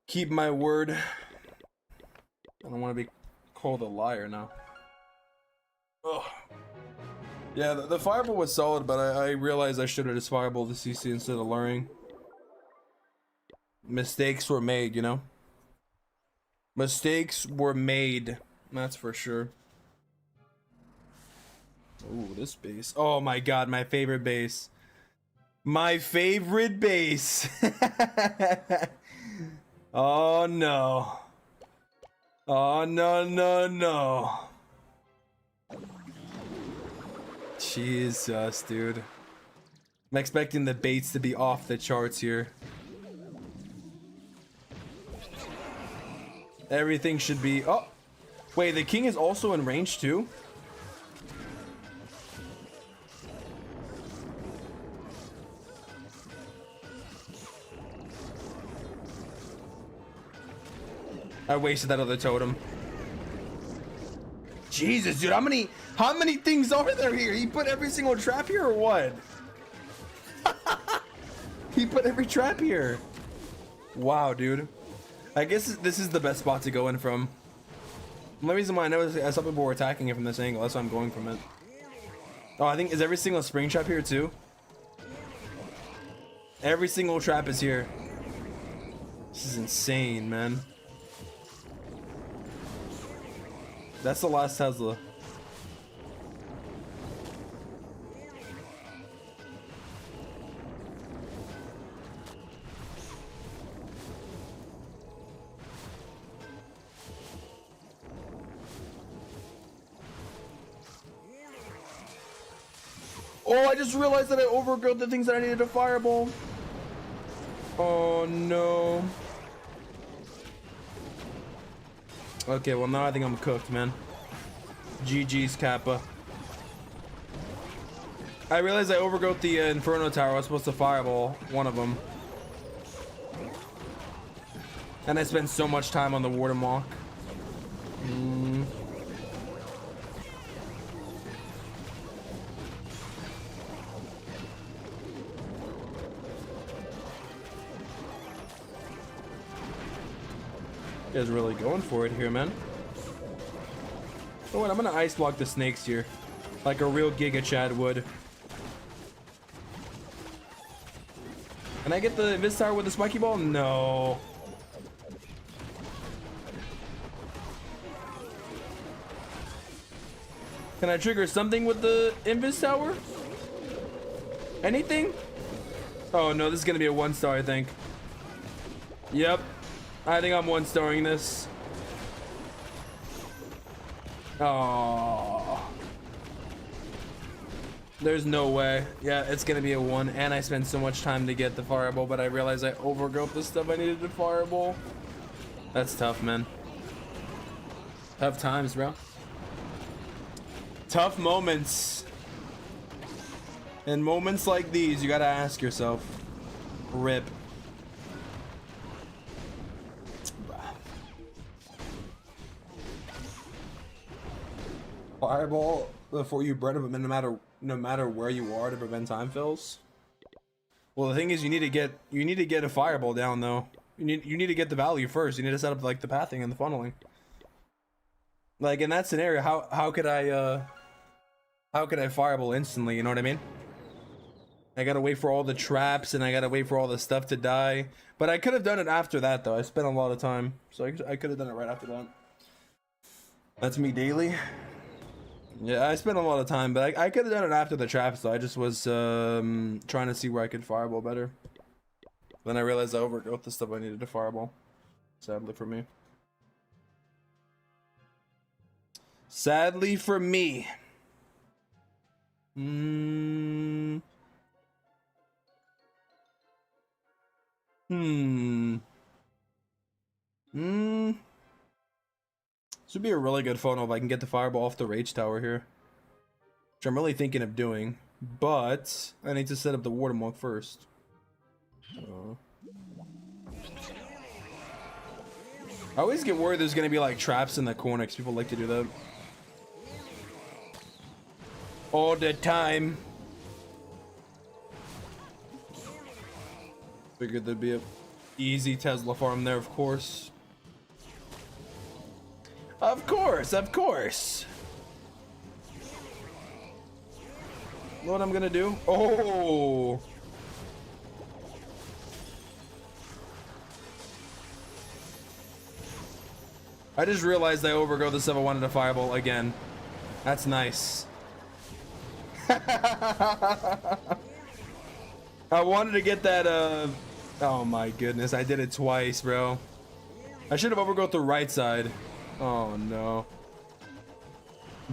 Keep my word. I don't want to be called a liar now. Ugh. Yeah, the fireball was solid, but I realized I should have just fireballed the CC instead of luring. Mistakes were made, you know? Mistakes were made, that's for sure. Ooh, this base. Oh my god, my favorite base. My favorite base. Oh no. Oh no, no, no. Jesus, dude. I'm expecting the baits to be off the charts here. Everything should be... Oh! Wait, the king is also in range too? I wasted that other totem. Jesus, dude, how many things are there here? He put every single trap here or what? He put every trap here. Wow, dude. I guess this is the best spot to go in from. The only reason why I know is some people were attacking it from this angle. That's why I'm going from it. Oh, I think, is every single spring trap here too? Every single trap is here. This is insane, man. That's the last Tesla. Oh, I just realized that I overgrowth the things that I needed to fireball. Oh no. Okay, well now I think I'm cooked, man. GG's, Kappa. I realized I overgrowth the Inferno Tower. I was supposed to fireball one of them. And I spent so much time on the Warden walk. You guys really going for it here, man. Oh, and I'm gonna ice block the snakes here, like a real Giga Chad would. Can I get the Invis Tower with the spiky ball? No. Can I trigger something with the Invis Tower? Anything? Oh no, this is gonna be a 1-star, I think. Yep. I think I'm 1-starring this. Oh, there's no way. Yeah, it's gonna be a 1, and I spent so much time to get the fireball, but I realized I overgrowth the stuff I needed to fireball. That's tough, man. Tough times, bro. Tough moments. In moments like these, you gotta ask yourself, rip. Fireball before you burn them, no matter where you are, to prevent time fills. Well, the thing is, you need to get a fireball down though. You need to get the value first. You need to set up like the pathing and the funneling. Like in that scenario, how could I fireball instantly? You know what I mean? I gotta wait for all the traps and I gotta wait for all the stuff to die. But I could have done it after that though. I spent a lot of time, so I could have done it right after that. That's me daily. Yeah, I spent a lot of time, but I could have done it after the traps though. I just was trying to see where I could fireball better. Then I realized I overgrowth the stuff I needed to fireball. Sadly for me. Sadly for me. This would be a really good photo if I can get the fireball off the Rage Tower here. Which I'm really thinking of doing. But I need to set up the Warden walk first. I always get worried there's going to be like traps in the corner because people like to do that. All the time. Figured there'd be a easy Tesla farm there, of course. Of course, of course. Know what I'm gonna do? Oh. I just realized I overgo the stuff I wanted to fireball again. That's nice. I wanted to get that, oh my goodness, I did it twice, bro. I should have overgrowth the right side. Oh no.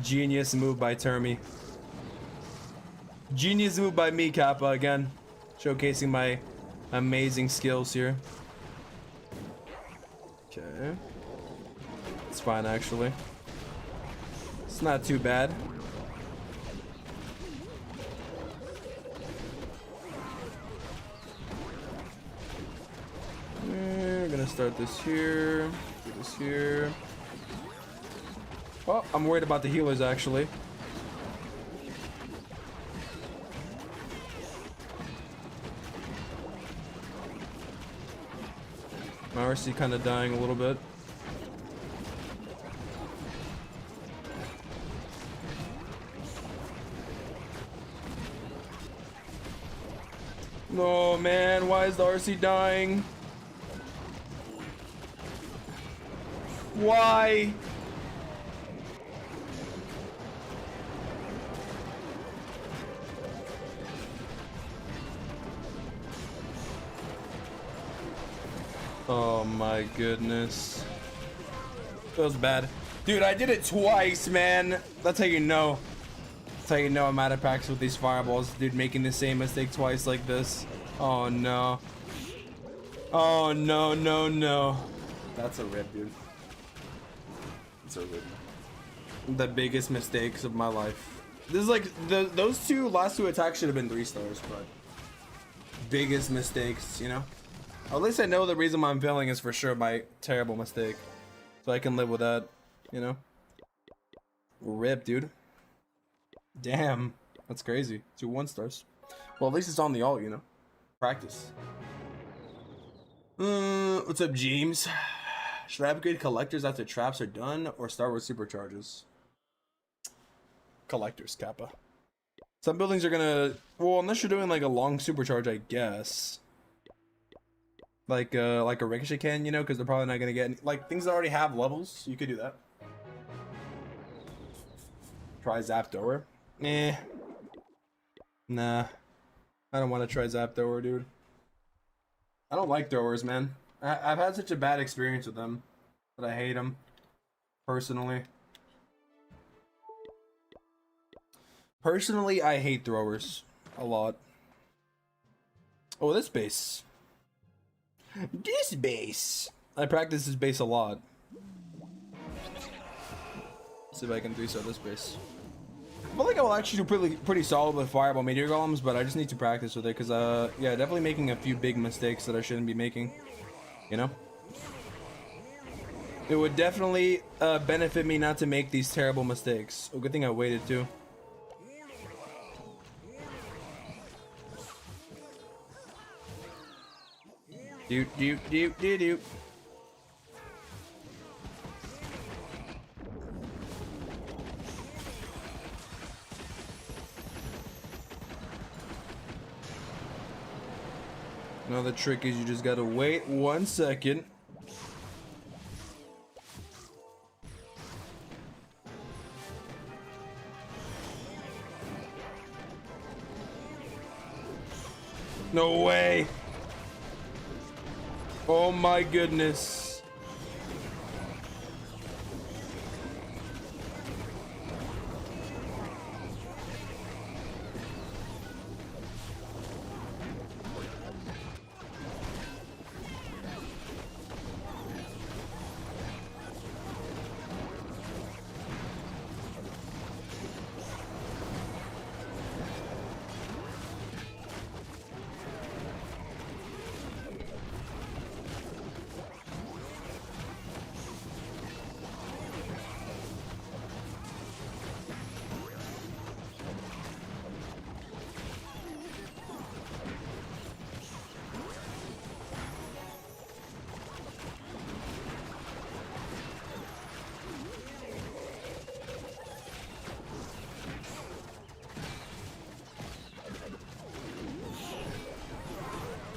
Genius move by Termy. Genius move by me, Kappa, again. Showcasing my amazing skills here. Okay. It's fine, actually. It's not too bad. We're gonna start this here. Do this here. Oh, I'm worried about the healers actually. My RC kind of dying a little bit. No, man, why is the RC dying? Why? Oh my goodness. Feels bad. Dude, I did it twice, man. That's how you know. That's how you know I'm out of practice with these fireballs. Dude, making the same mistake twice like this. Oh no. Oh no, no, no. That's a rip, dude. That's a rip. The biggest mistakes of my life. This is like, those last two attacks should have been 3 stars, but biggest mistakes, you know? At least I know the reason why I'm failing is for sure my terrible mistake. So I can live with that, you know? Rip, dude. Damn. That's crazy. 2 1 stars. Well, at least it's on the alt, you know? Practice. What's up, James? Should I upgrade collectors after traps are done or start with supercharges? Collectors, Kappa. Some buildings are gonna... Well, unless you're doing like a long supercharge, I guess. Like a ricochet can, you know, because they're probably not gonna get any, like things that already have levels. You could do that. Try Zap Thrower. Nah, I don't want to try Zap Thrower, dude. I don't like throwers, man. I've had such a bad experience with them that I hate them personally. Personally, I hate throwers a lot. Oh, this base. This base. I practice this base a lot. Let's see if I can 3-star this base. I feel like I will actually do pretty solid with Fireball Meteor Golems, but I just need to practice with it because, yeah, definitely making a few big mistakes that I shouldn't be making. You know? It would definitely benefit me not to make these terrible mistakes. Oh, good thing I waited too. Do. Another trick is you just gotta wait 1 second. No way. Oh my goodness.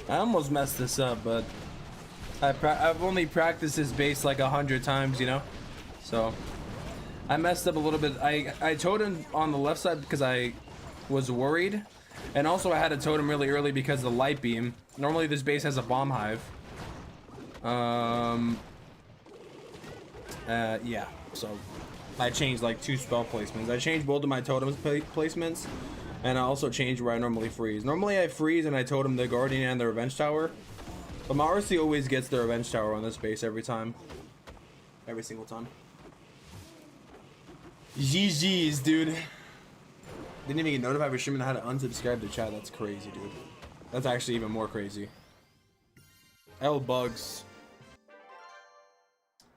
I almost messed this up, but I've only practiced this base like 100 times, you know? So I messed up a little bit. I totemed on the left side because I was worried, and also I had to totem really early because of the light beam. Normally this base has a bomb hive. Yeah, so I changed like 2 spell placements. I changed both of my totem placements, and I also changed where I normally freeze. Normally I freeze and I totem the Guardian and the Revenge Tower, but my RC always gets the Revenge Tower on this base every time. Every single time. GG's, dude. Didn't even get notified for streaming. I had to unsubscribe to chat. That's crazy, dude. That's actually even more crazy. L bugs.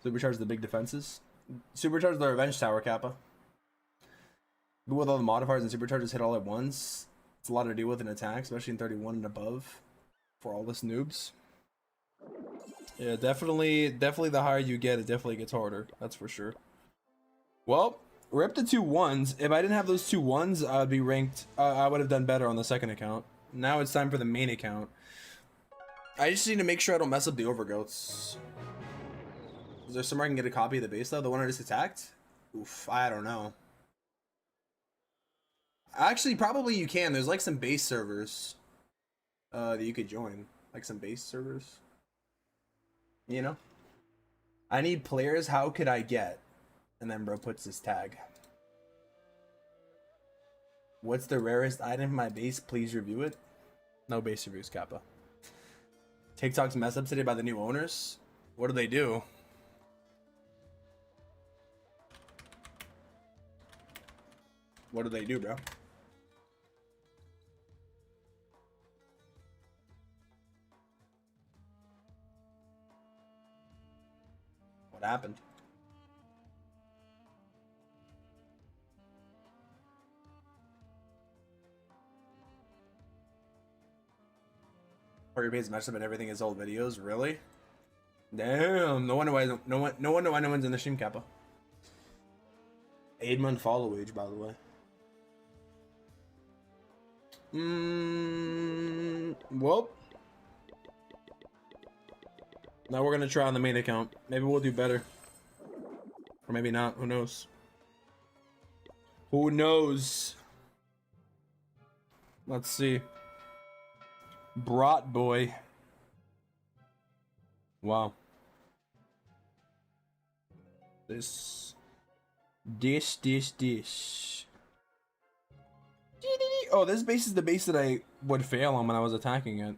Supercharge the big defenses. Supercharge the revenge tower, Kappa. But with all the modifiers and supercharges hit all at once, it's a lot to deal with in attack, especially in 31 and above. For all this noobs. Yeah, definitely the higher you get, it definitely gets harder. That's for sure. Well, we're up to 2 1s. If I didn't have those 2 1s, I'd be ranked. I would have done better on the second account. Now it's time for the main account. I just need to make sure I don't mess up the overgrowths. Is there somewhere I can get a copy of the base though? The one I just attacked? Oof, I don't know. Actually, probably you can. There's like some base servers that you could join. Like some base servers. You know? I need players. How could I get? And then bro puts this tag. What's the rarest item in my base? Please review it. No base reviews, Kappa. TikTok's messed up today by the new owners. What do they do? What do they do, bro? What happened? Your base messed up and everything is old videos. Really? Damn. No wonder why no one's in the stream, Kappa. 8-month follow age, by the way. Well. Now we're gonna try on the main account. Maybe we'll do better. Or maybe not. Who knows? Who knows? Let's see. Brat boy. Wow. This. Oh, this base is the base that I would fail on when I was attacking it.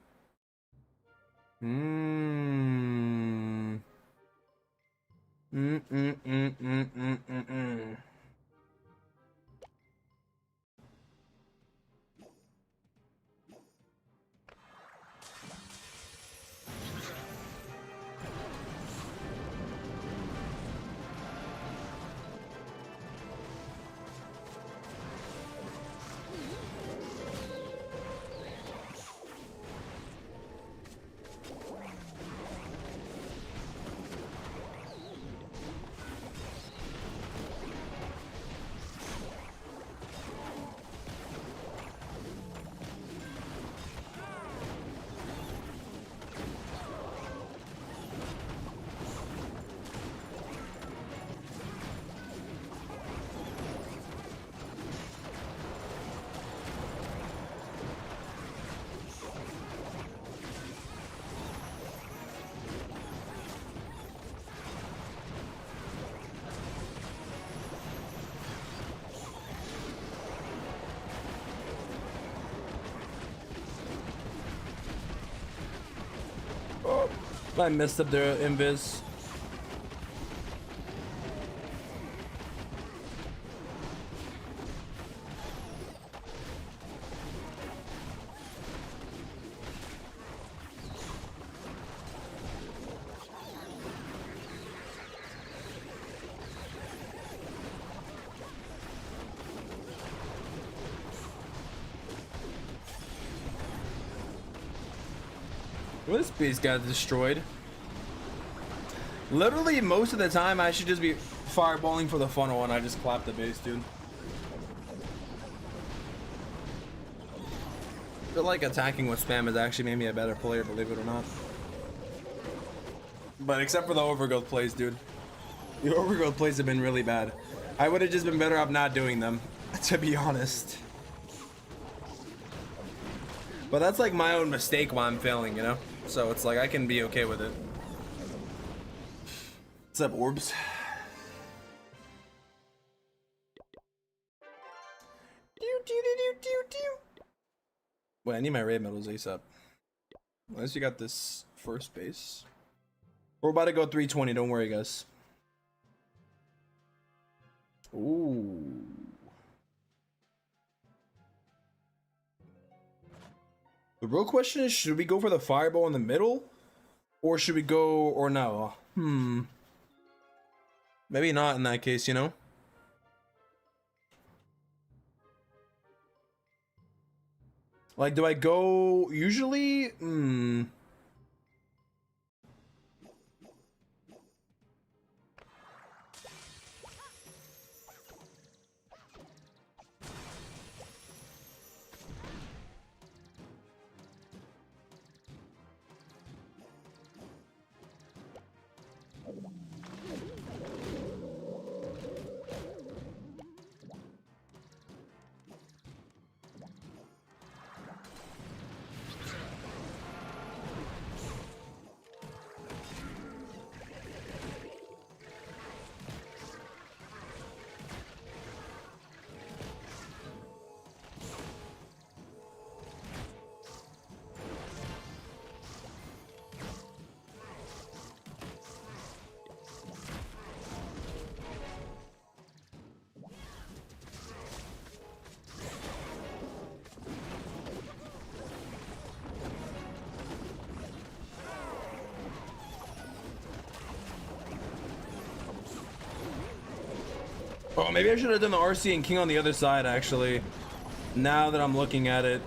I messed up their invis. Well, this base got destroyed. Literally, most of the time, I should just be fireballing for the funnel and I just clap the base, dude. I feel like attacking with spam has actually made me a better player, believe it or not. But except for the overgrowth plays, dude. The overgrowth plays have been really bad. I would have just been better off not doing them, to be honest. But that's like my own mistake why I'm failing, you know? So it's like I can be okay with it. What's up, Orbs? Wait, I need my raid medals ASAP. Unless you got this first base. We're about to go 320, don't worry, guys. Ooh. The real question is, should we go for the fireball in the middle? Or should we go, or no? Maybe not in that case, you know? Like, do I go usually? Oh, maybe I should have done the RC and King on the other side, actually. Now that I'm looking at it.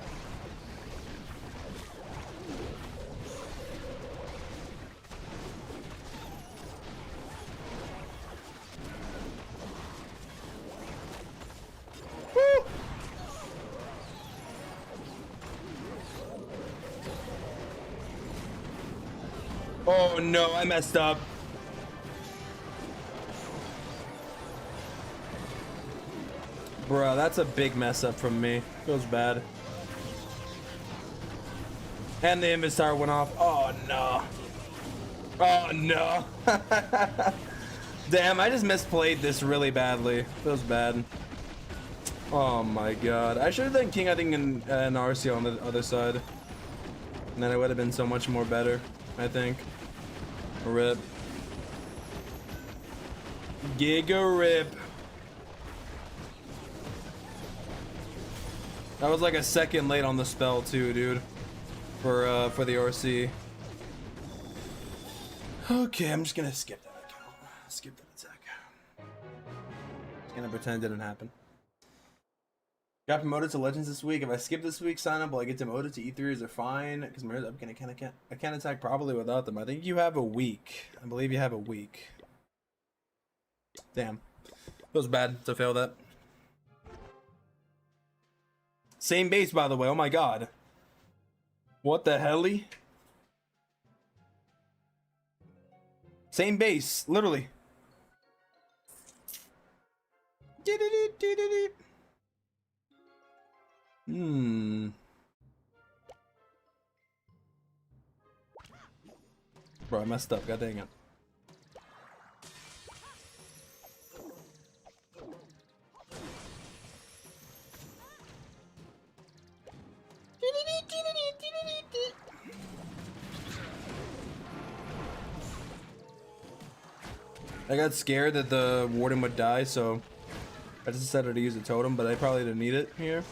Woo! Oh no, I messed up. Bruh, that's a big mess up from me. Feels bad. And the invis tower went off. Oh no. Oh no. Damn, I just misplayed this really badly. Feels bad. Oh my god. I should have done King, I think, in RC on the other side. And then it would have been so much more better, I think. Rip. Giga rip. I was like a second late on the spell too, dude. For the RC. Okay, I'm just gonna skip that account. Skip that attack. Just gonna pretend it didn't happen. Got promoted to Legends this week. If I skip this week, sign up. Will I get demoted to E3? Is it fine? Because I can't attack probably without them. I think you have a week. I believe you have a week. Damn. Feels bad to fail that. Same base, by the way. Oh my god. What the helly? Same base, literally. Bro, I messed up. God dang it. I got scared that the Warden would die, so I just decided to use a totem, but I probably didn't need it here.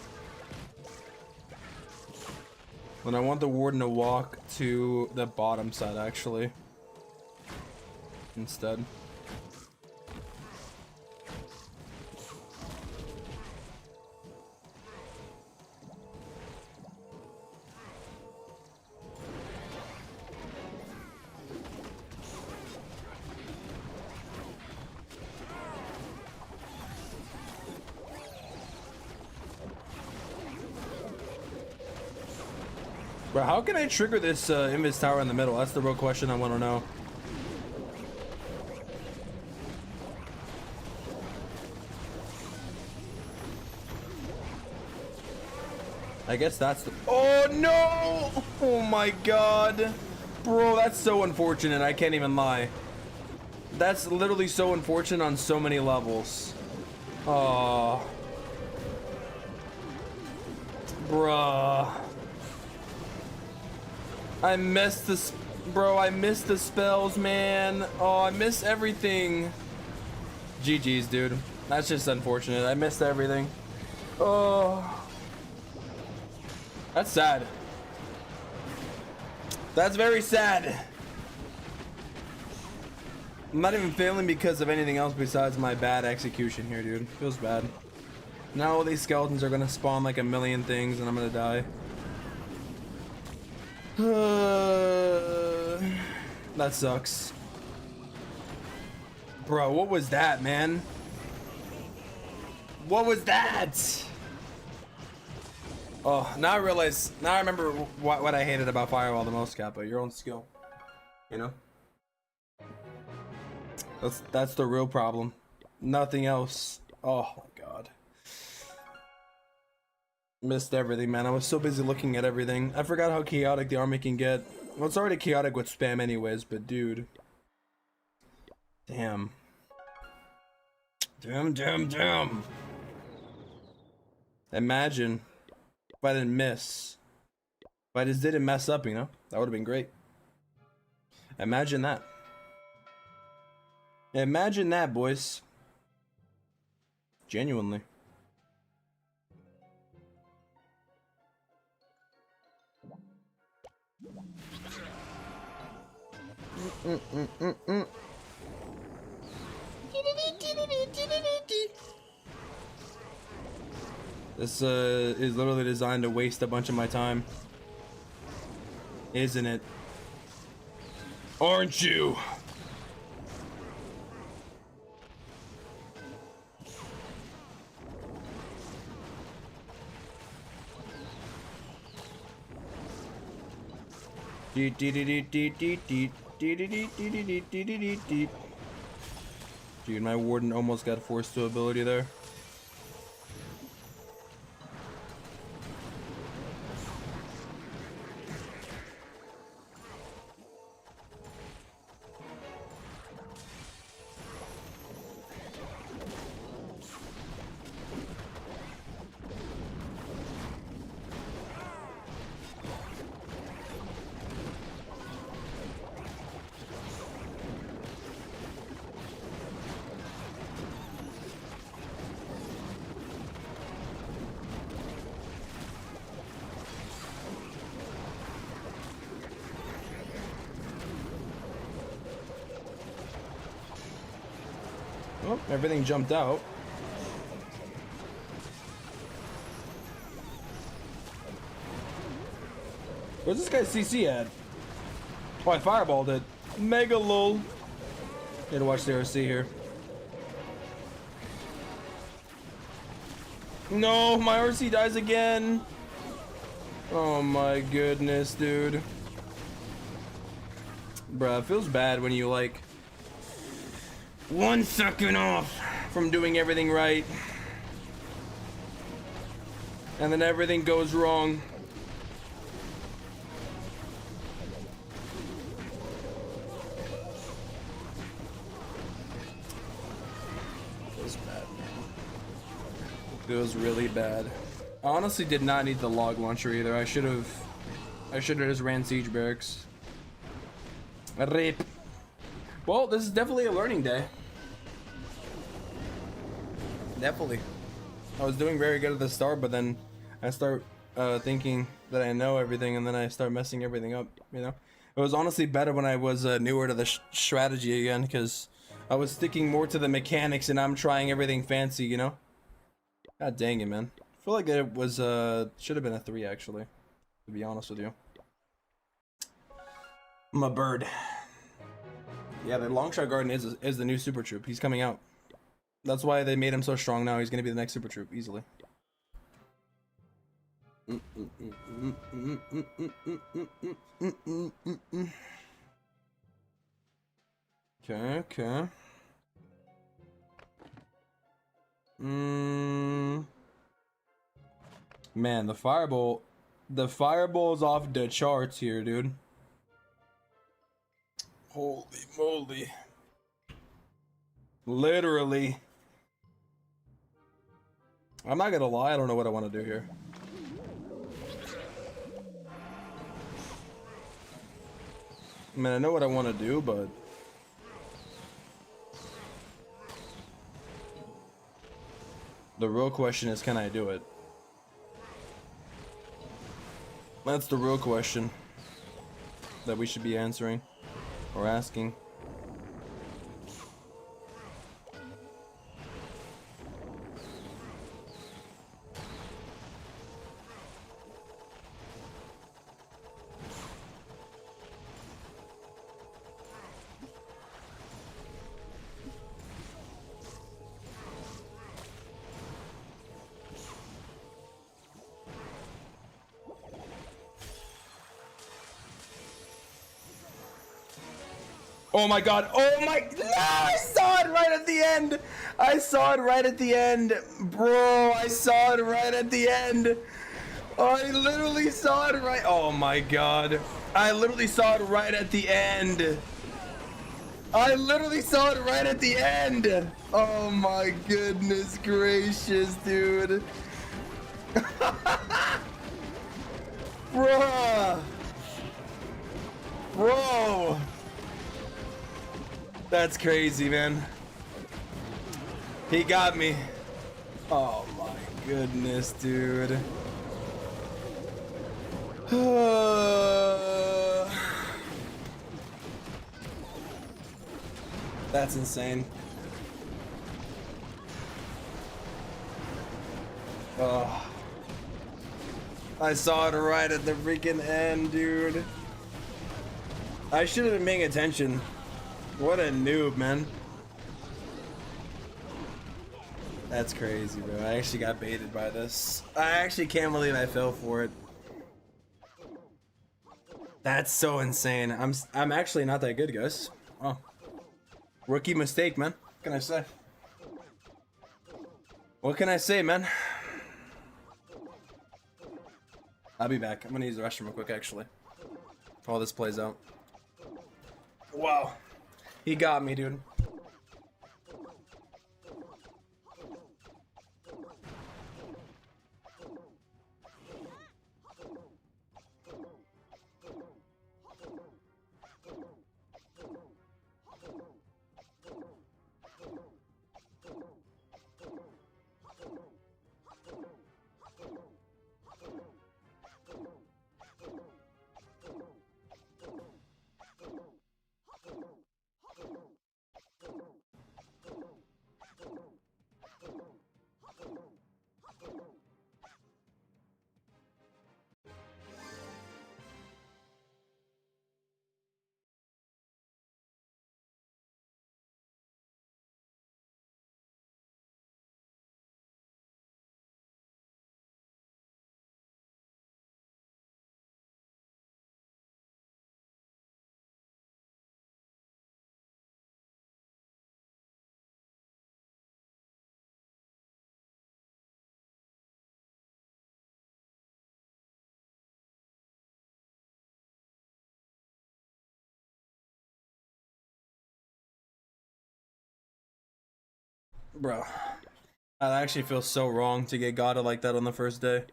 And I want the Warden to walk to the bottom side, actually, instead. Bro, how can I trigger this invis tower in the middle? That's the real question I want to know. I guess that's the... Oh no! Oh my god. Bro, that's so unfortunate. I can't even lie. That's literally so unfortunate on so many levels. Oh. Bruh. I missed this, bro. I missed the spells, man. Oh, I missed everything. GG's, dude. That's just unfortunate. I missed everything. Oh, that's sad. That's very sad. I'm not even failing because of anything else besides my bad execution here, dude. Feels bad. Now all these skeletons are gonna spawn like a million things and I'm gonna die. That sucks. Bro, what was that, man? What was that? Oh, now I realize, now I remember what I hated about Firewall the most, Kappa. Your own skill. You know? That's the real problem. Nothing else. Oh my god. Missed everything, man. I was so busy looking at everything. I forgot how chaotic the army can get. Well, it's already chaotic with spam anyways, but dude. Damn. Damn. Imagine if I didn't miss. If I just didn't mess up, you know? That would have been great. Imagine that. Imagine that, boys. Genuinely. This is literally designed to waste a bunch of my time. Isn't it? Aren't you? Dude, my Warden almost got forced to ability there. Oh, everything jumped out. Where's this guy's CC at? Oh, I fireballed it. Mega lol. Need to watch the RC here. No, my RC dies again. Oh my goodness, dude. Bruh, it feels bad when you like 1 second off from doing everything right and then everything goes wrong. Feels bad, man. Feels really bad. I honestly did not need the log launcher either. I should have just ran siege barracks. Rip. Well, this is definitely a learning day. Definitely. I was doing very good at the start, but then I start thinking that I know everything, and then I start messing everything up, you know? It was honestly better when I was newer to the strategy again, because I was sticking more to the mechanics, and I'm trying everything fancy, you know? God dang it, man. I feel like it was, should have been a 3, actually, to be honest with you. I'm a bird. Yeah, the Longshot Garden is the new Super Troop. He's coming out. That's why they made him so strong now. He's gonna be the next Super Troop, easily. Okay. Man, the fireball's off the charts here, dude. Holy moly. Literally. I'm not gonna lie, I don't know what I want to do here. I mean, I know what I want to do, but the real question is, can I do it? That's the real question. that we should be answering or asking. Oh my god, oh my, no, I saw it right at the end. I saw it right at the end. Bro, I saw it right at the end. I literally saw it right, oh my god. I literally saw it right at the end. I literally saw it right at the end. Oh my goodness gracious, dude. Bruh. Bro. That's crazy, man. He got me. Oh my goodness, dude. That's insane. Oh. I saw it right at the freaking end, dude. I should have been paying attention. What a noob, man. That's crazy, bro. I actually got baited by this. I actually can't believe I fell for it. That's so insane. I'm actually not that good, guys. Oh. Rookie mistake, man. What can I say? What can I say, man? I'll be back. I'm gonna use the restroom real quick, actually. While this plays out. Wow. He got me, dude. Bro, I actually feel so wrong to get gotta like that on the first day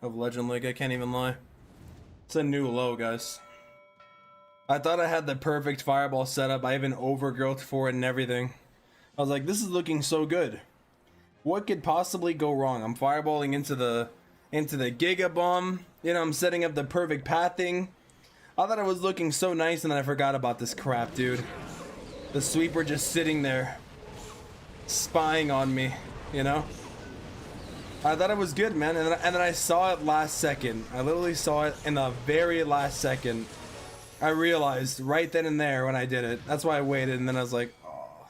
of Legend League. I can't even lie. It's a new low, guys. I thought I had the perfect fireball setup. I even overgrowth for it and everything. I was like, this is looking so good. What could possibly go wrong? I'm fireballing into the Giga Bomb. You know, I'm setting up the perfect pathing. I thought it was looking so nice, and then I forgot about this crap, dude. The sweeper just sitting there, spying on me, you know? I thought it was good, man, and then I saw it last second. I literally saw it in the very last second. I realized right then and there when I did it. That's why I waited, and then I was like, oh.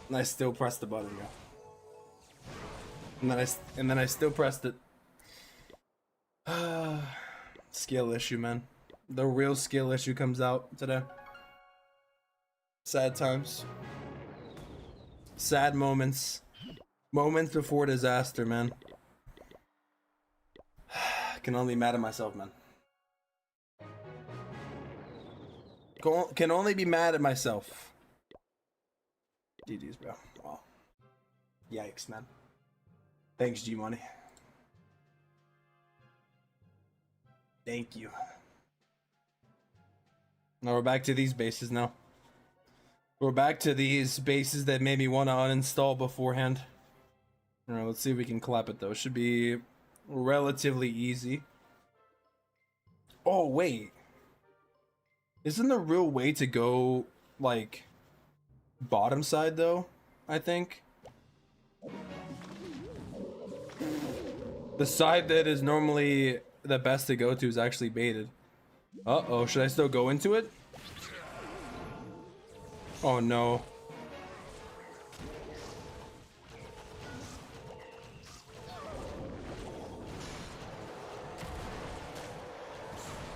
And I still pressed the button, yo. And then I still pressed it. Skill issue, man. The real skill issue comes out today. Sad times. Sad moments. Moments before disaster, man. Can only be mad at myself, man. Can only be mad at myself. GG's, bro. Wow. Yikes, man. Thanks, G Money. Thank you. Now we're back to these bases now. We're back to these bases that made me want to uninstall beforehand. Alright, let's see if we can clap it though. Should be relatively easy. Oh, wait. Isn't the real way to go, like, bottom side, though? I think. The side that is normally the best to go to is actually baited. Uh-oh, should I still go into it? Oh, no.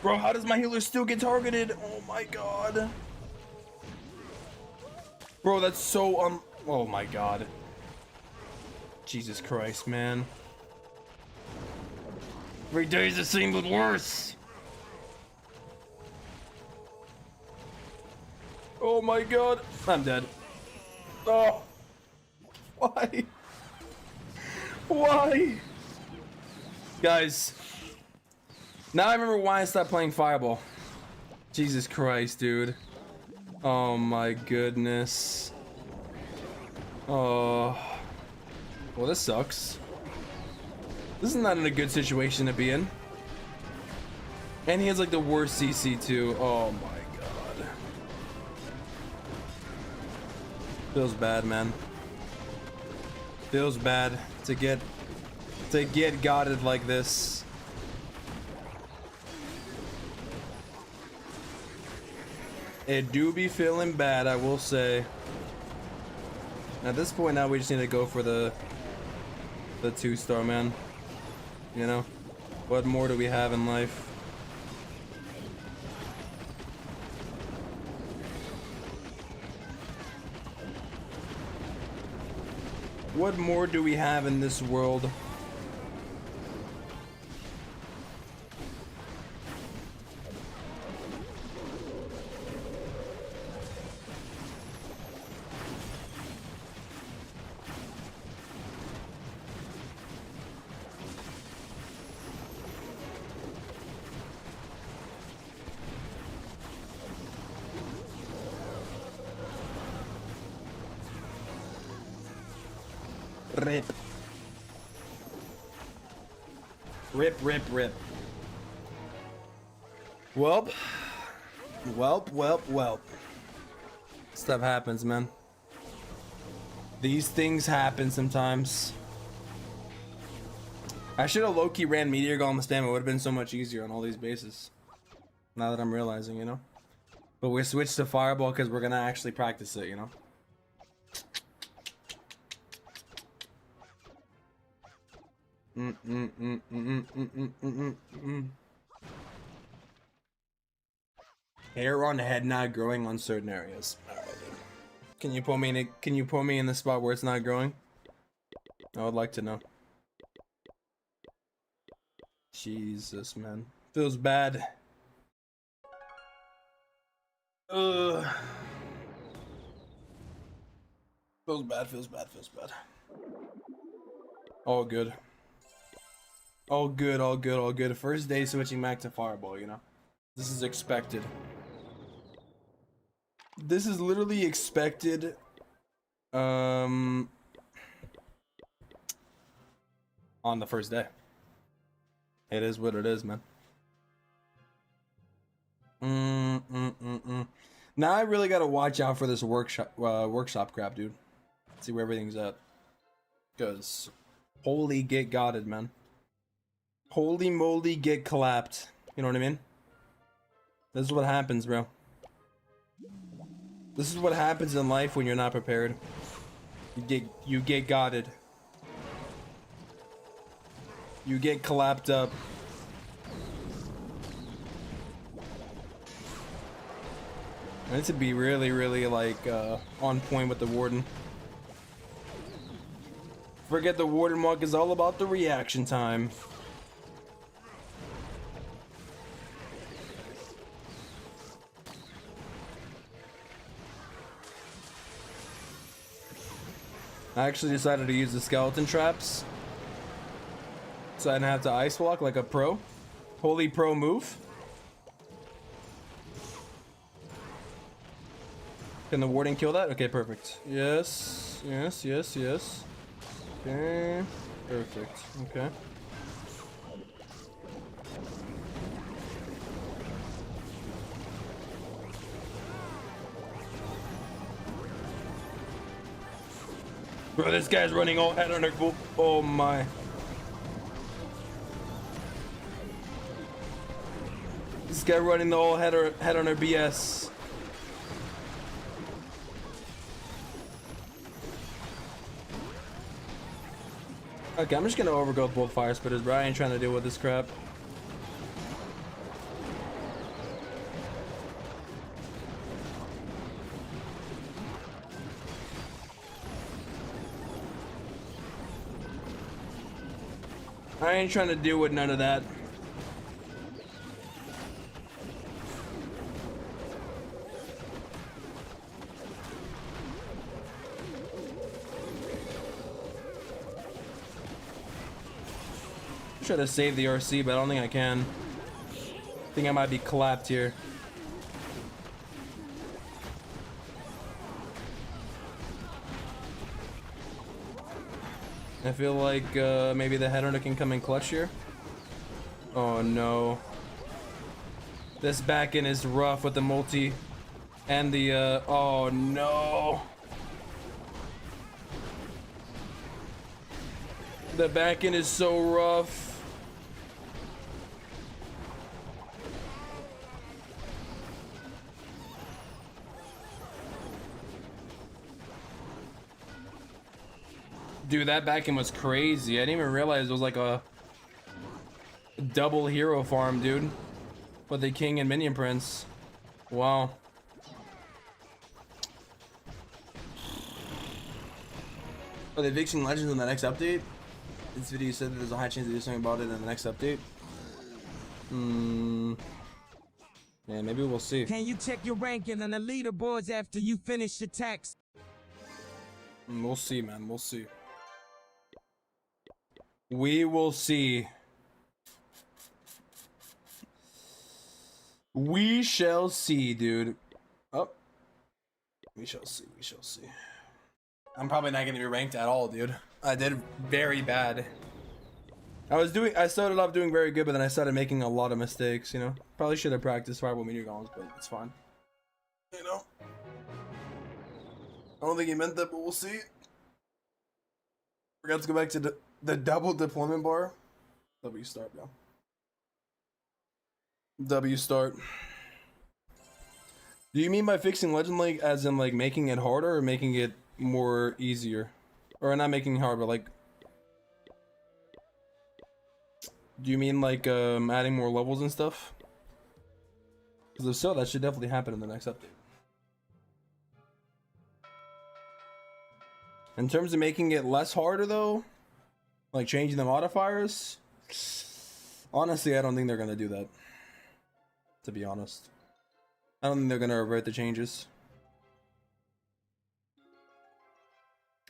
Bro, how does my healer still get targeted? Oh my god. Bro, that's so oh my god. Jesus Christ, man. Every day's the same but worse. Oh my god. I'm dead. Oh. Why? Why? Guys. Now I remember why I stopped playing Fireball. Jesus Christ, dude. Oh my goodness. Oh. Well, this sucks. This is not in a good situation to be in. And he has like the worst CC too. Oh my god. Feels bad, man. Feels bad to get godded like this. It do be feeling bad, I will say. At this point now we just need to go for the 2-star, man. You know? What more do we have in life? What more do we have in this world? Rip. Rip, rip, rip. Welp. Welp, welp, welp. Stuff happens, man. These things happen sometimes. I should have low-key ran Meteor Golem Stam. It would have been so much easier on all these bases. Now that I'm realizing, you know? But we switched to Fireball because we're gonna actually practice it, you know? Hair on head not growing on certain areas. Alright, can you put me in the spot where it's not growing? I would like to know. Jesus, man. Feels bad. Ugh. Feels bad, feels bad, feels bad. All good. All good, all good, all good. First day switching back to Fireball, you know? This is expected. This is literally expected. On the first day. It is what it is, man. Now I really gotta watch out for this workshop crap, dude. See where everything's at. Cause holy get godded, man. Holy moly get clapped. You know what I mean? This is what happens, bro. This is what happens in life when you're not prepared. You get godded. You get clapped up. I need to be really, really like on point with the Warden. Forget the Warden walk is all about the reaction time. I actually decided to use the skeleton traps so I didn't have to ice walk like a pro. Holy pro move. Can the Warden kill that? Okay, perfect. Yes, yes, yes, yes. Okay, perfect. Okay. Bro, this guy's running all head on her. Oh my. This guy running the whole head on her BS. Okay, I'm just gonna overgo both fire spitters, bro. I ain't trying to deal with this crap. I ain't trying to deal with none of that. Try to save the RC, but I don't think I can. I think I might be clapped here. I feel like maybe the head hunter can come in clutch here. Oh no. This back end is rough with the multi and the oh no. The back end is so rough. Dude, that back end was crazy. I didn't even realize it was like a double hero farm, dude. With the king and minion prince. Wow. Oh, the eviction legends in the next update? This video said that there's a high chance to do something about it in the next update. Yeah, maybe we'll see. Can you check your ranking on the leaderboards after you finish your text? We'll see, man. We'll see. We will see. We shall see, dude. Oh. We shall see. We shall see. I'm probably not going to be ranked at all, dude. I did very bad. I started off doing very good, but then I started making a lot of mistakes, you know? Probably should have practiced fireball meteor golems, but it's fine. You know? I don't think he meant that, but we'll see. Forgot to go back to the double deployment bar. W start, bro. W start. Do you mean by fixing Legend League as in like making it harder or making it more easier? Or not making it hard, but like, do you mean like adding more levels and stuff? Because if so, that should definitely happen in the next update. In terms of making it less harder though, like changing the modifiers, honestly, I don't think they're gonna do that. To be honest, I don't think they're gonna revert the changes.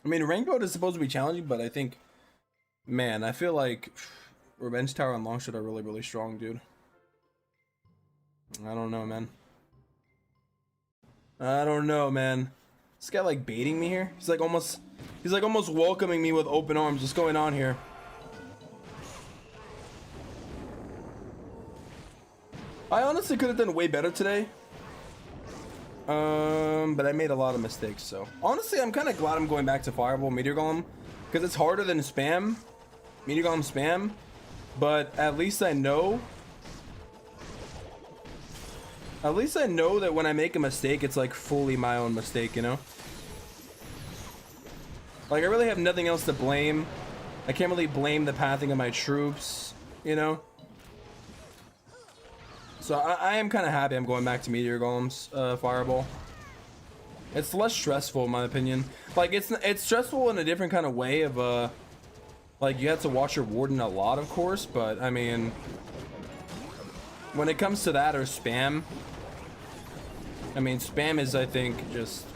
I mean, rank mode is supposed to be challenging, but I think, man, I feel like Revenge Tower and Longshot are really, really strong, dude. I don't know, man. I don't know, man. This guy like baiting me here. He's like almost welcoming me with open arms. What's going on here? I honestly could have done way better today. But I made a lot of mistakes, so honestly I'm kind of glad I'm going back to Fireball Meteor Golem, because it's harder than spam. Meteor Golem spam, but at least I know that when I make a mistake, it's like fully my own mistake, you know? Like, I really have nothing else to blame. I can't really blame the pathing of my troops, you know? So I am kind of happy I'm going back to Meteor Golems, Fireball. It's less stressful in my opinion. Like, it's stressful in a different kind of way of, like, you have to watch your Warden a lot, of course, but I mean, when it comes to that or spam, I mean, spam is, I think, just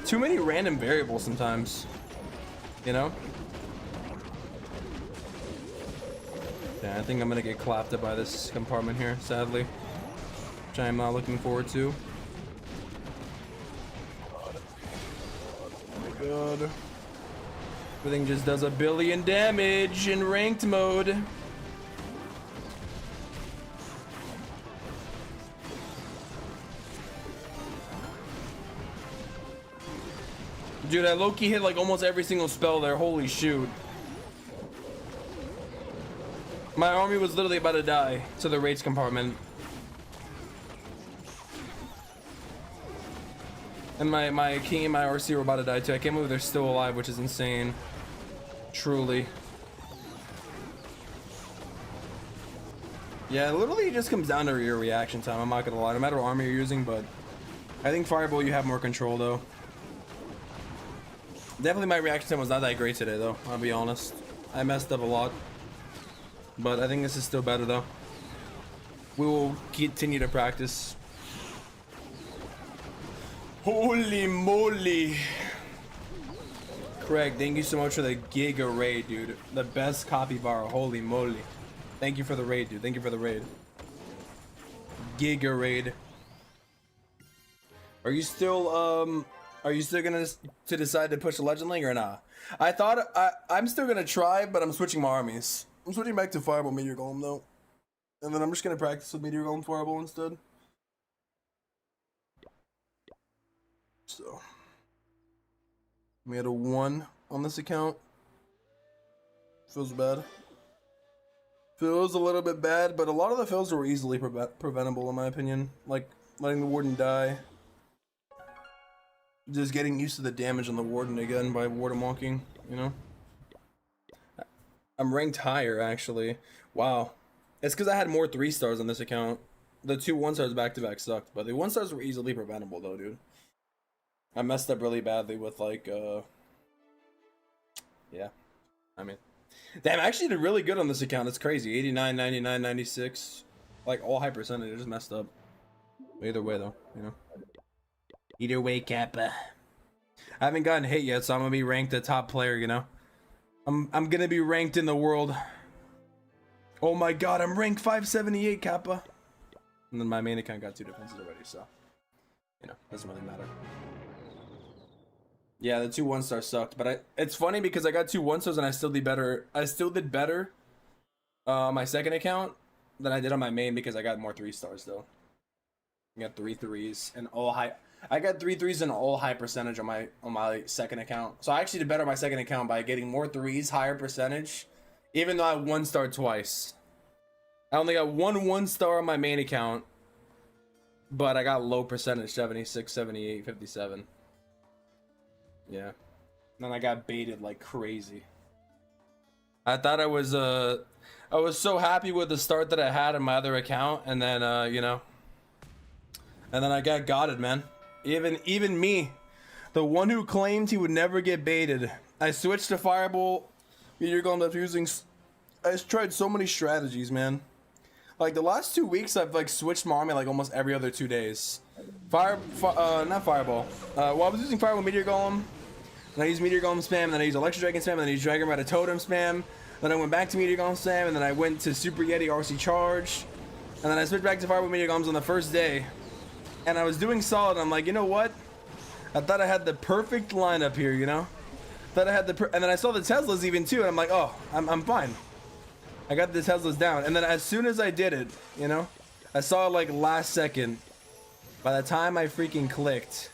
too many random variables sometimes, you know? Yeah, I think I'm gonna get clapped by this compartment here, sadly, which I am not looking forward to. Oh my god. Everything just does 1 billion damage in ranked mode. Dude, I low-key hit like almost every single spell there. Holy shoot. My army was literally about to die to the rage compartment. And my king and my RC were about to die too. I can't believe they're still alive, which is insane. Truly. Yeah, literally it just comes down to your reaction time. I'm not gonna lie. No matter what army you're using, but I think Fireball you have more control though. Definitely my reaction time was not that great today though, I'll be honest. I messed up a lot. But I think this is still better though. We will continue to practice. Holy moly. Craig, thank you so much for the Giga raid, dude. The best capybara, holy moly. Thank you for the raid, dude. Thank you for the raid. Giga raid. Are you still gonna decide to push the Legend Link or not? I thought I'm still gonna try, but I'm switching my armies. I'm switching back to Fireball Meteor Golem though. And then I'm just gonna practice with Meteor Golem Fireball instead. So we had a 1 on this account. Feels bad. Feels a little bit bad, but a lot of the fills were easily preventable in my opinion. Like letting the Warden die. Just getting used to the damage on the Warden again by Warden walking, you know? I'm ranked higher actually. Wow. It's because I had more 3 stars on this account. The 2 1 stars back to back sucked, but the 1 stars were easily preventable though, dude. I messed up really badly with like yeah. I mean, damn, I actually did really good on this account. It's crazy. 89, 99, 96. Like all high percentage. I just messed up. Either way though, you know. Either way, Kappa. I haven't gotten hit yet, so I'm gonna be ranked a top player, you know. I'm gonna be ranked in the world. Oh my god, I'm ranked 578, Kappa. And then my main account got 2 defenses already, so you know, doesn't really matter. Yeah, the 2 1 stars sucked, but it's funny because I got 2 1 stars and I still did better. I still did better on my second account than I did on my main because I got more 3 stars though. I got 3 3s and all high. I got 3 3s and all high percentage on my second account. So I actually did better on my second account by getting more 3s, higher percentage, even though I 1 star twice. I only got 1 star on my main account, but I got low percentage, 76, 78, 57. Yeah. And then I got baited like crazy. I thought I was so happy with the start that I had on my other account, and then you know, and then I got gotted, man. Even me, the one who claimed he would never get baited. I switched to Fireball. You're going to using. I tried so many strategies, man. Like the last 2 weeks, I've like switched my army like almost every other 2 days. Not Fireball. Well, I was using Fireball Meteor Golem. Then I used Meteor Golem spam. Then I used Electro Dragon spam. And then I used Dragon Rider Totem spam. Then I went back to Meteor Golem spam. And then I went to Super Yeti RC Charge. And then I switched back to Fireball Meteor Golems on the first day. And I was doing solid. I'm like, you know what? I thought I had the perfect lineup here, you know? Thought I had and then I saw the Teslas even too, and I'm like, oh, I'm fine. I got the Teslas down. And then as soon as I did it, you know, I saw it like last second. By the time I freaking clicked,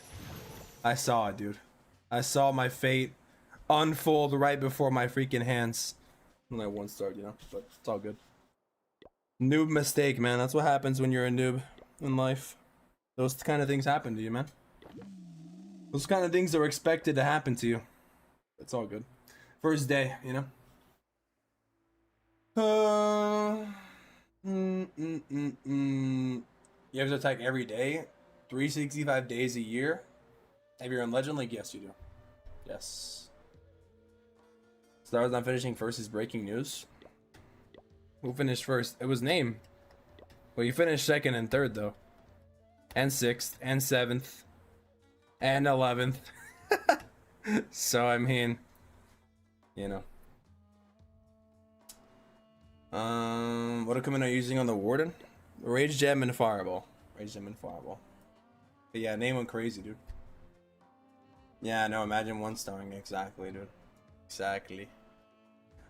I saw it, dude. I saw my fate unfold right before my freaking hands. And I 1 star, you know, but it's all good. Noob mistake, man. That's what happens when you're a noob in life. Those kind of things happen to you, man. Those kind of things are expected to happen to you. It's all good. First day, you know. You have to attack every day, 365 days a year. If you're in Legend League, yes, you do. Yes. Star Wars not finishing first is breaking news. Who finished first? It was Name. Well, you finished second and third though, and 6th and 7th and 11th. So I mean, you know. What equipment are you using on the Warden? Rage Gem and Fireball. Rage Gem and Fireball. But yeah, Name went crazy, dude. Yeah, no, imagine 1-starring. Exactly, dude. Exactly.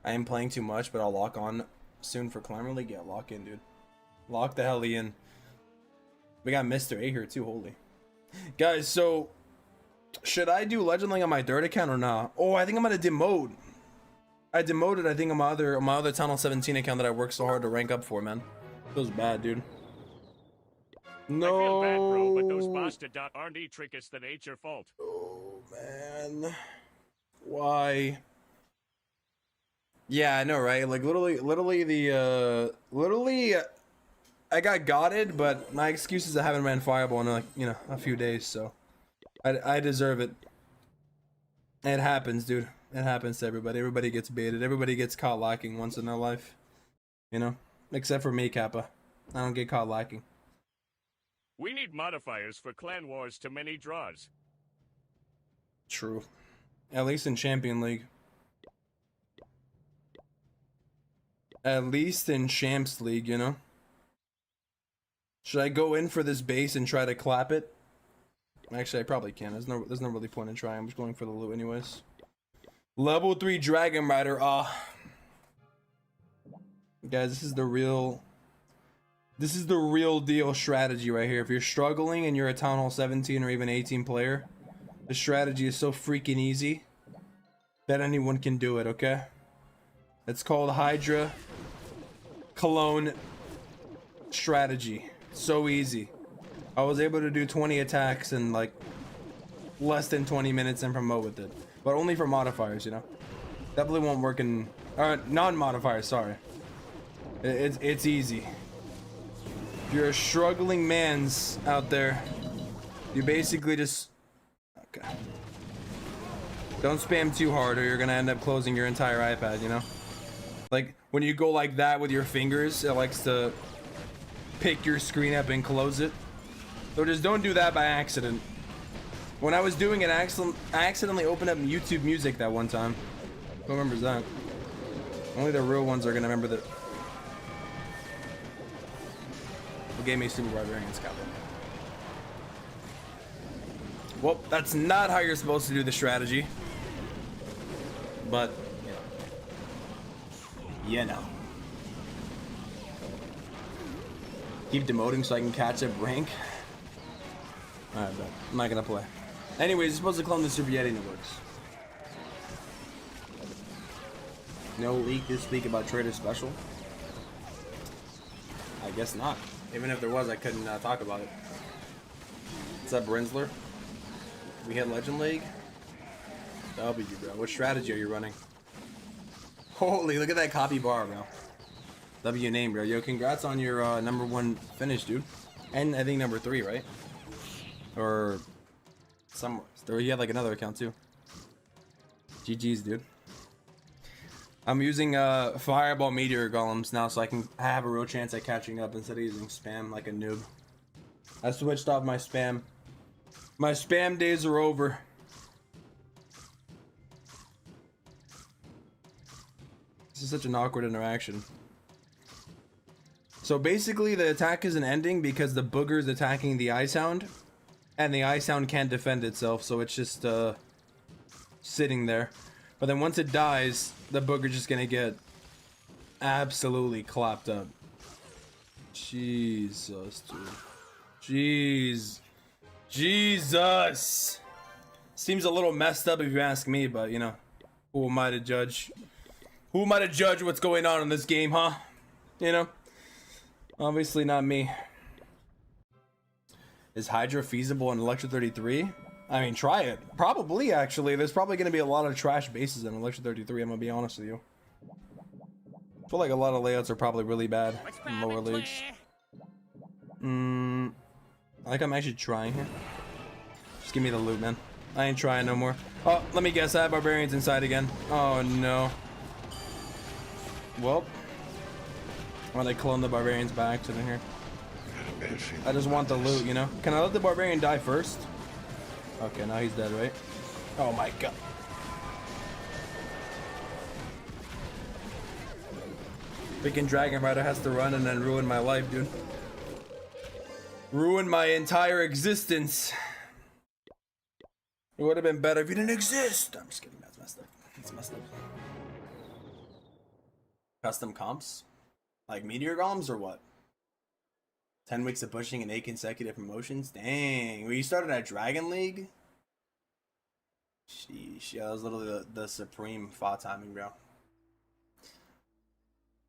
I am playing too much, but I'll lock on soon for Climber League. Yeah, lock in, dude. Lock the hell in. We got Mr. A here too, holy. Guys, so Should I do Legend Link on my dirt account or not? Oh, I think I'm gonna demote. I demoted, I think, on my other Tunnel 17 account that I worked so hard to rank up for, man. Feels bad, dude. No. I feel bad, bro, but those bastard.rd trickers that ain't your fault. Oh, man. Why? Yeah, I know, right? Like, literally, I got gotted, but my excuse is I haven't ran Fireball in, like, you know, a few days, so I deserve it. It happens, dude. It happens to everybody. Everybody gets baited. Everybody gets caught lacking once in their life. You know? Except for me, Kappa. I don't get caught lacking. We need modifiers for Clan Wars to many draws. True. At least in Champion League. At least in Champs League, you know? Should I go in for this base and try to clap it? Actually, I probably can. There's no really point in trying. I'm just going for the loot anyways. Level 3 Dragon Rider. Guys, this is the real deal strategy right here. If you're struggling and you're a Town Hall 17 or even 18 player, the strategy is so freaking easy that anyone can do it, okay? It's called Hydra Clone strategy. So easy. I was able to do 20 attacks in like less than 20 minutes and promote with it. But only for modifiers, you know? Definitely won't work in... non-modifiers, sorry. It's easy. If you're a struggling mans out there, you basically just... Okay. Don't spam too hard or you're gonna end up closing your entire iPad, you know? Like, when you go like that with your fingers, it likes to pick your screen up and close it. So just don't do that by accident. When I was doing it, I accidentally opened up YouTube Music that one time. Who remembers that? Only the real ones are gonna remember that. Who gave me Super Barbarian Scalpel? Well, that's not how you're supposed to do the strategy. But, you know. Keep demoting so I can catch up rank. Alright, but I'm not gonna play. Anyways, you're supposed to clone the Super Yeti and it works. No leak this week about Trader Special? I guess not. Even if there was, I couldn't talk about it. What's up, Brinsler? We hit Legend League? W, bro. What strategy are you running? Holy, look at that copy bar, bro. W name, bro. Yo, congrats on your #1 finish, dude. And I think #3, right? Or somewhere. You had like another account too. GG's, dude. I'm using Fireball Meteor Golems now, so I have a real chance at catching up instead of using spam like a noob. I switched off my spam. My spam days are over. This is such an awkward interaction. So basically the attack isn't ending because the booger's attacking the eye sound. And the eye sound can't defend itself, so it's just sitting there. But then once it dies, the booger's just gonna get absolutely clapped up. Jesus, dude. Jesus! Seems a little messed up if you ask me, but you know, who am I to judge? Who am I to judge what's going on in this game, huh? You know? Obviously not me. Is Hydra feasible in Electra 33? I mean, try it. Probably, actually. There's probably going to be a lot of trash bases in Electra 33, I'm going to be honest with you. I feel like a lot of layouts are probably really bad in lower leagues. I think I'm actually trying here. Just give me the loot, man. I ain't trying no more. Oh, let me guess. I have barbarians inside again. Oh, no. Well. Why they clone the barbarians by accident here? I just want the loot, you know? Can I let the barbarian die first? Okay, now he's dead, right? Oh my god. Freaking Dragon Rider has to run and then ruin my life, dude. Ruin my entire existence. It would have been better if you didn't exist. I'm just kidding, that's messed up. That's messed up. Custom comps? Like Meteor Golems or what? 10 weeks of pushing and 8 consecutive promotions? Dang. Well, you started at Dragon League? Sheesh, yeah, that was literally the supreme thought timing, bro.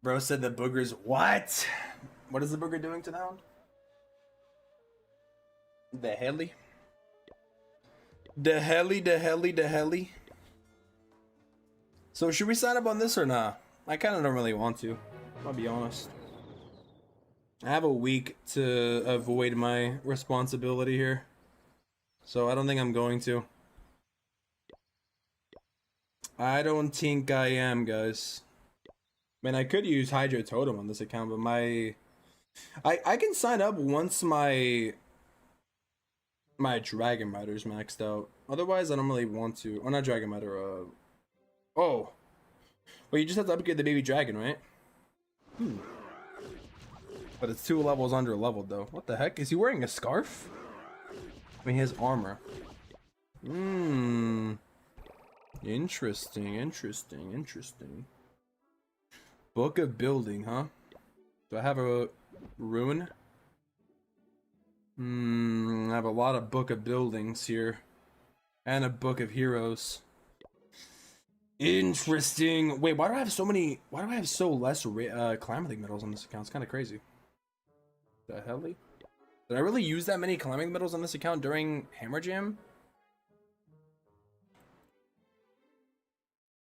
Bro said the boogers. What? What is the booger doing to now? The heli? The heli. So should we sign up on this or not? I kind of don't really want to. I'll be honest. I have a week to avoid my responsibility here. So I don't think I'm going to. I don't think I am, guys. Man, I could use Hydro Totem on this account, but I can sign up once my Dragon Rider's maxed out. Otherwise, I don't really want to. Oh, not Dragon Rider. Oh. Well, you just have to upgrade the baby dragon, right? But it's 2 levels under leveled, though. What the heck? Is he wearing a scarf? I mean, his armor. Interesting. Book of Building, huh? Do I have a rune? I have a lot of Book of Buildings here. And a Book of Heroes. Interesting. Wait, why do I have so less Calamity medals on this account? It's kind of crazy. The hell? Did I really use that many Calamity medals on this account during Hammer Jam?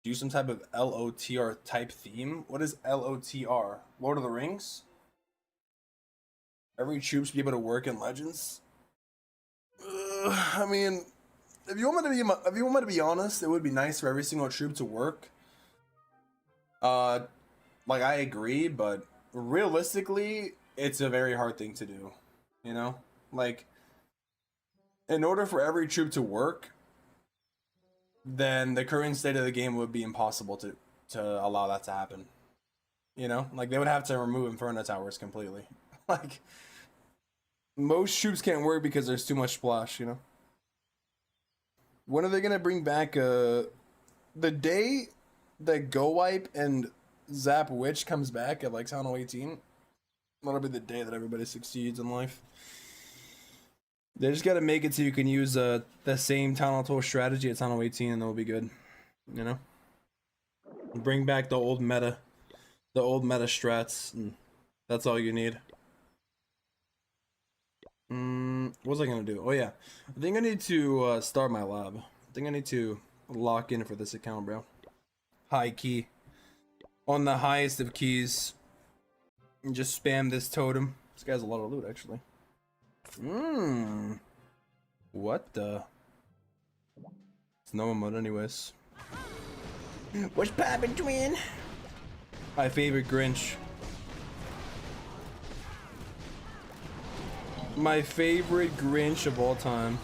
Do some type of LOTR type theme? What is LOTR? Lord of the Rings? Every troop should be able to work in Legends? I mean, if you want me to be honest, it would be nice for every single troop to work. Like, I agree, but realistically, it's a very hard thing to do. You know? Like, in order for every troop to work, then the current state of the game would be impossible to allow that to happen. You know? Like, they would have to remove Inferno Towers completely. Like, most troops can't work because there's too much splash, you know? When are they gonna bring back, the day that Go Wipe and Zap Witch comes back at, like, Town Hall 18? That'll be the day that everybody succeeds in life. They just gotta make it so you can use the same Town Hall 12 strategy at Town Hall 18 and that'll be good. You know? Bring back the old meta. The old meta strats. And that's all you need. What was I gonna do? Oh yeah. I think I need to start my lab. I think I need to lock in for this account, bro. High key. On the highest of keys. And just spam this totem. This guy's a lot of loot, actually. What the? It's no mode anyways. What's poppin', twin? My favorite Grinch. My favorite Grinch of all time.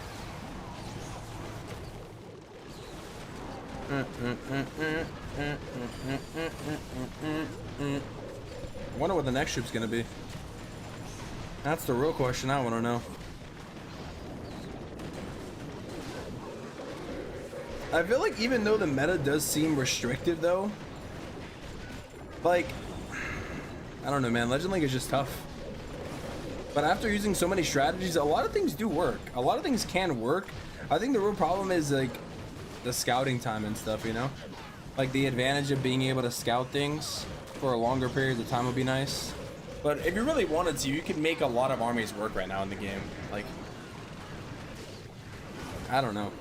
I wonder what the next troop's gonna be. That's the real question I want to know. I feel like even though the meta does seem restrictive though, like, I don't know, man, Legend League is just tough. But after using so many strategies, a lot of things do work. A lot of things can work. I think the real problem is like the scouting time and stuff, you know? Like the advantage of being able to scout things for a longer period of time would be nice. But if you really wanted to, you could make a lot of armies work right now in the game. Like, I don't know.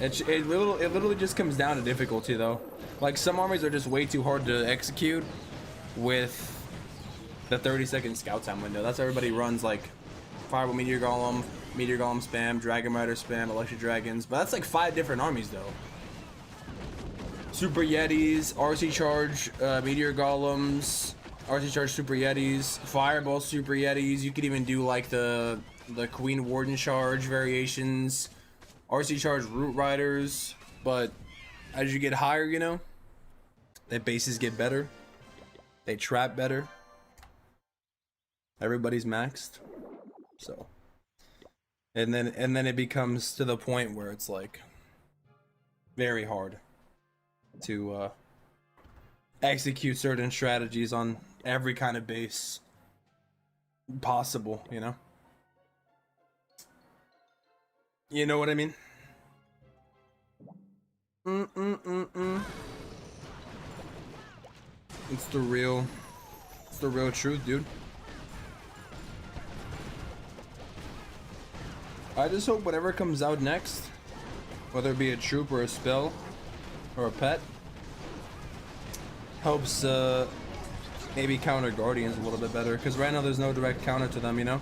It literally just comes down to difficulty though. Like some armies are just way too hard to execute with the 30-second scout time window. That's why everybody runs like Fireball Meteor Golem spam, Dragon Rider spam, Electric Dragons. But that's like 5 different armies though. Super Yetis, RC Charge, Meteor Golems, RC Charge Super Yetis, Fireball Super Yetis. You could even do like the Queen Warden Charge variations, RC Charge Root Riders. But as you get higher, you know, their bases get better. They trap better. Everybody's maxed. So, and then it becomes to the point where it's like very hard to execute certain strategies on every kind of base possible, you know? You know what I mean? It's the real truth, dude. I just hope whatever comes out next, whether it be a troop or a spell or a pet, helps maybe counter guardians a little bit better, because right now there's no direct counter to them, you know.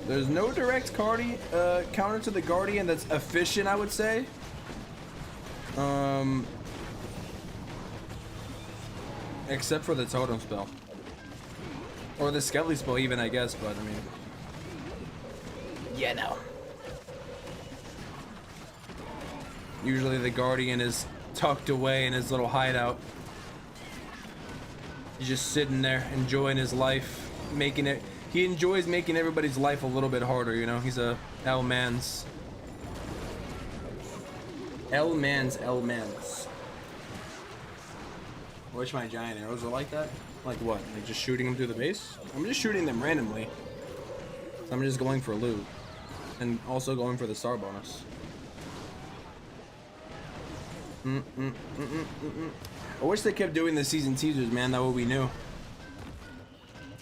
There's no direct counter to the guardian that's efficient, I would say. Except for the totem spell or the skelly spell, even, I guess. But I mean, yeah, no. Usually the guardian is tucked away in his little hideout. He's just sitting there enjoying his life, making it. He enjoys making everybody's life a little bit harder, you know. He's a L-man's. L-man's. I wish my giant arrows were like that. Like what? Like just shooting them through the base? I'm just shooting them randomly. So I'm just going for loot. And also going for the star bonus. I wish they kept doing the season teasers, man. That way we knew.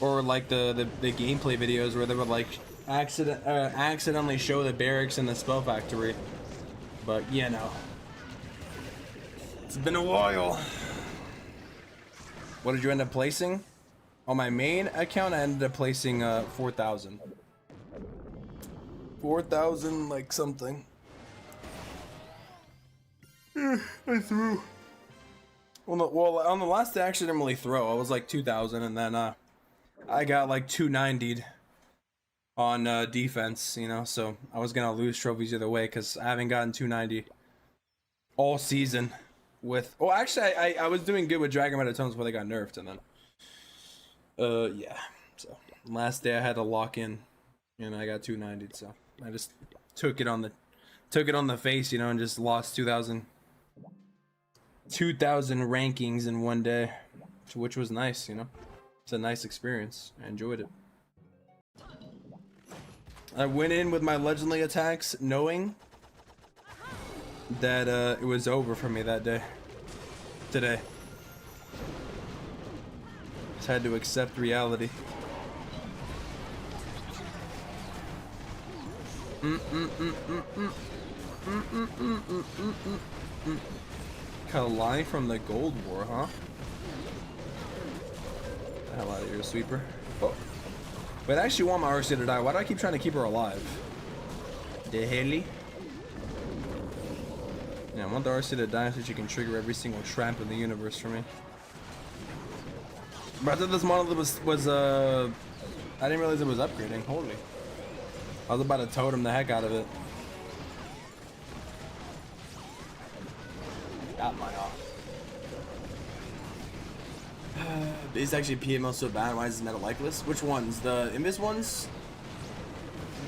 Or like the gameplay videos where they would like accidentally show the barracks in the spell factory. But yeah, no. It's been a while. What did you end up placing? On my main account, I ended up placing 4,000. 4,000 like something. I threw. Well, on the last day, I actually didn't really throw. I was like 2,000, and then I got like 290'd on defense, you know, so I was gonna lose trophies either way because I haven't gotten 290 all season with. Oh, actually, I was doing good with Dragon Rider Tones before they got nerfed, and then yeah. So last day I had to lock in, and I got 290'd, so I just took it on the face, you know, and just lost 2,000 rankings in one day, which was nice, you know. It's a nice experience. I enjoyed it. I went in with my legendary attacks knowing that it was over for me that day. Today. Just had to accept reality. Kalai from the Gold War, huh? The hell out of here, sweeper. Oh. Wait, I actually want my RC to die. Why do I keep trying to keep her alive? The heli? Yeah, I want the RC to die so she can trigger every single trap in the universe for me. But I thought this model was I didn't realize it was upgrading. Holy. I was about to totem the heck out of it. Got my off. Is actually PML so bad? Why is it metal likeless? Which ones? The Invis ones?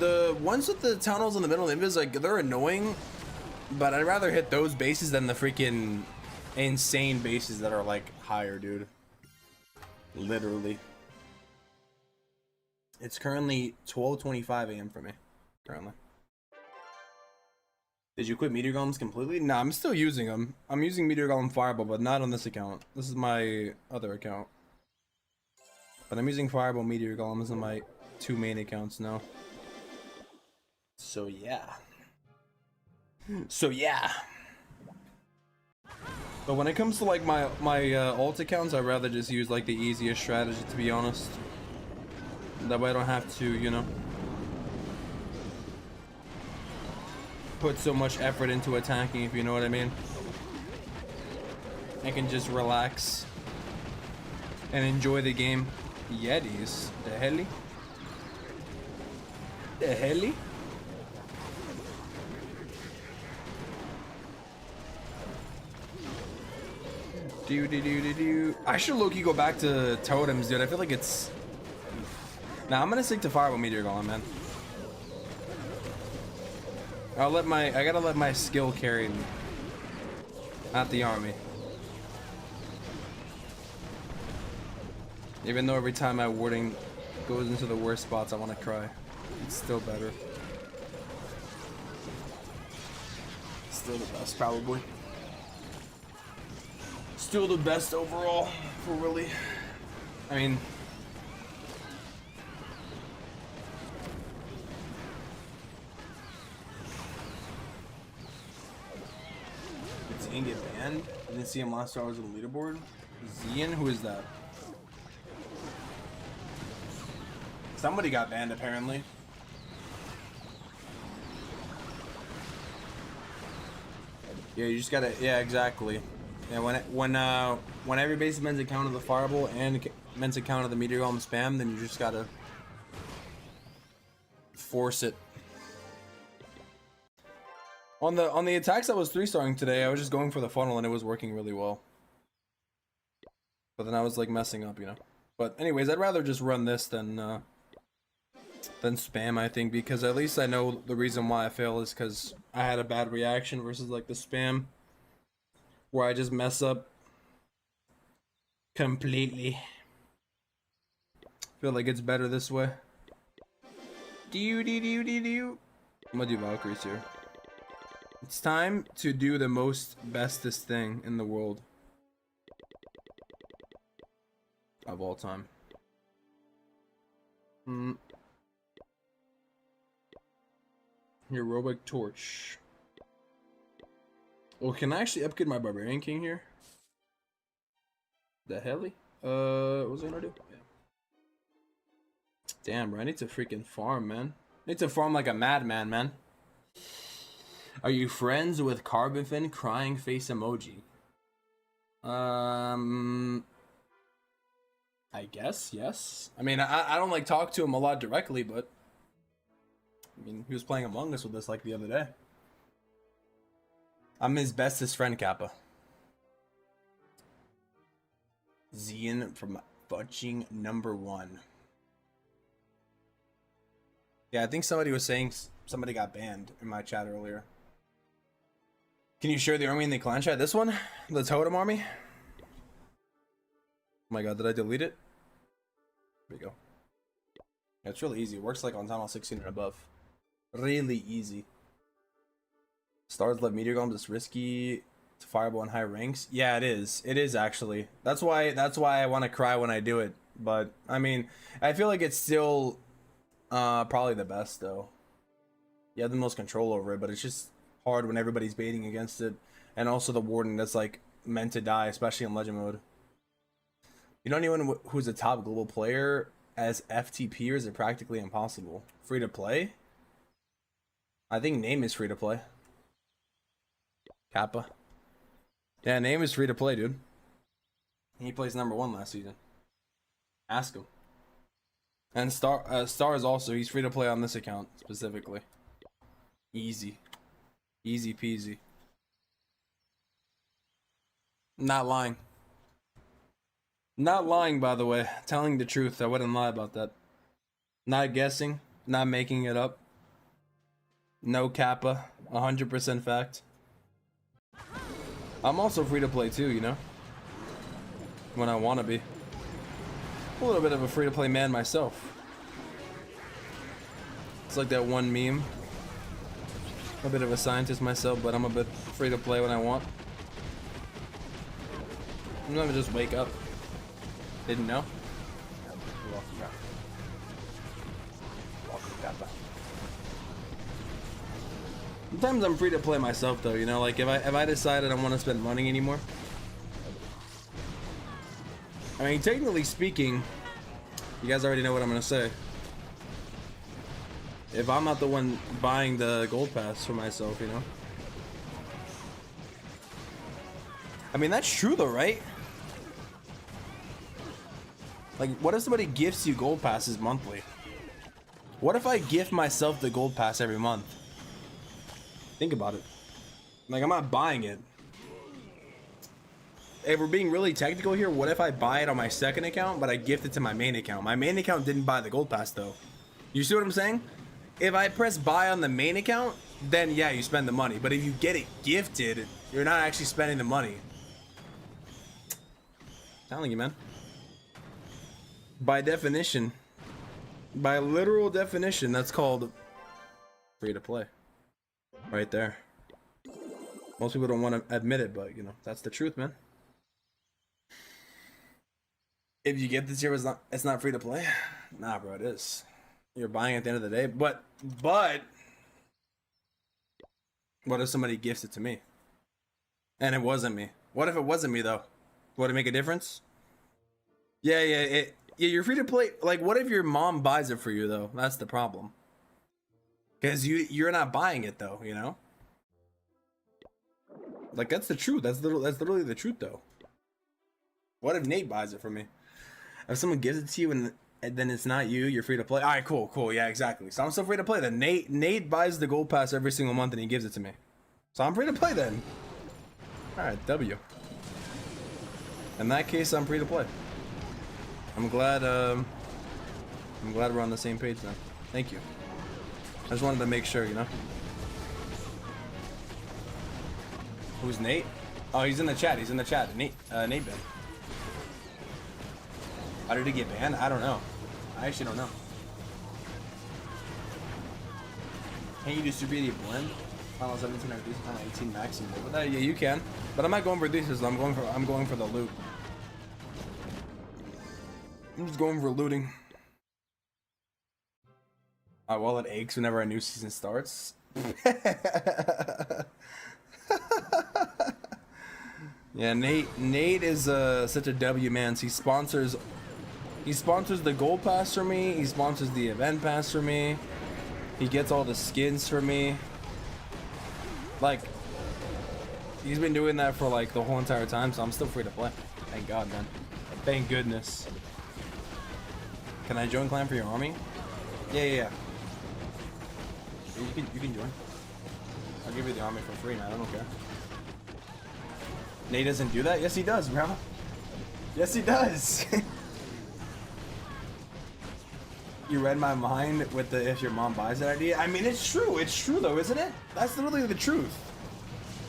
The ones with the town halls in the middle of Invis, like, they're annoying, but I'd rather hit those bases than the freaking insane bases that are like higher, dude. Literally. It's currently 12:25 a.m. for me. Currently. Did you quit Meteor Golems completely? Nah, I'm still using them. I'm using Meteor Golem Fireball, but not on this account. This is my other account. But I'm using Fireball Meteor Golems on my two main accounts now. So yeah. But when it comes to like my alt accounts, I'd rather just use like the easiest strategy, to be honest. That way I don't have to, you know, put so much effort into attacking, if you know what I mean. I can just relax and enjoy the game. Yetis? The heli? The heli? I should low-key go back to totems, dude. I feel like it's... Nah, I'm gonna stick to Fireball Meteor Golem, man. I gotta let my skill carry me. Not the army. Even though every time my warding goes into the worst spots, I want to cry. It's still better. still the best, probably. Still the best overall, for really. I mean, did Zian get banned? I didn't see him last hours on the leaderboard. Zian, who is that? Somebody got banned apparently. Yeah, you just gotta. Yeah, exactly. Yeah, when every base men's account of the fireball and men's account of the meteor golem spam, then you just gotta force it. On the attacks that was 3-starring today, I was just going for the funnel and it was working really well. But then I was like messing up, you know. But anyways, I'd rather just run this than spam, I think, because at least I know the reason why I fail is because I had a bad reaction versus like the spam where I just mess up completely. Feel like it's better this way. I'm gonna do Valkyries here. It's time to do the most bestest thing in the world of all time. Heroic torch. Oh, can I actually upgrade my barbarian king here? The heli? What was I gonna do? Yeah. Damn, bro, I need to freaking farm, man. I need to farm like a madman, man. Are you friends with Carbonfin crying face emoji? I guess, yes. I mean, I don't like talk to him a lot directly, but I mean, he was playing Among Us with us like the other day. I'm his bestest friend, Kappa. Zian from Fudging #1. Yeah, I think somebody was saying somebody got banned in my chat earlier. Can you share the army in the clan chat? This one? The totem army? Oh my god, did I delete it? There we go. Yeah, it's really easy. It works like on Town Hall 16 and above. Really easy. Stars love meteor golems. It's risky to fireball in high ranks. Yeah, it is. It is actually. That's why I want to cry when I do it. But I mean, I feel like it's still probably the best though. You have the most control over it, but it's just hard when everybody's baiting against it, and also the Warden that's like meant to die, especially in legend mode. You know anyone who's a top global player as FTP, or is it practically impossible? Free to play? I think Name is free to play. Kappa. Yeah, Name is free to play, dude. He plays #1 last season. Ask him. And Star is also, he's free to play on this account specifically. Easy. Easy peasy. Not lying. Not lying, by the way. Telling the truth. I wouldn't lie about that. Not guessing. Not making it up. No Kappa. 100% fact. I'm also free to play too, you know? When I want to be. A little bit of a free to play man myself. It's like that one meme. A bit of a scientist myself, but I'm a bit free to play when I want. I'm not gonna just wake up. Didn't know? You're welcome, Kappa. Welcome, Kappa. Sometimes I'm free to play myself though, you know, like if I decide I don't want to spend money anymore. I mean, technically speaking, you guys already know what I'm gonna say. If I'm not the one buying the gold pass for myself, you know. I mean, that's true though, right? Like, what if somebody gifts you gold passes monthly? What if I gift myself the gold pass every month? Think about it. Like, I'm not buying it. If we're being really technical here, what if I buy it on my second account, but I gift it to my main account? My main account didn't buy the gold pass though. You see what I'm saying? If I press buy on the main account, then yeah, you spend the money. But if you get it gifted, you're not actually spending the money. I'm telling you, man. By definition, by literal definition, that's called free to play. Right there. Most people don't want to admit it, but you know, that's the truth, man. If you get the tier, it's not free to play. Nah, bro, it is. You're buying at the end of the day. But what if somebody gifts it to me? And it wasn't me. What if it wasn't me though? Would it make a difference? Yeah, you're free to play. Like, what if your mom buys it for you though? That's the problem. Because you're not buying it though, you know? Like, that's the truth. That's literally the truth though. What if Nate buys it for me? If someone gives it to you and then it's not you, you're free to play. All right, cool. Yeah, exactly. So I'm still free to play then. Nate buys the gold pass every single month and he gives it to me. So I'm free to play then. All right, W. In that case, I'm free to play. I'm glad we're on the same page now. Thank you. I just wanted to make sure, you know. Who's Nate? Oh, he's in the chat. Nate Ben. How did he get banned? I don't know. I actually don't know. Can you distribute a blend? Final 17 or 18 maximum. But yeah, you can. But I'm not going for these. I'm going for the loot. I'm just going for looting. My wallet aches whenever a new season starts. Yeah, Nate is such a W, man. He sponsors the gold pass for me. He sponsors the event pass for me. He gets all the skins for me. Like, he's been doing that for like the whole entire time, so I'm still free to play. Thank God, man. Thank goodness. Can I join clan for your army? Yeah. You can join. I'll give you the army for free, man. I don't care. Nate doesn't do that? Yes, he does, bro. Yes, he does. You read my mind with the if your mom buys that idea. I mean, it's true. It's true, though, isn't it? That's literally the truth.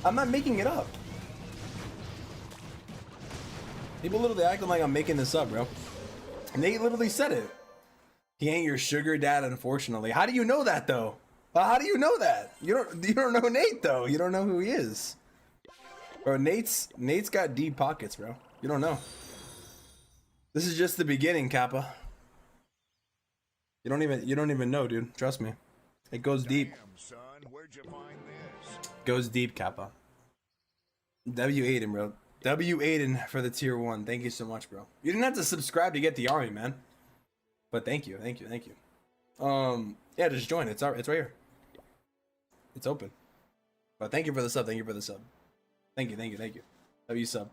I'm not making it up. People literally acting like I'm making this up, bro. Nate literally said it. He ain't your sugar dad, unfortunately. How do you know that, though? How do you know that? You don't know Nate, though. You don't know who he is. Bro, Nate's got deep pockets, bro. You don't know. This is just the beginning, Kappa. You don't even know, dude. Trust me. It goes deep. Damn, son, where'd you find this? Goes deep, Kappa. W8 bro. W8 for the tier 1. Thank you so much, bro. You didn't have to subscribe to get the army, man. But thank you. Yeah, just join. It's right here. It's open. But thank you for the sub. Thank you. W sub.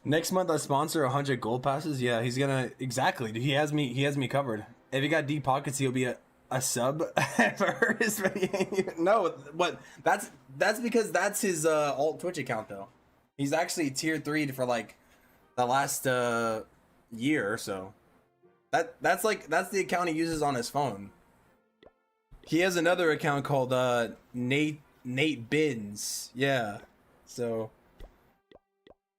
Next month I sponsor 100 gold passes. Yeah, he's gonna exactly. Dude, he has me covered. If he got deep pockets, he'll be a sub for his video. No, but that's because that's his alt Twitch account though. He's actually tier 3 for like the last year or so. That's the account he uses on his phone. He has another account called Nate Bins. Yeah. So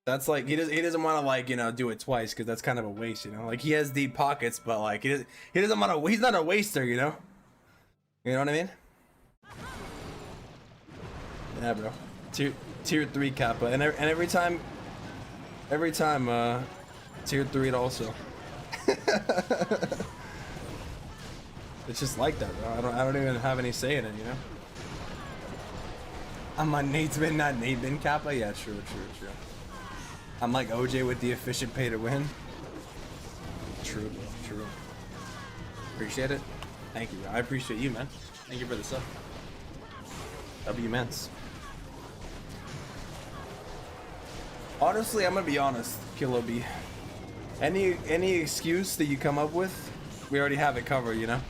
that's like he doesn't want to like, you know, do it twice because that's kind of a waste, you know. Like he has deep pockets, but like he doesn't want to. He's not a waster, you know. You know what I mean? Yeah, bro. Tier 3 Kappa, and every time tier 3 also. It's just like that, bro. I don't even have any say in it, you know. I'm on Nate's bin, not Nate bin Kappa. Yeah, true. I'm like OJ with the efficient pay to win. True. Appreciate it. Thank you, bro. I appreciate you, man. Thank you for the sub. W mens. Honestly, I'm gonna be honest, Kilo B. Any excuse that you come up with, we already have it covered, you know.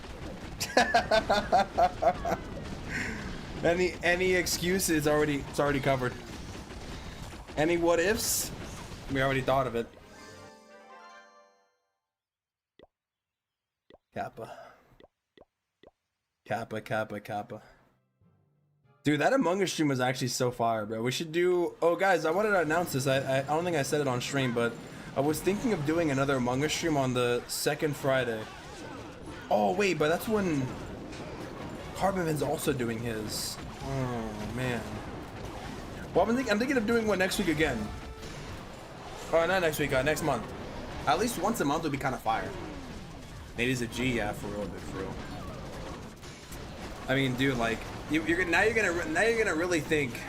Any excuse it's already covered. Any what ifs, we already thought of it. Kappa. Dude, that Among Us stream was actually so fire, bro. We should do... Oh, guys, I wanted to announce this. I don't think I said it on stream, but I was thinking of doing another Among Us stream on the second Friday. Oh, wait, but that's when Carbonvin's also doing his. Oh, man. Well, I'm thinking of doing one next week again. Oh, not next week, next month. At least once a month would be kind of fire. Nate is a G, yeah, for real, dude, for real. I mean, dude, like, now you're gonna really think.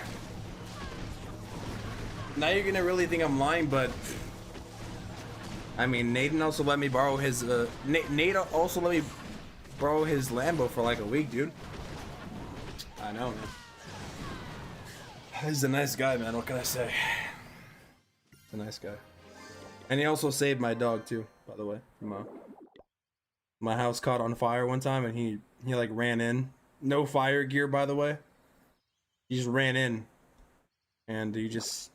Now you're gonna really think I'm lying, but I mean, Nate also let me borrow his. Nate also let me borrow his Lambo for like a week, dude. I know, man. He's a nice guy, man. What can I say? He's a nice guy. And he also saved my dog too, by the way. My house caught on fire one time, and he like ran in. No fire gear, by the way. He just ran in, and he just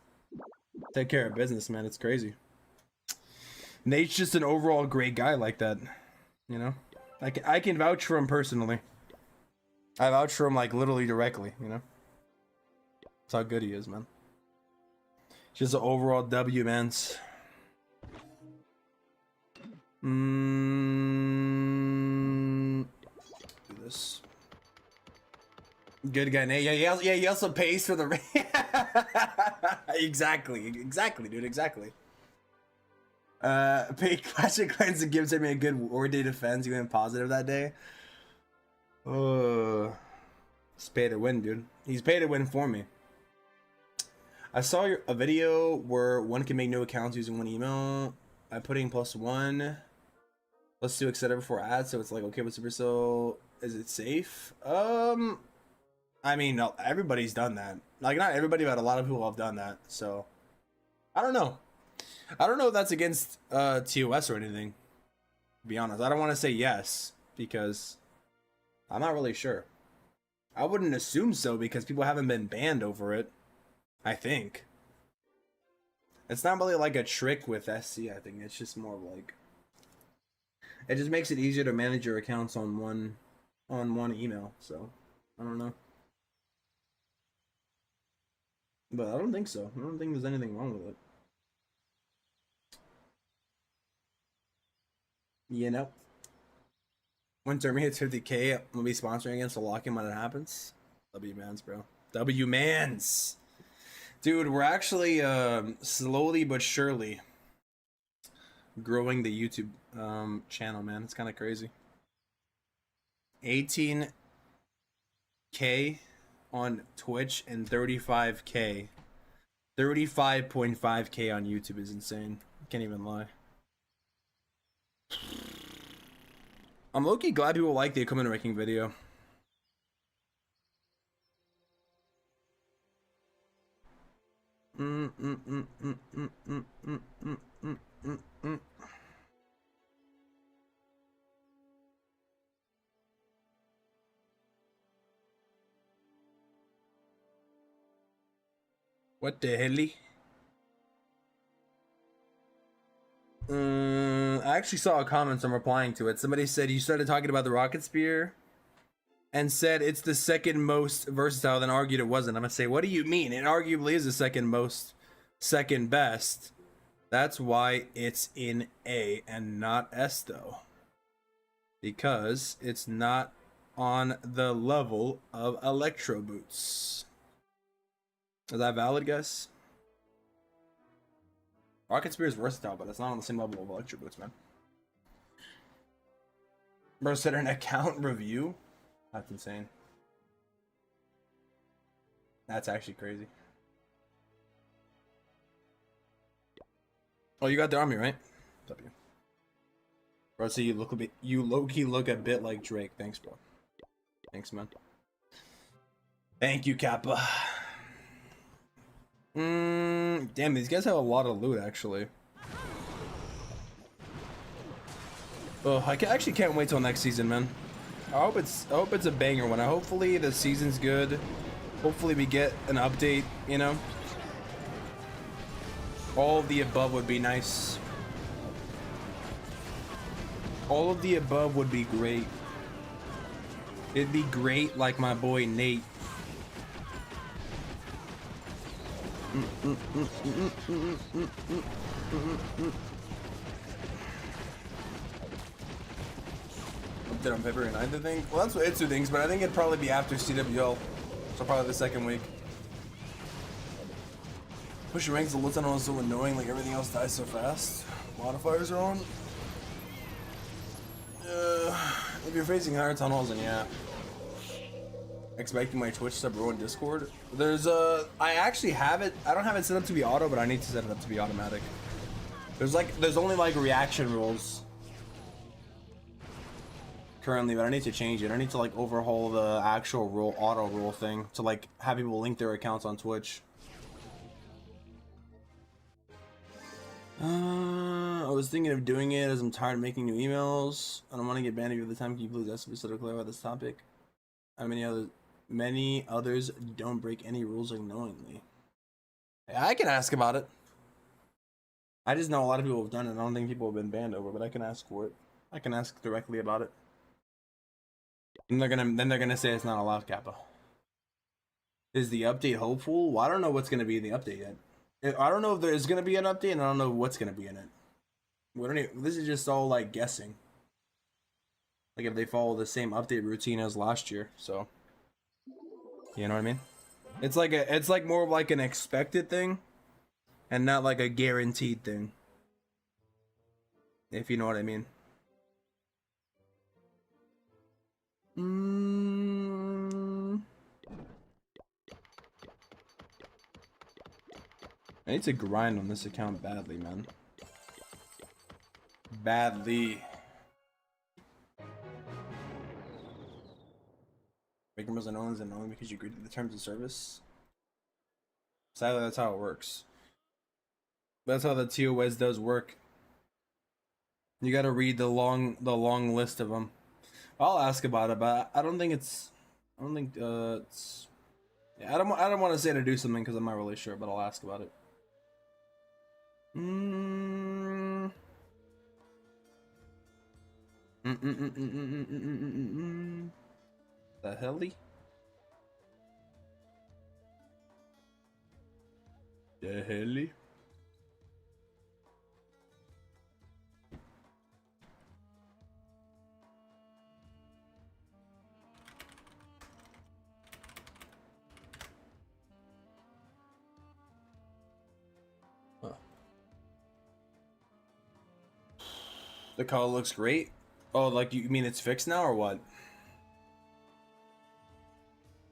take care of business, man. It's crazy. Nate's just an overall great guy like that, you know. I can vouch for him personally. I vouch for him like literally directly, you know. That's how good he is, man. Just an overall W, man's. Do this. Good guy, Nate. Yeah, he also pays for the. Exactly, dude. Exactly. Pay Classic Clans and gives him a good War Day defense. He went positive that day. He's pay to win, dude. He's paid to win for me. I saw a video where one can make new accounts using one email by putting +1, +2, etc. before ads. So it's like, okay, with Supercell, is it safe? I mean, no, everybody's done that. Like, not everybody, but a lot of people have done that. So I don't know. I don't know if that's against TOS or anything. To be honest, I don't want to say yes because I'm not really sure. I wouldn't assume so because people haven't been banned over it. I think it's not really like a trick with SC. I think it's just more like it just makes it easier to manage your accounts on one email. So I don't know, but I don't think so. I don't think there's anything wrong with it. You know, when Termynater 50K, we'll be sponsoring again, so lock in when it happens. W mans, bro. W mans. Dude, we're actually slowly but surely growing the YouTube channel, man. It's kind of crazy. 18K on Twitch and 35K. 35.5K on YouTube is insane. Can't even lie. I'm low-key glad people like the comment ranking video. What the hell? I actually saw a comment, so I'm replying to it. Somebody said you started talking about the rocket spear and said it's the second most versatile, then argued it wasn't. I'm gonna say, what do you mean? It arguably is the second best. That's why it's in A and not S though. Because it's not on the level of electro boots. Is that valid, guys? Rocket Spear is versatile, but it's not on the same level of electro boots, man. Bro said an account review? That's insane. That's actually crazy. Oh, you got the army, right? W. Bro, so you low-key look a bit like Drake. Thanks, bro. Thanks, man. Thank you, Kappa. Damn, these guys have a lot of loot, actually. Oh, I actually can't wait till next season, man. I hope it's a banger one. Hopefully the season's good. Hopefully we get an update, you know. All of the above would be nice. All of the above would be great. It'd be great like my boy Nate. Update on February 9th, I think. Well, that's what Itsu thinks, but I think it'd probably be after CWL. So probably the second week. Pushing ranks the tunnel is so annoying, like everything else dies so fast. Modifiers are on. If you're facing higher tunnels, then yeah. Expecting my Twitch sub row in Discord. There's I actually have it. I don't have it set up to be auto, but I need to set it up to be automatic. There's only like reaction rules currently, but I need to change it. I need to like overhaul the actual rule auto rule thing to like have people link their accounts on Twitch. I was thinking of doing it as I'm tired of making new emails. I don't want to get banned every time. Can you please ask me so to clarify this topic? How many others don't break any rules unknowingly? Yeah, I can ask about it. I just know a lot of people have done it. I don't think people have been banned over, but I can ask for it. I can ask directly about it. And they're gonna say it's not allowed, Kappa. Is the update hopeful? Well, I don't know what's gonna be in the update yet. I don't know if there's gonna be an update, and I don't know what's gonna be in it. This is just all like guessing. Like if they follow the same update routine as last year, so you know what I mean? It's like more of like an expected thing, and not like a guaranteed thing. If you know what I mean. I need to grind on this account badly, man. Badly. Making most unknown is annoying because you agreed to the terms of service. Sadly, that's how it works. That's how the TOS does work. You gotta read the long list of them. I'll ask about it, but I don't think it's. Yeah, I don't want to say to do something because I'm not really sure, but I'll ask about it. The helly? The helly? The color looks great. Oh, like you mean it's fixed now or what?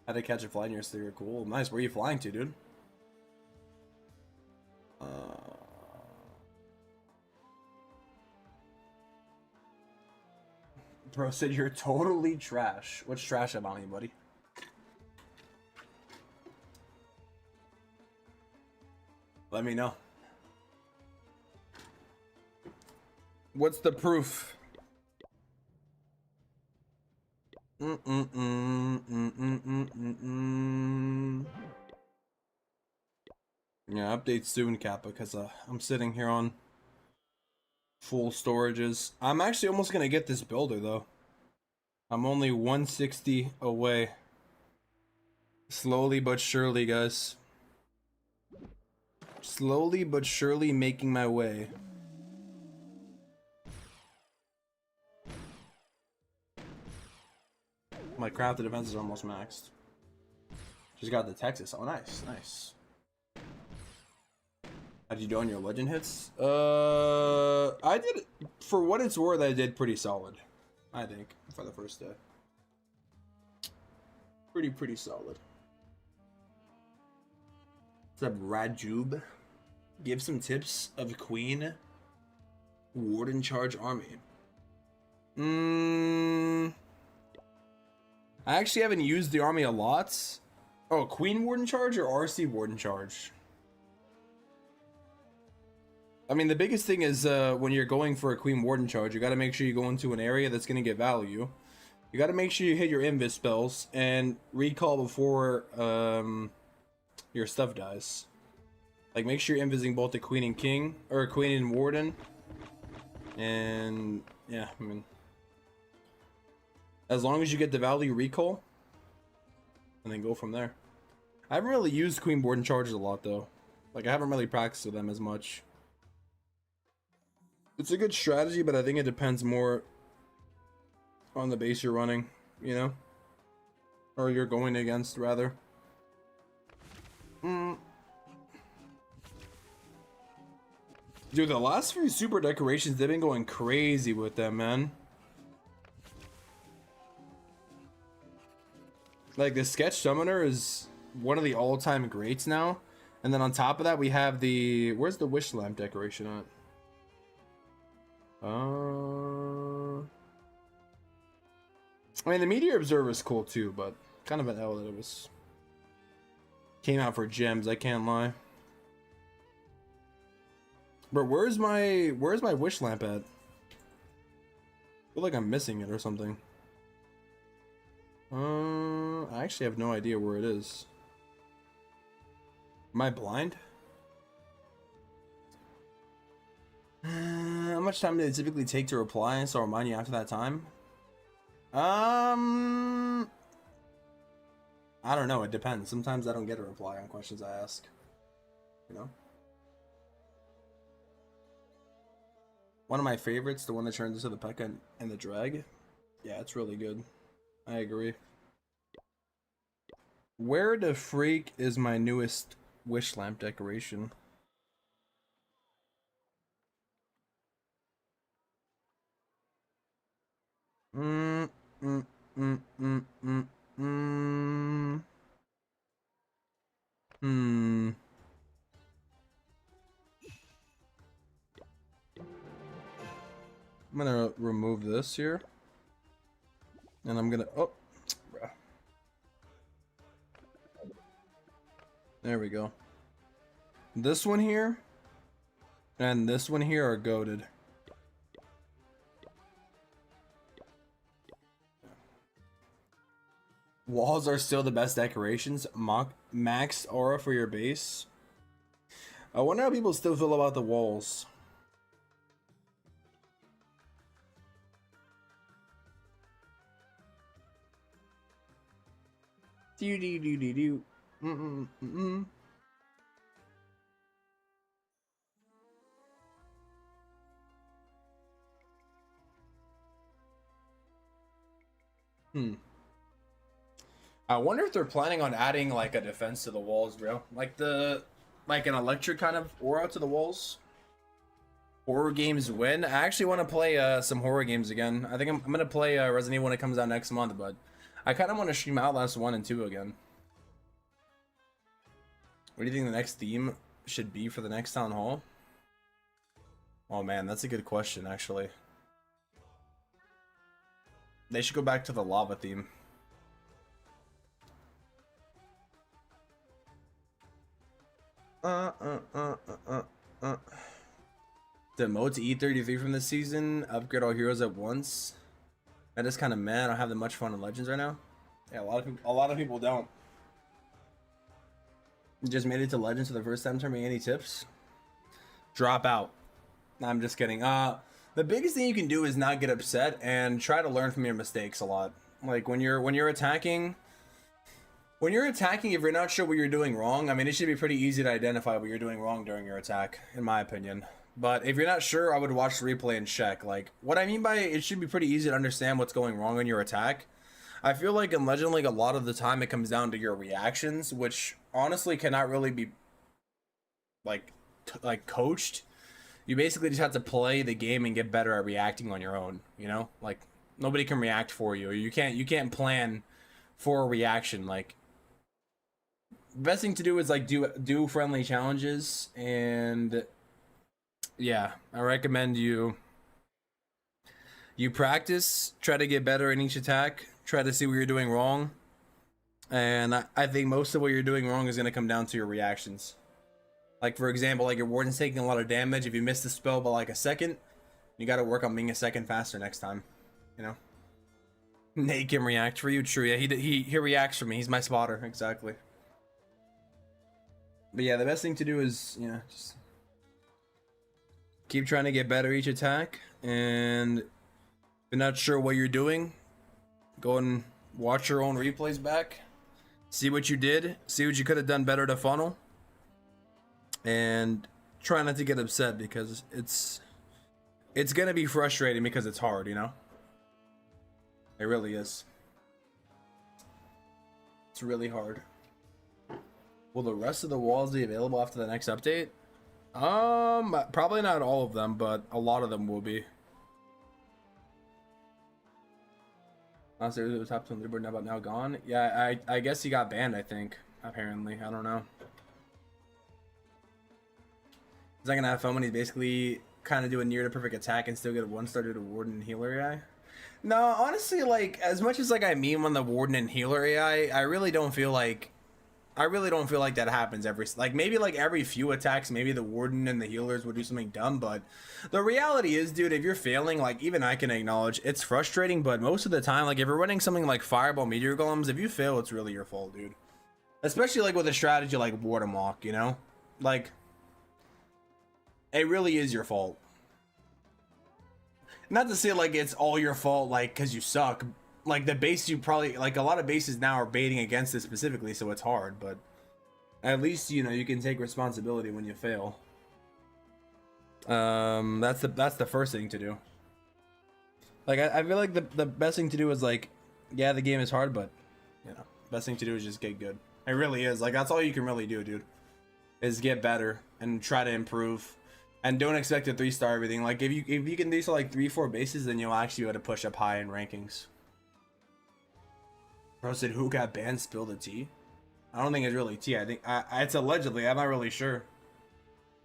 How to catch a fly in your sticker? Cool, nice. Where are you flying to, dude? Bro said you're totally trash. What's trash about me, buddy? Let me know. What's the proof? Yeah, update soon, Kappa, because I'm sitting here on full storages. I'm actually almost gonna get this builder though. I'm only 160 away. Slowly but surely, guys. Slowly but surely making my way. My crafted defenses are almost maxed. Just got the Texas. Oh, nice, nice. How'd you do on your legend hits? I did, for what it's worth, I did pretty solid. I think, for the first day. Pretty solid. What's up, Rajub? Give some tips of Queen Warden Charge Army. I actually haven't used the army a lot. Oh, Queen Warden Charge or RC Warden Charge? I mean, the biggest thing is when you're going for a Queen Warden Charge, you got to make sure you go into an area that's going to get value. You got to make sure you hit your invis spells and recall before your stuff dies. Like, make sure you're invising both the Queen and King, or Queen and Warden. And yeah, I mean, as long as you get the value recall, and then go from there. I haven't really used Queen Warden Charges a lot though. Like, I haven't really practiced with them as much. It's a good strategy, but I think it depends more on the base you're running, you know? Or you're going against, rather. Dude, the last few super decorations, they've been going crazy with them, man. Like, the sketch summoner is one of the all-time greats now. And then on top of that, we have the... Where's the wish lamp decoration at? I mean, the Meteor Observer is cool too, but kind of an L that it was... Came out for gems, I can't lie. But where's my wish lamp at? I feel like I'm missing it or something. I actually have no idea where it is. Am I blind? How much time did it typically take to reply? So I'll remind you after that time. I don't know. It depends. Sometimes I don't get a reply on questions I ask. You know. One of my favorites, the one that turns into the P.E.K.K.A. and the drag. Yeah, it's really good. I agree. Where the freak is my newest wish lamp decoration? Hmm. I'm gonna remove this here. And I'm gonna... Oh. There we go. This one here and this one here are goated. Walls are still the best decorations. Max aura for your base. I wonder how people still feel about the walls. Do. I wonder if they're planning on adding like a defense to the walls, bro. Like an electric kind of aura to the walls. Horror games win. I actually want to play some horror games again. I think I'm gonna play Resident Evil when it comes out next month, but I kind of want to stream Outlast 1 and 2 again. What do you think the next theme should be for the next town hall? Oh man, that's a good question, actually. They should go back to the lava theme. Demote to E33 from this season. Upgrade all heroes at once. That is kind of mad. I don't have that much fun in Legends right now. Yeah, a lot of people don't. You just made it to Legends for the first time. Termynater, any tips? Drop out. Nah, I'm just kidding. The biggest thing you can do is not get upset and try to learn from your mistakes a lot. Like when you're attacking. When you're attacking, if you're not sure what you're doing wrong, I mean, it should be pretty easy to identify what you're doing wrong during your attack, in my opinion. But if you're not sure, I would watch the replay and check. Like, what I mean by it should be pretty easy to understand what's going wrong in your attack. I feel like in Legend League, a lot of the time it comes down to your reactions, which honestly cannot really be, like coached. You basically just have to play the game and get better at reacting on your own, you know? Like, nobody can react for you. You can't plan for a reaction, like... Best thing to do is like do friendly challenges, and yeah, I recommend you practice, try to get better in each attack, try to see what you're doing wrong, and I think most of what you're doing wrong is going to come down to your reactions. Like for example, like your Warden's taking a lot of damage. If you miss the spell by like a second, you got to work on being a second faster next time, you know. Nate can react for you, true. Yeah, he reacts for me. He's my spotter, exactly. But yeah, the best thing to do is, you know, just keep trying to get better each attack. And if you're not sure what you're doing, go and watch your own replays back. See what you did. See what you could have done better to funnel. And try not to get upset because it's going to be frustrating because it's hard, you know? It really is. It's really hard. Will the rest of the walls be available after the next update? Probably not all of them, but a lot of them will be. Last year it was top 10 Leaderboard, now gone. Yeah, I guess he got banned, I think. Apparently, I don't know. He's not gonna have fun when he's basically kind of do a near to perfect attack and still get a 1-star due to Warden and Healer AI. No, honestly, like, as much as like I meme on the Warden and Healer AI, I really don't feel like that happens maybe like every few attacks, maybe the Warden and the healers would do something dumb, but the reality is, dude, if you're failing, like, even I can acknowledge it's frustrating, but most of the time, like, if you're running something like Fireball Meteor Golems, if you fail, it's really your fault, dude. Especially like with a strategy like Warden Walk, you know? Like, it really is your fault. Not to say like it's all your fault, like, because you suck. Like, the base, you probably, like, a lot of bases now are baiting against it specifically, so it's hard, but at least, you know, you can take responsibility when you fail. That's the first thing to do. Like, I feel like the best thing to do is, like, yeah, the game is hard, but, you know, best thing to do is just get good. It really is. Like, that's all you can really do, dude, is get better and try to improve. And don't expect a 3-star everything. Like, if you can do so like 3-4 bases, then you'll actually be able to push up high in rankings. Bro said, who got banned? Spill the tea. I don't think it's really tea. I think it's allegedly. I'm not really sure.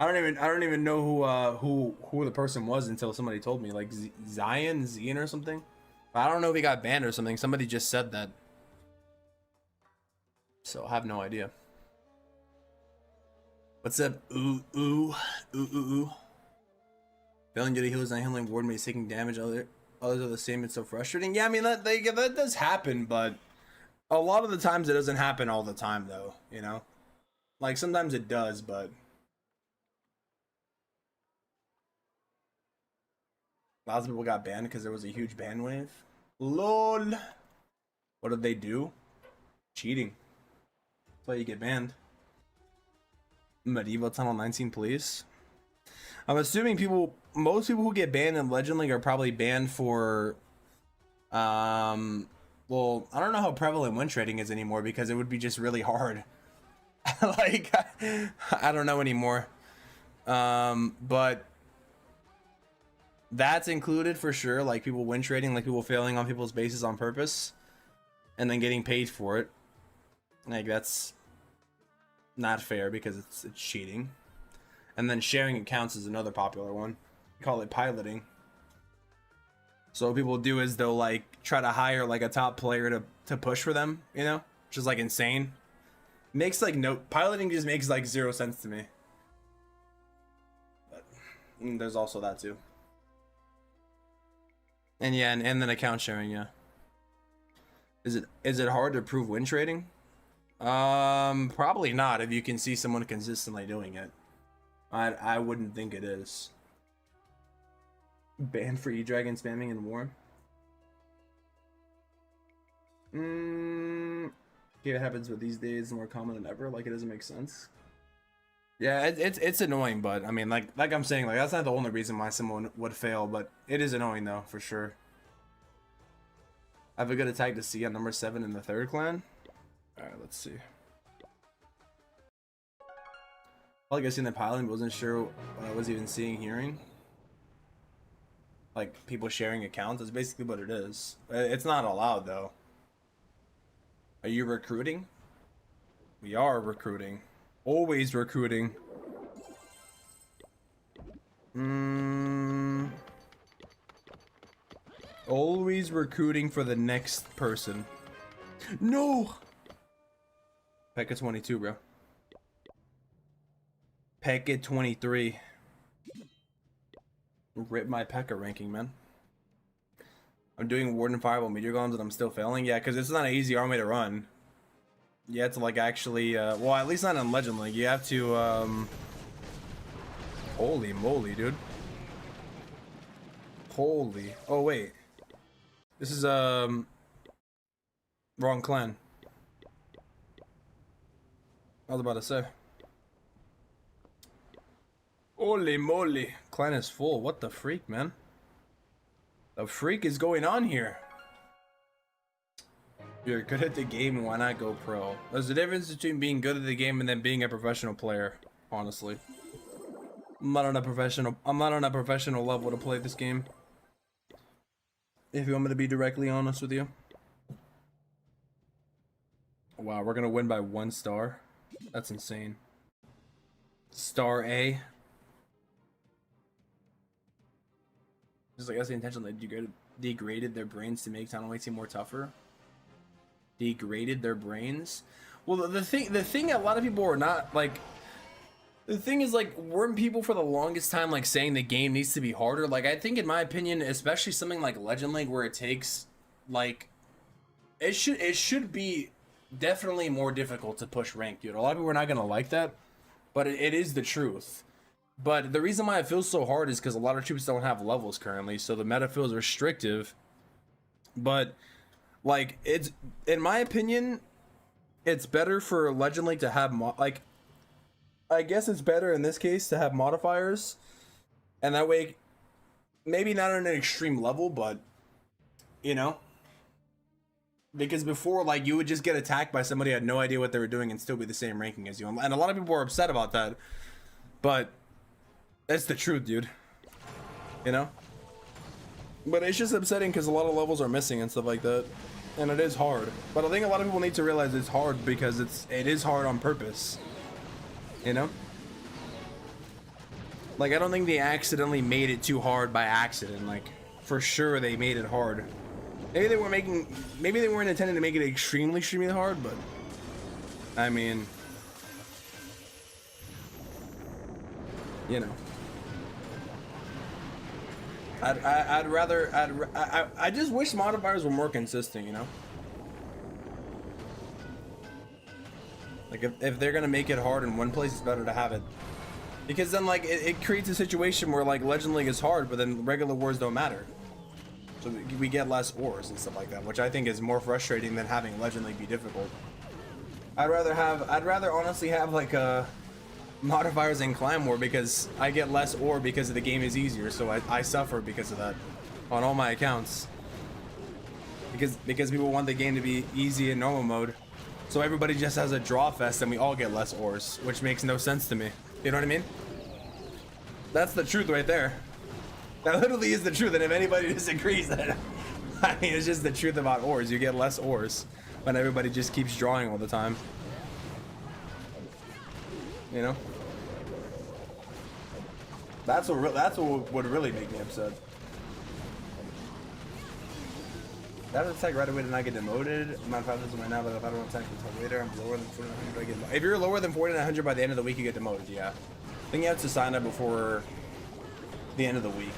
I don't even know who the person was until somebody told me, like Zion or something. But I don't know if he got banned or something. Somebody just said that. So I have no idea. What's up? Ooh. Failing duty healers not handling Warden is taking damage. Others are the same. It's so frustrating. Yeah, I mean that does happen, but a lot of the times it doesn't happen all the time, though. You know, like sometimes it does, but lots of people got banned because there was a huge ban wave. Lol. What did they do? Cheating. That's why you get banned. Medieval Tunnel 19, please. I'm assuming most people who get banned in Legend League are probably banned for, well, I don't know how prevalent win trading is anymore because it would be just really hard. Like, I don't know anymore. But that's included for sure. Like people win trading, like people failing on people's bases on purpose and then getting paid for it. Like that's not fair because it's cheating. And then sharing accounts is another popular one. We call it piloting. So what people do is they'll like try to hire like a top player to push for them, you know, which is like insane. Makes like piloting just makes like 0 sense to me. But there's also that too. And yeah, and then account sharing, yeah. Is it hard to prove win trading? Probably not if you can see someone consistently doing it. I wouldn't think it is. Banned for E-Dragon spamming in war. It happens with these days more common than ever. Like it doesn't make sense. Yeah, it's annoying, but I mean, like I'm saying, like that's not the only reason why someone would fail, but it is annoying though for sure. I have a good attack to see on number 7 in the 3rd clan. All right, let's see. Like I seen the piloting, but wasn't sure what I was even seeing, hearing. Like people sharing accounts is basically what it is. It's not allowed though. Are you recruiting? We are recruiting. Always recruiting. Always recruiting for the next person. No! Pekka 22, bro. Pekka 23. Rip my Pekka ranking, man. I'm doing Warden Fireball Meteor Golems and I'm still failing. Yeah, because it's not an easy army to run. You have to like actually, well, at least not in Legend League. You have to, holy moly, dude. Holy. Oh, wait. This is, wrong clan. I was about to say. Holy moly. Clan is full. What the freak, man? The freak is going on here? You're good at the game, why not go pro? There's a difference between being good at the game and then being a professional player, honestly. I'm not on a professional level to play this game. If you want me to be directly honest with you. Wow, we're gonna win by 1 star. That's insane. Star A. Just like that's the intention. They degraded their brains to make Town seem more tougher. Degraded their brains. Well, the thing a lot of people are not like. The thing is, like, weren't people for the longest time like saying the game needs to be harder? Like, I think in my opinion, especially something like Legend League, where it takes like, it should be definitely more difficult to push rank, dude. A lot of people are not gonna like that, but it is the truth. But the reason why it feels so hard is because a lot of troops don't have levels currently, so the meta feels restrictive. But like, it's, in my opinion, it's better for Legend League to have like, I guess it's better in this case to have modifiers, and that way, maybe not on an extreme level, but you know, because before, like, you would just get attacked by somebody who had no idea what they were doing and still be the same ranking as you, and a lot of people are upset about that, but that's the truth, dude. You know, but it's just upsetting because a lot of levels are missing and stuff like that, and it is hard. But I think a lot of people need to realize it's hard because it is hard on purpose. You know, like, I don't think they accidentally made it too hard by accident. Like, for sure they made it hard. Maybe they weren't intending to make it extremely hard, but I mean, you know, I just wish modifiers were more consistent, you know. Like, if they're gonna make it hard in one place, it's better to have it, because then, like, it creates a situation where, like, Legend League is hard, but then regular wars don't matter, so we get less ores and stuff like that, which I think is more frustrating than having Legend League be difficult. I'd rather honestly have like modifiers in Clan War, because I get less ore because the game is easier, so I suffer because of that on all my accounts, because people want the game to be easy in normal mode. So everybody just has a draw fest and we all get less ores, which makes no sense to me. You know what I mean? That's the truth right there. That literally is the truth, and if anybody disagrees, then I mean, it's just the truth about ores. You get less ores when everybody just keeps drawing all the time. You know? That's what would really make me upset. That would attack right away to not get demoted. I'm not 5,000 right now, but if I don't attack until later, I'm lower than 4,900. I get demoted. If you're lower than 4,900 by the end of the week, you get demoted. Yeah, I think you have to sign up before the end of the week,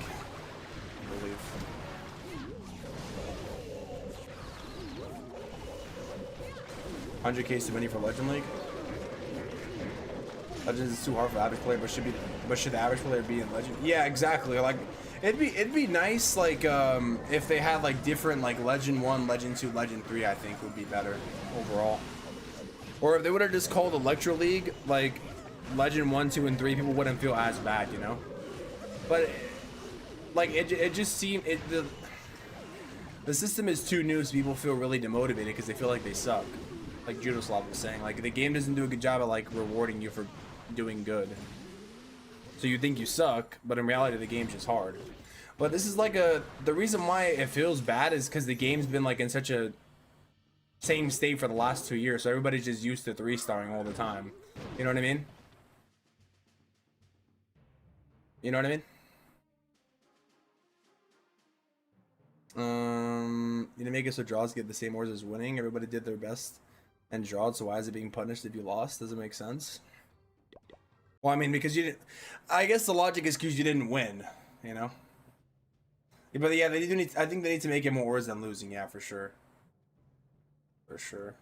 I believe. $100K too many for Legend League. Legends is too hard for average player, but should the average player be in Legend? Yeah, exactly. Like, it'd be nice, like, if they had like different, like, Legend 1, Legend 2, Legend 3, I think would be better overall. Or if they would have just called Electro League like Legend 1, 2, and 3, people wouldn't feel as bad, you know. But like, it just seemed the system is too new, so people feel really demotivated because they feel like they suck. Like Judoslav was saying, like, the game doesn't do a good job of like rewarding you for doing good. So you think you suck, but in reality the game's just hard. But this is like the reason why it feels bad is because the game's been like in such a same state for the last 2 years, so everybody's just used to 3-starring all the time. You know what I mean? You know what I mean? You didn't make it so draws get the same ores as winning. Everybody did their best and drawed, so why is it being punished if you lost? Doesn't make sense. Well, I mean, because you didn't. I guess the logic is because you didn't win, you know. But yeah, they do need. I think they need to make it more ores than losing. Yeah, for sure. For sure.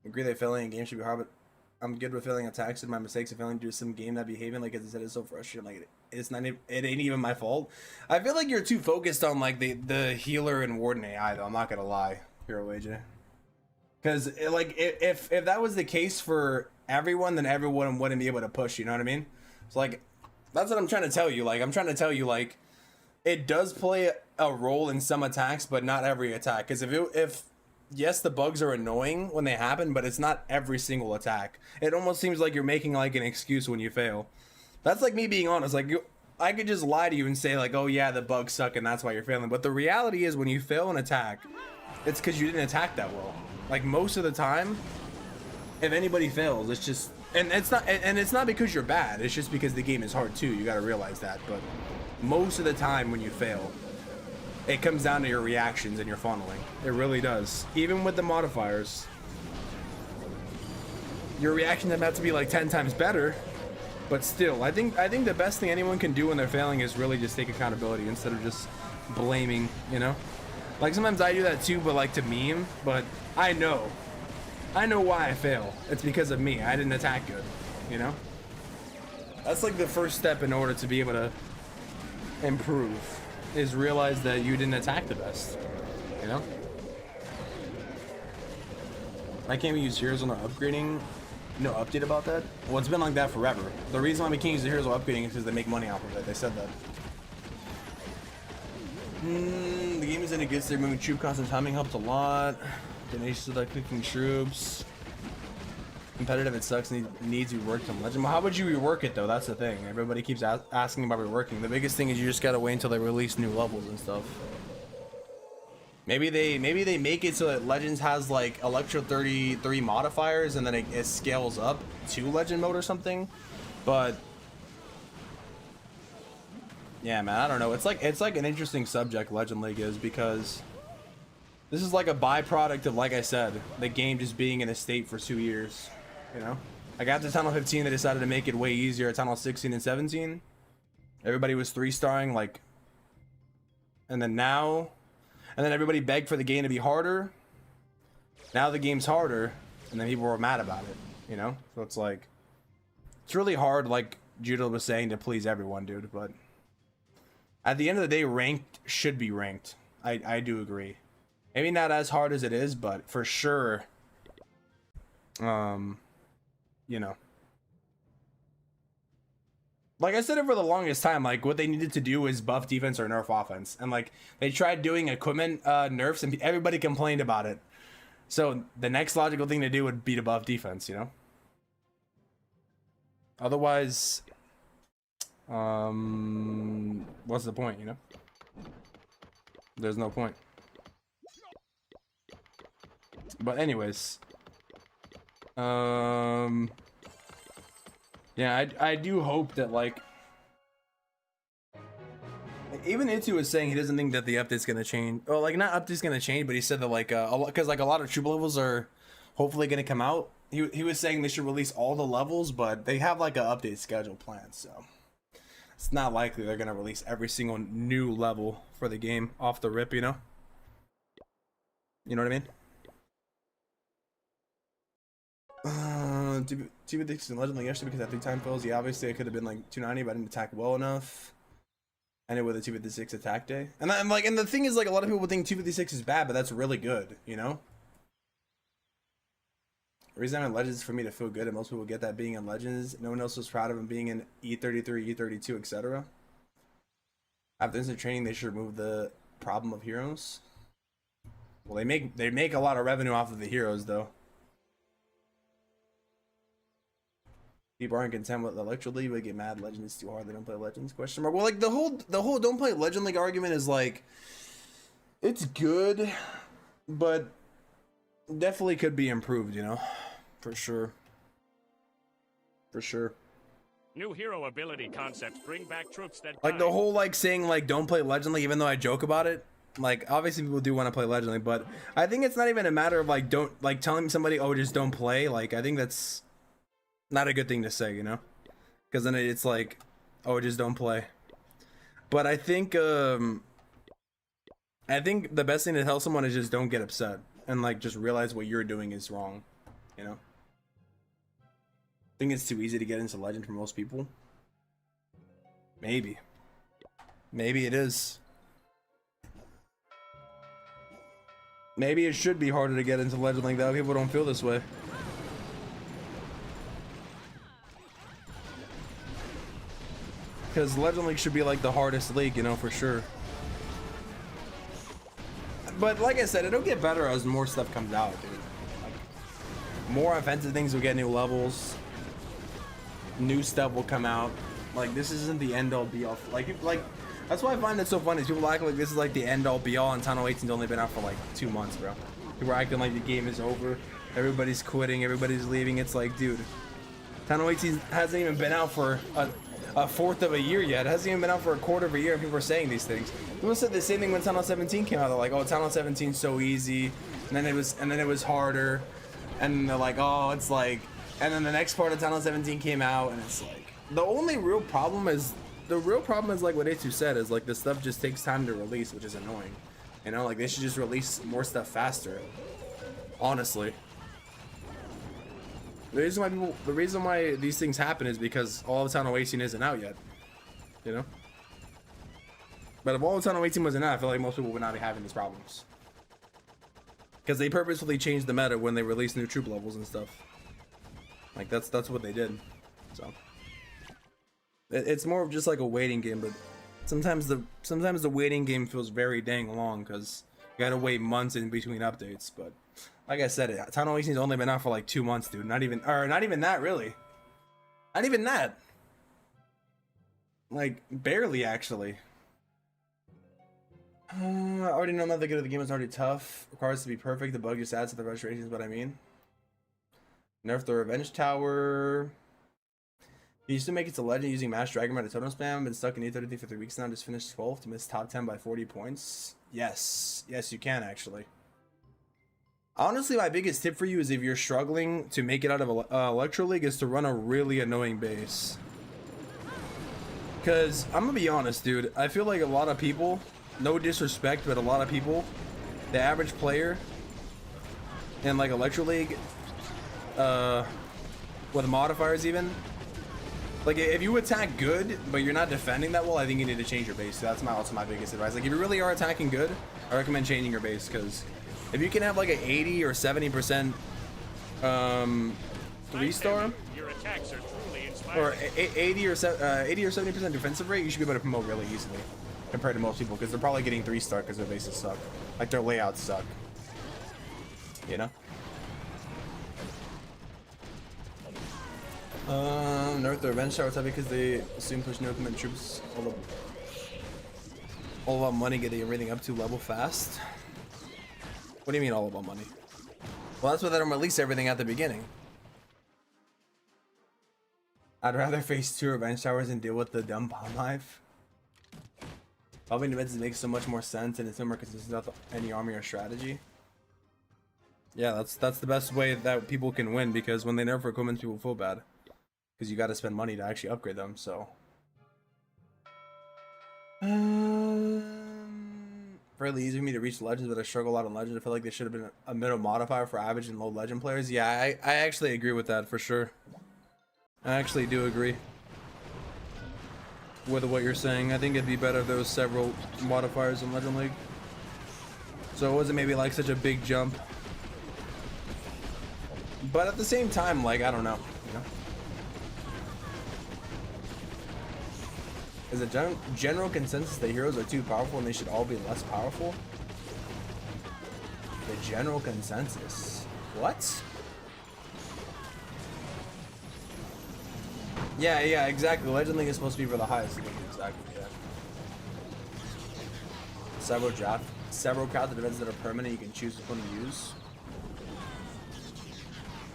Agree that failing in game should be hard, but I'm good with failing attacks and my mistakes of failing to do some game that behaving like, as I said, is so frustrating. Like, it's not. It ain't even my fault. I feel like you're too focused on like the healer and Warden AI, though. I'm not gonna lie, Hero AJ. Because like, if that was the case for everyone, then everyone wouldn't be able to push. You know what I mean? So like, that's what I'm trying to tell you. Like, I'm trying to tell you, like, it does play a role in some attacks, but not every attack. Because yes, the bugs are annoying when they happen, but it's not every single attack. It almost seems like you're making like an excuse when you fail. That's like me being honest. Like I could just lie to you and say like, oh yeah, the bugs suck and that's why you're failing. But the reality is when you fail an attack, it's because you didn't attack that well. Like most of the time, if anybody fails, it's just, and it's not because you're bad. It's just because the game is hard too. You got to realize that. But most of the time when you fail, it comes down to your reactions and your funneling. It really does. Even with the modifiers, your reactions have to be like 10 times better. But still, I think the best thing anyone can do when they're failing is really just take accountability instead of just blaming, you know? Like sometimes I do that too, but like to meme, but I know why I fail. It's because of me. I didn't attack good, you know? That's like the first step in order to be able to improve, is realize that you didn't attack the best, you know? I can't use heroes when they're upgrading. No update about that? Well, it's been like that forever. The reason why we can't use the heroes while upgrading is because they make money off of it. They said that. The game is in a good state. Removing troop costs and timing helps a lot. Donations like clicking troops. Competitive, it sucks. Needs reworked on Legend. Well, how would you rework it though? That's the thing. Everybody keeps asking about reworking. The biggest thing is you just gotta wait until they release new levels and stuff. Maybe they make it so that Legends has like Electro 33 modifiers and then it scales up to Legend mode or something. But yeah, man, I don't know. It's like an interesting subject, Legend League is, because this is like a byproduct of, like I said, the game just being in a state for 2 years. You know, like after Tunnel 15, they decided to make it way easier at Tunnel 16 and 17. Everybody was 3-starring, like, and then now. And then everybody begged for the game to be harder. Now the game's harder, and then people were mad about it, you know? So it's like, it's really hard, like Judo was saying, to please everyone, dude. But at the end of the day, ranked should be ranked. I do agree. Maybe not as hard as it is, but for sure, you know. Like I said it for the longest time, like what they needed to do is buff defense or nerf offense. And like they tried doing equipment nerfs and everybody complained about it. So the next logical thing to do would be to buff defense, you know? Otherwise, what's the point, you know? There's no point. But anyways, yeah, I do hope that, like, even Itu was saying he doesn't think that the update's gonna change. Well, like, not update's gonna change, but he said that, like, because, like, a lot of troop levels are hopefully gonna come out. He was saying they should release all the levels, but they have, like, an update schedule planned, so it's not likely they're gonna release every single new level for the game off the rip, you know? You know what I mean? Demotivating Legend League yesterday because at 3-time fails. Yeah, obviously I could have been like 290, but I didn't attack well enough. I ended with a 256 attack day, and the thing is, like, a lot of people think 256 is bad, but that's really good, you know. The reason I'm in Legends is for me to feel good, and most people get that being in Legends. No one else was proud of him being in E33, E32, etc. After instant training, they should remove the problem of heroes. Well, they make a lot of revenue off of the heroes, though. People aren't content with the Electro League, but get mad Legend is too hard, they don't play Legends, question mark. Well, like, the whole don't play Legend League argument is like, it's good, but definitely could be improved, you know? For sure. For sure. New hero ability concepts bring back troops that like, the whole, like, saying, like, don't play Legend League, even though I joke about it. Like, obviously people do want to play Legend League, but I think it's not even a matter of, like, don't, like, telling somebody, oh, just don't play. Like, I think that's not a good thing to say, you know? Because then it's like, oh, just don't play. But I think the best thing to tell someone is just don't get upset. And, like, just realize what you're doing is wrong, you know? I think it's too easy to get into Legend for most people. Maybe. Maybe it is. Maybe it should be harder to get into Legend like that. People don't feel this way. Because Legend League should be like the hardest league, you know, for sure. But like I said, it'll get better as more stuff comes out, dude. Like, more offensive things will get new levels. New stuff will come out. Like, this isn't the end all be all. Like that's why I find it so funny. People act like this is like the end all be all, and Tunnel 18's only been out for like 2 months, bro. People are acting like the game is over. Everybody's quitting. Everybody's leaving. It's like, dude, Tunnel 18 hasn't even been out for a fourth of a year yet. It hasn't even been out for a quarter of a year, and people are saying these things. People said the same thing when Tunnel 17 came out. They're like, oh, Tunnel 17's so easy, and then it was harder, and they're like, oh, it's like, and then the next part of Tunnel 17 came out, and it's like, the real problem is like what A2 said, is like this stuff just takes time to release, which is annoying. You know, like they should just release more stuff faster. Honestly. The reason why these things happen is because all of Tunnel 18 isn't out yet. You know? But if all of Tunnel 18 wasn't out, I feel like most people would not be having these problems. Because they purposefully changed the meta when they released new troop levels and stuff. Like that's what they did. So it's more of just like a waiting game, but sometimes the waiting game feels very dang long because you gotta wait months in between updates. But like I said, Tunnel 18's only been out for like 2 months, dude. Not even that, really. Not even that. Like, barely, actually. I already know that the good of the game is already tough. Requires to be perfect. The bug just adds to the frustration is what I mean. Nerf the Revenge Tower. You used to make it to Legend using Mash Dragon by the totem spam. Been stuck in E33 for 3 weeks now. Just finished 12th to miss top 10 by 40 points. Yes. Yes, you can, actually. Honestly, my biggest tip for you is if you're struggling to make it out of Electro League is to run a really annoying base. Because, I'm going to be honest, dude. I feel like a lot of people, no disrespect, but a lot of people, the average player in like Electro League, with modifiers even, like if you attack good, but you're not defending that well, I think you need to change your base. So that's also my biggest advice. Like if you really are attacking good, I recommend changing your base, because if you can have like an 80 or 70% 3-star, Your attacks are truly inspiring. or 80 or 70% defensive rate, you should be able to promote really easily compared to most people, because they're probably getting 3-star because their bases suck, like their layouts suck, you know. Nerf the Revenge Tower because they assume push no command troops all about money, getting everything up to level fast. What do you mean all about money? Well, that's why they don't release everything at the beginning. I'd rather face 2 Revenge Towers and deal with the dumb bomb hive. Helping defenses makes so much more sense, and it's no more consistent without any army or strategy. Yeah, that's the best way that people can win, because when they nerf equipment, people feel bad. Because you got to spend money to actually upgrade them, so. Fairly easy for me to reach Legends, but I struggle a lot on Legend. I feel like they should have been a middle modifier for average and low Legend players. Yeah, I actually agree with that, for sure. I actually do agree with what you're saying. I think it'd be better if there was several modifiers in Legend League. So it wasn't maybe like such a big jump. But at the same time, like, I don't know, you know? Is a general consensus that heroes are too powerful and they should all be less powerful? The general consensus. What? Yeah, exactly. Legend League is supposed to be for the highest league. Exactly, yeah. Several crowd events that are permanent, you can choose which one to use.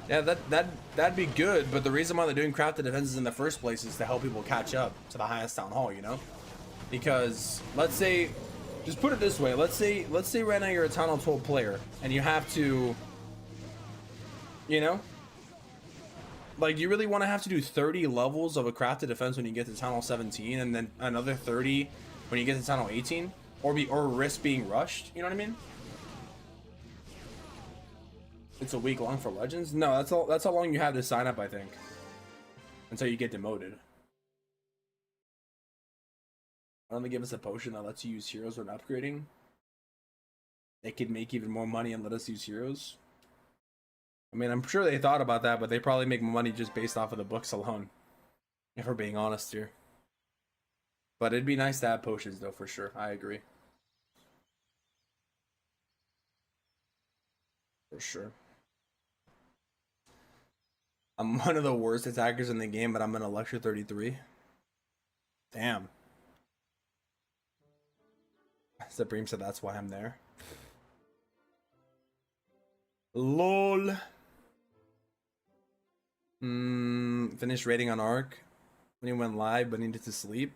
Yeah, that'd be good, but the reason why they're doing crafted defenses in the first place is to help people catch up to the highest town hall, you know? Because let's say, just put it this way, let's say right now you're a town hall 12 player and you have to, you know, like you really want to have to do 30 levels of a crafted defense when you get to town hall 17, and then another 30 when you get to town hall 18, or risk being rushed, you know what I mean? It's a week long for Legends? No, that's how long you have to sign up, I think. Until you get demoted. Why don't they give us a potion that lets you use heroes when upgrading? They could make even more money and let us use heroes. I mean, I'm sure they thought about that, but they probably make money just based off of the books alone. If we're being honest here. But it'd be nice to have potions, though, for sure. I agree. For sure. I'm one of the worst attackers in the game, but I'm an Electra 33. Damn. Supreme said that's why I'm there. LOL. Finished raiding on Arc when he went live but needed to sleep.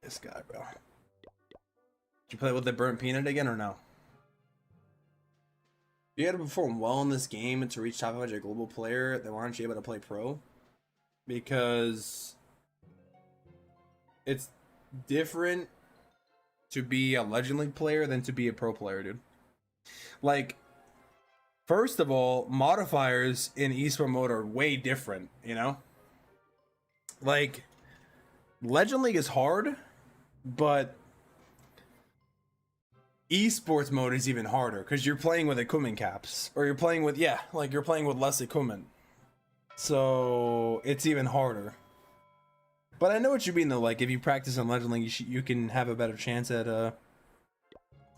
This guy, bro. Did you play with the burnt peanut again or no? You had to perform well in this game to reach top 500 global player, then why aren't you able to play pro? Because it's different to be a Legend League player than to be a pro player, dude. Like, first of all, modifiers in esport mode are way different, you know? Like, Legend League is hard, but esports mode is even harder because you're playing with equipment caps, or you're playing with, yeah, like you're playing with less equipment. So it's even harder. But I know what you mean though. Like if you practice on Legend League, you can have a better chance at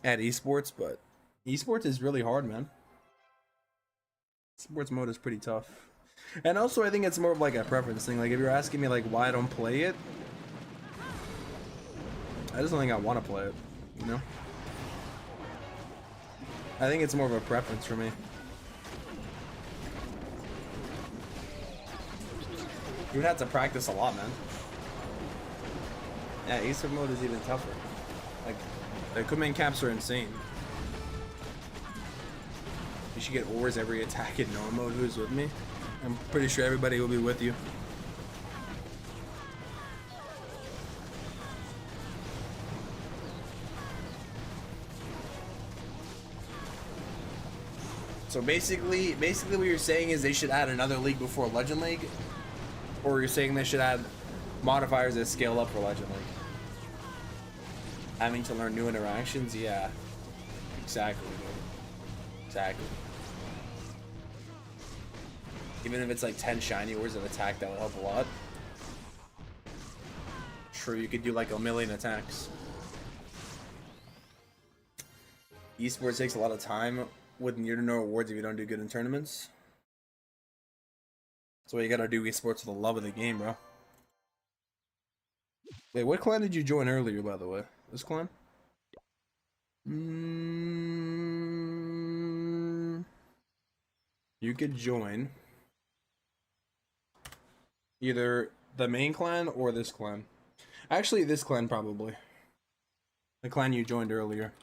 esports. But esports is really hard, man. Sports mode is pretty tough. And also I think it's more of like a preference thing. Like if you're asking me like why I don't play it, I just don't think I want to play it, you know? I think it's more of a preference for me. You would have to practice a lot, man. Yeah, esport mode is even tougher. Like, the equipment caps are insane. You should get ores every attack in normal mode. Who's with me? I'm pretty sure everybody will be with you. So basically what you're saying is they should add another league before Legend League, or you're saying they should add modifiers that scale up for Legend League. Having to learn new interactions, yeah, exactly, dude. Exactly. Even if it's like 10 shiny ores of attack, that would help a lot. True, you could do like 1,000,000 attacks. Esports takes a lot of time with near to no rewards if you don't do good in tournaments. That's why you gotta do esports for the love of the game, bro. Wait, what clan did you join earlier, by the way? This clan? You could join either the main clan or this clan. Actually, this clan probably. The clan you joined earlier.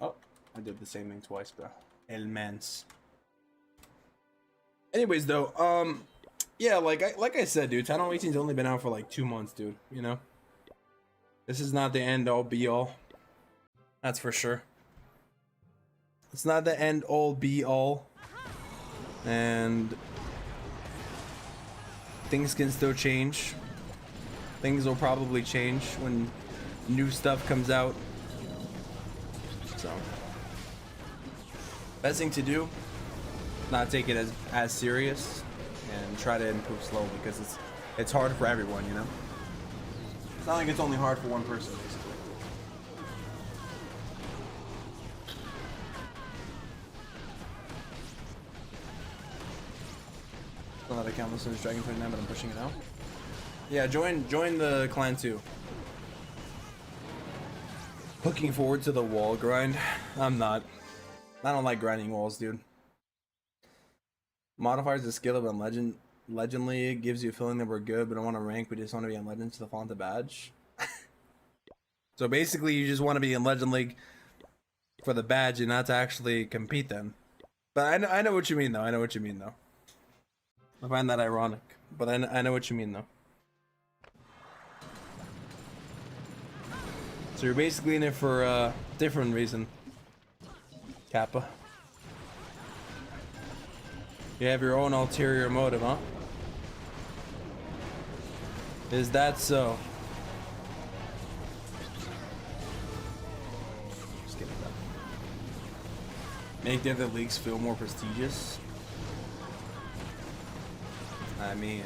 Oh, I did the same thing twice, bro. El Mans. Anyways, though, yeah, like I said, dude, Channel 18's only been out for like 2 months, dude. You know, this is not the end all be all. That's for sure. It's not the end all be all, and things can still change. Things will probably change when new stuff comes out. So, best thing to do, not take it as serious, and try to improve slowly, because it's hard for everyone, you know. It's not like it's only hard for one person, basically. Don't let it count this as Dragon 29, but I'm pushing it out. Yeah, join the clan too. Looking forward to the wall grind. I'm not. I don't like grinding walls, dude. Modifiers the skill of on Legend League gives you a feeling that we're good, but don't want to rank. We just want to be on Legends to flaunt the badge. So basically, you just want to be in Legend League for the badge and not to actually compete then. But I know what you mean though. I know what you mean though. I find that ironic, but I know what you mean though. So you're basically in it for a different reason, Kappa. You have your own ulterior motive, huh? Is that so? Just kidding. Make the other leagues feel more prestigious? I mean,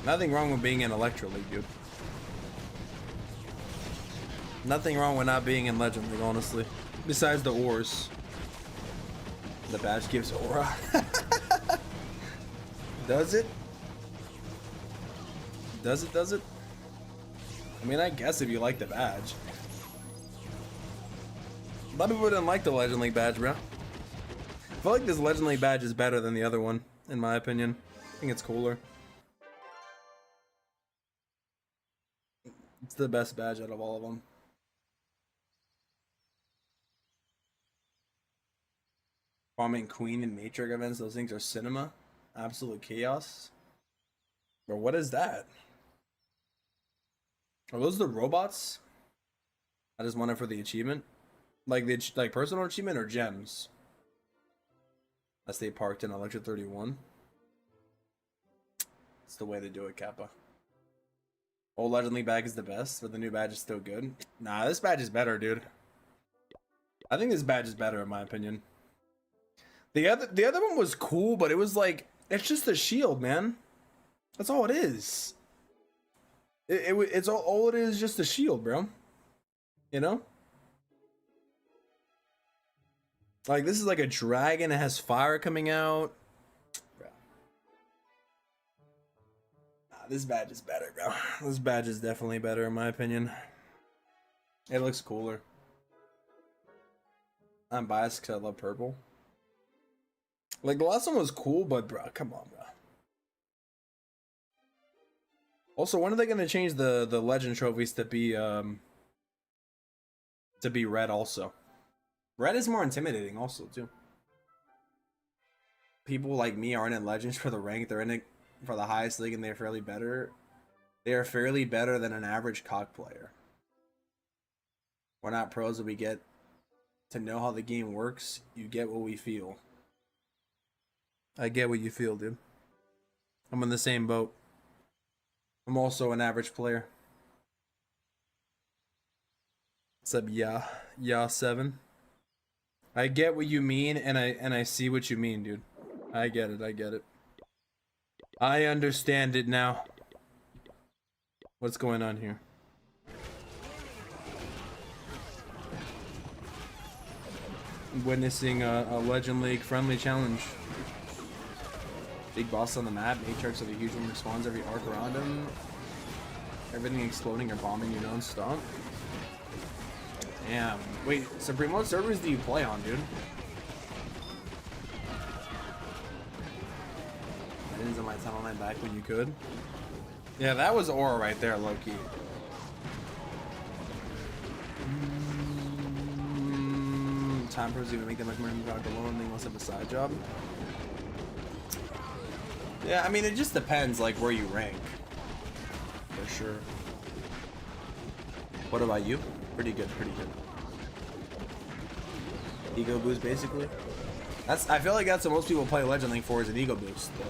nothing wrong with being in Electro League, dude. Nothing wrong with not being in Legend League, honestly. Besides the ores. The badge gives aura. Does it? Does it? Does it? I mean, I guess if you like the badge. A lot of people didn't like the Legend League badge, bro. I feel like this Legend League badge is better than the other one, in my opinion. I think it's cooler. It's the best badge out of all of them. Farming Queen and Matrix events, those things are cinema. Absolute chaos. Bro, what is that? Are those the robots? I just want it for the achievement. Like the personal achievement or gems? I stay parked in Electra 31. It's the way to do it, Kappa. Old Legend League badge is the best, but the new badge is still good. Nah, this badge is better, dude. I think this badge is better in my opinion. The other one was cool, but it was like, it's just a shield, man. That's all it is. It's all it is, just a shield, bro. You know? Like, this is like a dragon. It has fire coming out. Bro. Nah, this badge is better, bro. This badge is definitely better in my opinion. It looks cooler. I'm biased because I love purple. Like, the last one was cool, but bro, come on, bro. Also, when are they gonna change the legend trophies to be red also? Red is more intimidating also too. People like me aren't in legends for the rank, they're in it for the highest league and they're fairly better. They are fairly better than an average COG player. We're not pros, but we get to know how the game works. You get what we feel. I get what you feel, dude. I'm in the same boat. I'm also an average player. What's up, yeah 7? I get what you mean, and I see what you mean, dude. I get it, I get it. I understand it now. What's going on here? Witnessing a Legend League friendly challenge. Big boss on the map, Matrix of a huge one respawns every arc around him. Everything exploding or bombing you non-stop. Damn. Wait, Supreme, what servers do you play on, dude? I didn't on my tunnel line back when you could. Yeah, that was aura right there, low-key. Time pros even make them like Marine Dog alone, they must have a side job. Yeah, I mean, it just depends, like, where you rank. For sure. What about you? Pretty good, pretty good. Ego boost, basically. I feel like that's what most people play Legend League for, is an ego boost, though.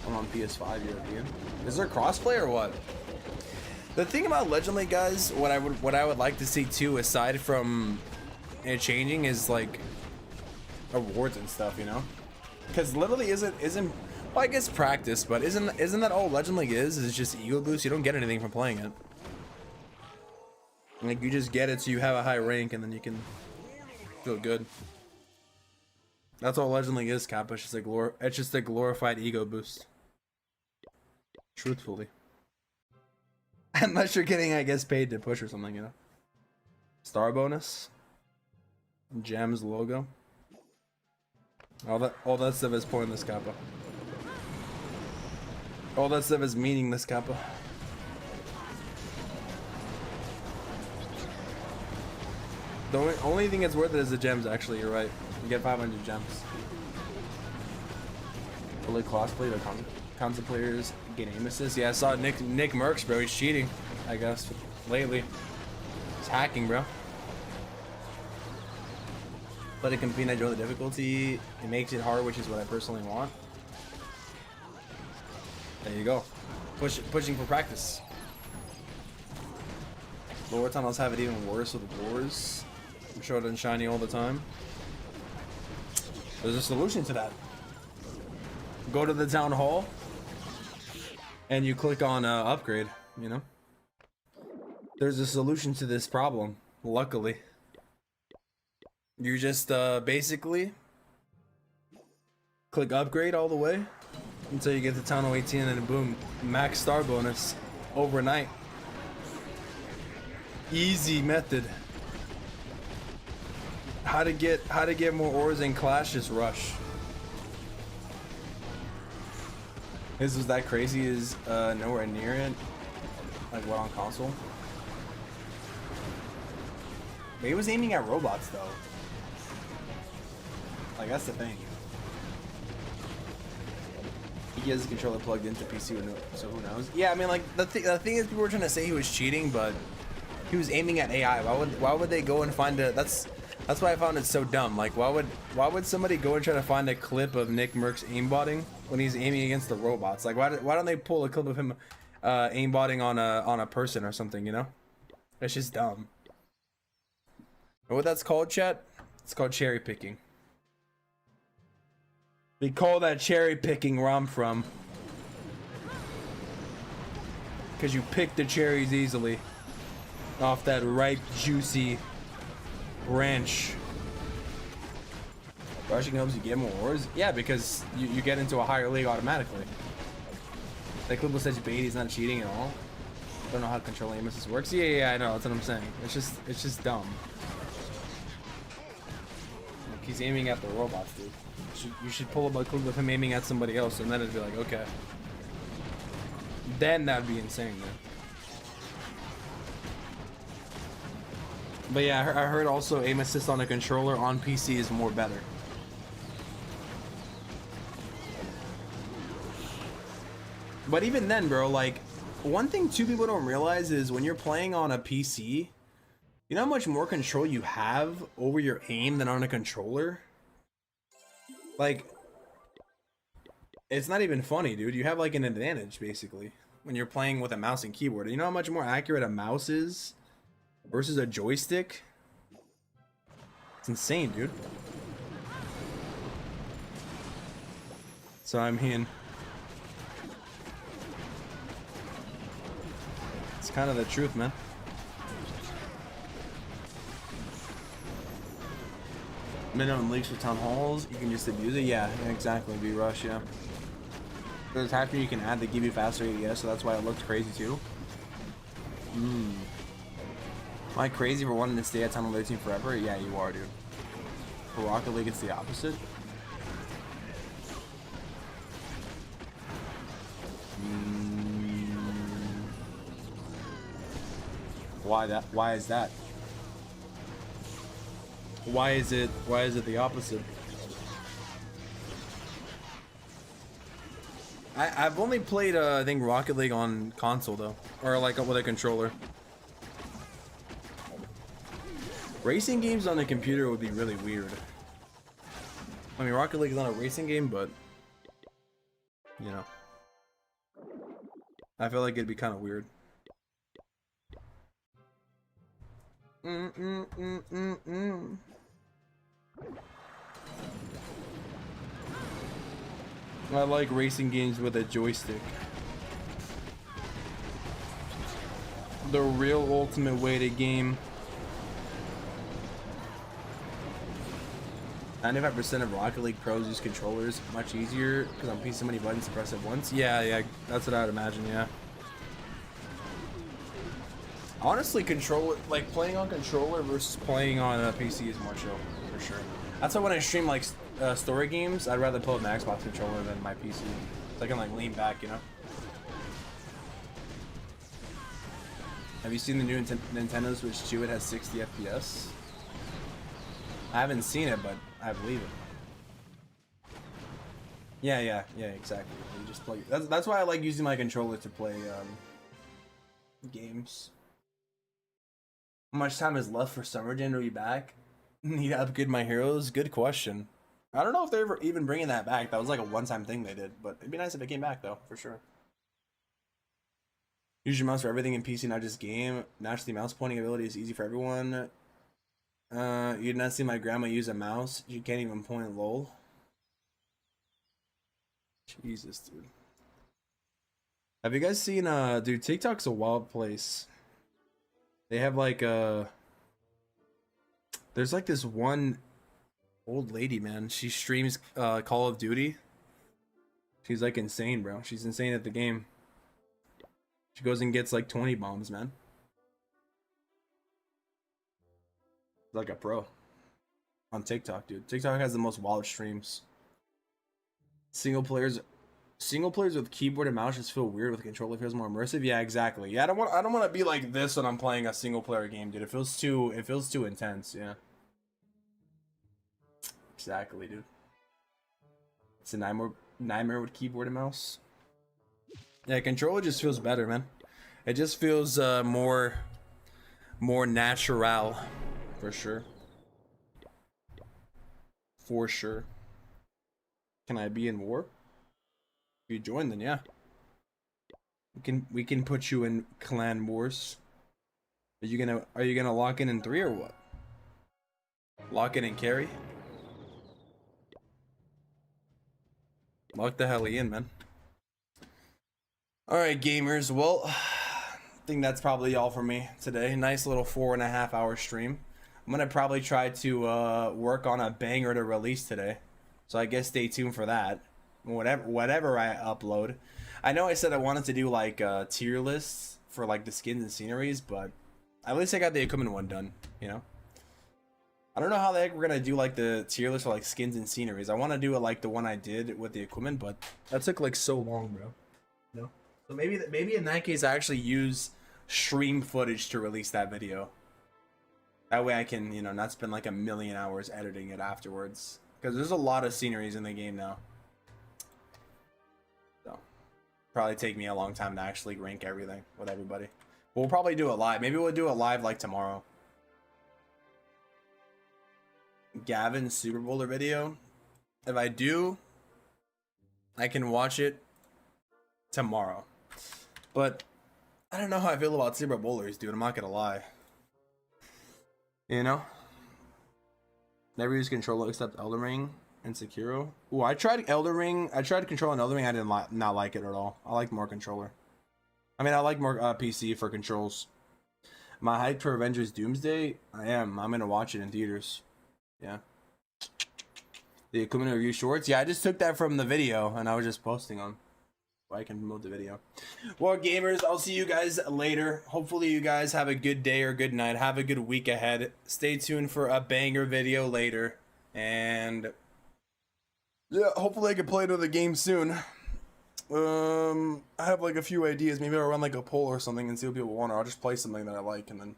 I'm on PS5 European. Is there crossplay or what? The thing about Legend League, guys, what I would like to see too, aside from it changing, is like awards and stuff, you know? Because literally isn't well, I guess practice, but isn't that all Legend League is? It's just ego boost. You don't get anything from playing it. Like, you just get it so you have a high rank and then you can feel good. That's all Legend League is, Kappa. It's just a glorified ego boost. Truthfully. Unless you're getting, I guess, paid to push or something, you know. Star bonus. Gems logo. All that stuff is pointless, Kappa. All that stuff is meaningless, Kappa. The only thing that's worth it is the gems, actually, you're right. You get 500 gems. Fully cosplay to console players get aim assist. Yeah, I saw Nick Merckx, bro. He's cheating, I guess, lately. He's hacking, bro. Let it compete, I join the difficulty. It makes it hard, which is what I personally want. There you go. Pushing for practice. Lower tunnels have it even worse with wars. I'm short and shiny all the time. There's a solution to that. Go to the town hall and you click on upgrade, you know? There's a solution to this problem, luckily. You just basically click upgrade all the way until you get to Town 18 and then boom, max star bonus overnight. Easy method. How to get more ores in Clash is Rush. This was that crazy is nowhere near it. Like what on console? But he was aiming at robots though. Like that's the thing. He has the controller plugged into PC, so who knows? Yeah, I mean, like the thing is, people were trying to say he was cheating, but he was aiming at AI. Why would they go and find a? That's why I found it so dumb. Like, why would somebody go and try to find a clip of Nick Merckx aimbotting when he's aiming against the robots? Like, why don't they pull a clip of him aimbotting on a person or something? You know, it's just dumb. And what that's called, chat? It's called cherry picking. We call that cherry picking where I'm from. Because you pick the cherries easily off that ripe, juicy branch. Rushing helps you get more ores? Yeah, because you get into a higher league automatically. Like Clipple says, Beatty's not cheating at all. Don't know how control aim assist works. Yeah, I know. That's what I'm saying. It's just dumb. Like, he's aiming at the robots, dude. You should pull up a clip of him aiming at somebody else, and then it'd be like, okay. Then that'd be insane, man. But yeah, I heard also aim assist on a controller on PC is more better. But even then, bro, like, one thing two people don't realize is when you're playing on a PC, you know how much more control you have over your aim than on a controller? Like, it's not even funny, dude. You have like an advantage basically when you're playing with a mouse and keyboard. You know how much more accurate a mouse is versus a joystick? It's insane, dude. So I mean, it's kind of the truth, man. Minimum leaks for town halls, you can just abuse it. Yeah, exactly. Be rush, yeah. There's a hacker you can add that give you faster ADS, so that's why it looks crazy too. Am I crazy for wanting to stay at Tunnel 13 forever? Yeah, you are, dude. For Rocket League, it's the opposite. Why that? Why is that? Why is it the opposite? I've only played I think Rocket League on console though, or like with a controller. Racing games on a computer would be really weird. I mean, Rocket League is not a racing game, but you know, I feel like it'd be kind of weird. I like racing games with a joystick. The real ultimate way to game. 95% of Rocket League pros use controllers. Much easier because on PC so many buttons to press at once. Yeah, that's what I would imagine. Yeah. Honestly, like playing on controller versus playing on a PC is more chill for sure. That's why when I stream like story games, I'd rather play with my Xbox controller than my PC. So I can like lean back, you know. Have you seen the new Nintendo Switch 2? It has 60 FPS. I haven't seen it, but I believe it. Yeah, exactly. You just play. That's why I like using my controller to play games. How much time is left for Summer Jam to be back? Need to upgrade my heroes? Good question. I don't know if they're ever even bringing that back. That was like a one-time thing they did, but it'd be nice if it came back though, for sure. Use your mouse for everything in PC, not just game. Naturally, mouse pointing ability is easy for everyone. You did not see my grandma use a mouse. She can't even point, lol. Jesus, dude. Have you guys seen, dude, TikTok's a wild place. They have like there's like this one old lady, man. She streams Call of Duty. She's like insane, bro. She's insane at the game. She goes and gets like 20 bombs, man. Like a pro on TikTok, dude. TikTok has the most wild streams. Single players with keyboard and mouse just feel weird. With controller feels more immersive. Yeah, exactly. Yeah, I don't want to be like this when I'm playing a single player game, dude. It feels too intense. Yeah, exactly, dude. It's a nightmare with keyboard and mouse. Yeah, controller just feels better, man. It just feels more natural, for sure. For sure. Can I be in war? If you join, then yeah. We can put you in clan wars. Are you gonna lock in 3 or what? Lock in and carry? Lock the hell in, man. Alright, gamers. Well, I think that's probably all for me today. Nice little 4.5 hour stream. I'm gonna probably try to work on a banger to release today. So I guess stay tuned for that. Whatever I upload. I know I said I wanted to do like tier lists for like the skins and sceneries, but at least I got the equipment one done, you know? I don't know how the heck we're gonna do like the tier list for like skins and sceneries. I want to do it like the one I did with the equipment, but that took like so long, bro. No. So maybe in that case I actually use stream footage to release that video. That way I can, you know, not spend like a million hours editing it afterwards. Because there's a lot of sceneries in the game now. So, probably take me a long time to actually rank everything with everybody. But we'll probably do it live. Maybe we'll do it live like tomorrow. Gavin's Super Bowler video. If I do, I can watch it tomorrow. But I don't know how I feel about Super Bowlers, dude. I'm not gonna lie. You know? Never use controller except Elden Ring and Sekiro. Ooh, I tried Elden Ring. I tried controlling Elden Ring. I did not like it at all. I like more controller. I mean, I like more PC for controls. Am I hyped for Avengers Doomsday? I am. I'm gonna watch it in theaters. Yeah. The equipment review shorts. Yeah, I just took that from the video and I was just posting on. I can promote the video. Well, gamers, I'll see you guys later. Hopefully you guys have a good day or good night. Have a good week ahead. Stay tuned for a banger video later. And yeah, hopefully I can play another game soon. I have like a few ideas. Maybe I'll run like a poll or something and see what people want. Or I'll just play something that I like and then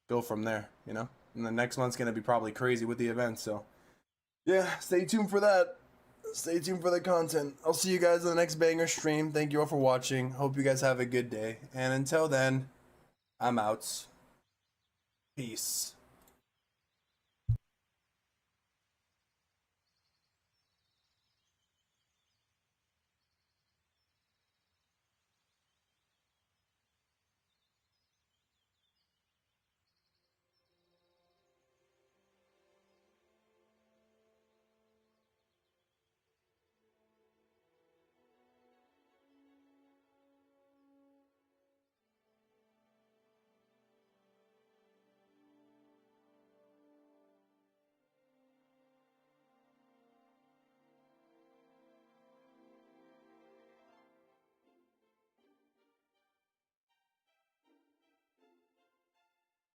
go from there, you know? And the next month's gonna be probably crazy with the event, so yeah, stay tuned for that. Stay tuned for the content. I'll see you guys in the next banger stream. Thank you all for watching. Hope you guys have a good day. And until then, I'm out. Peace.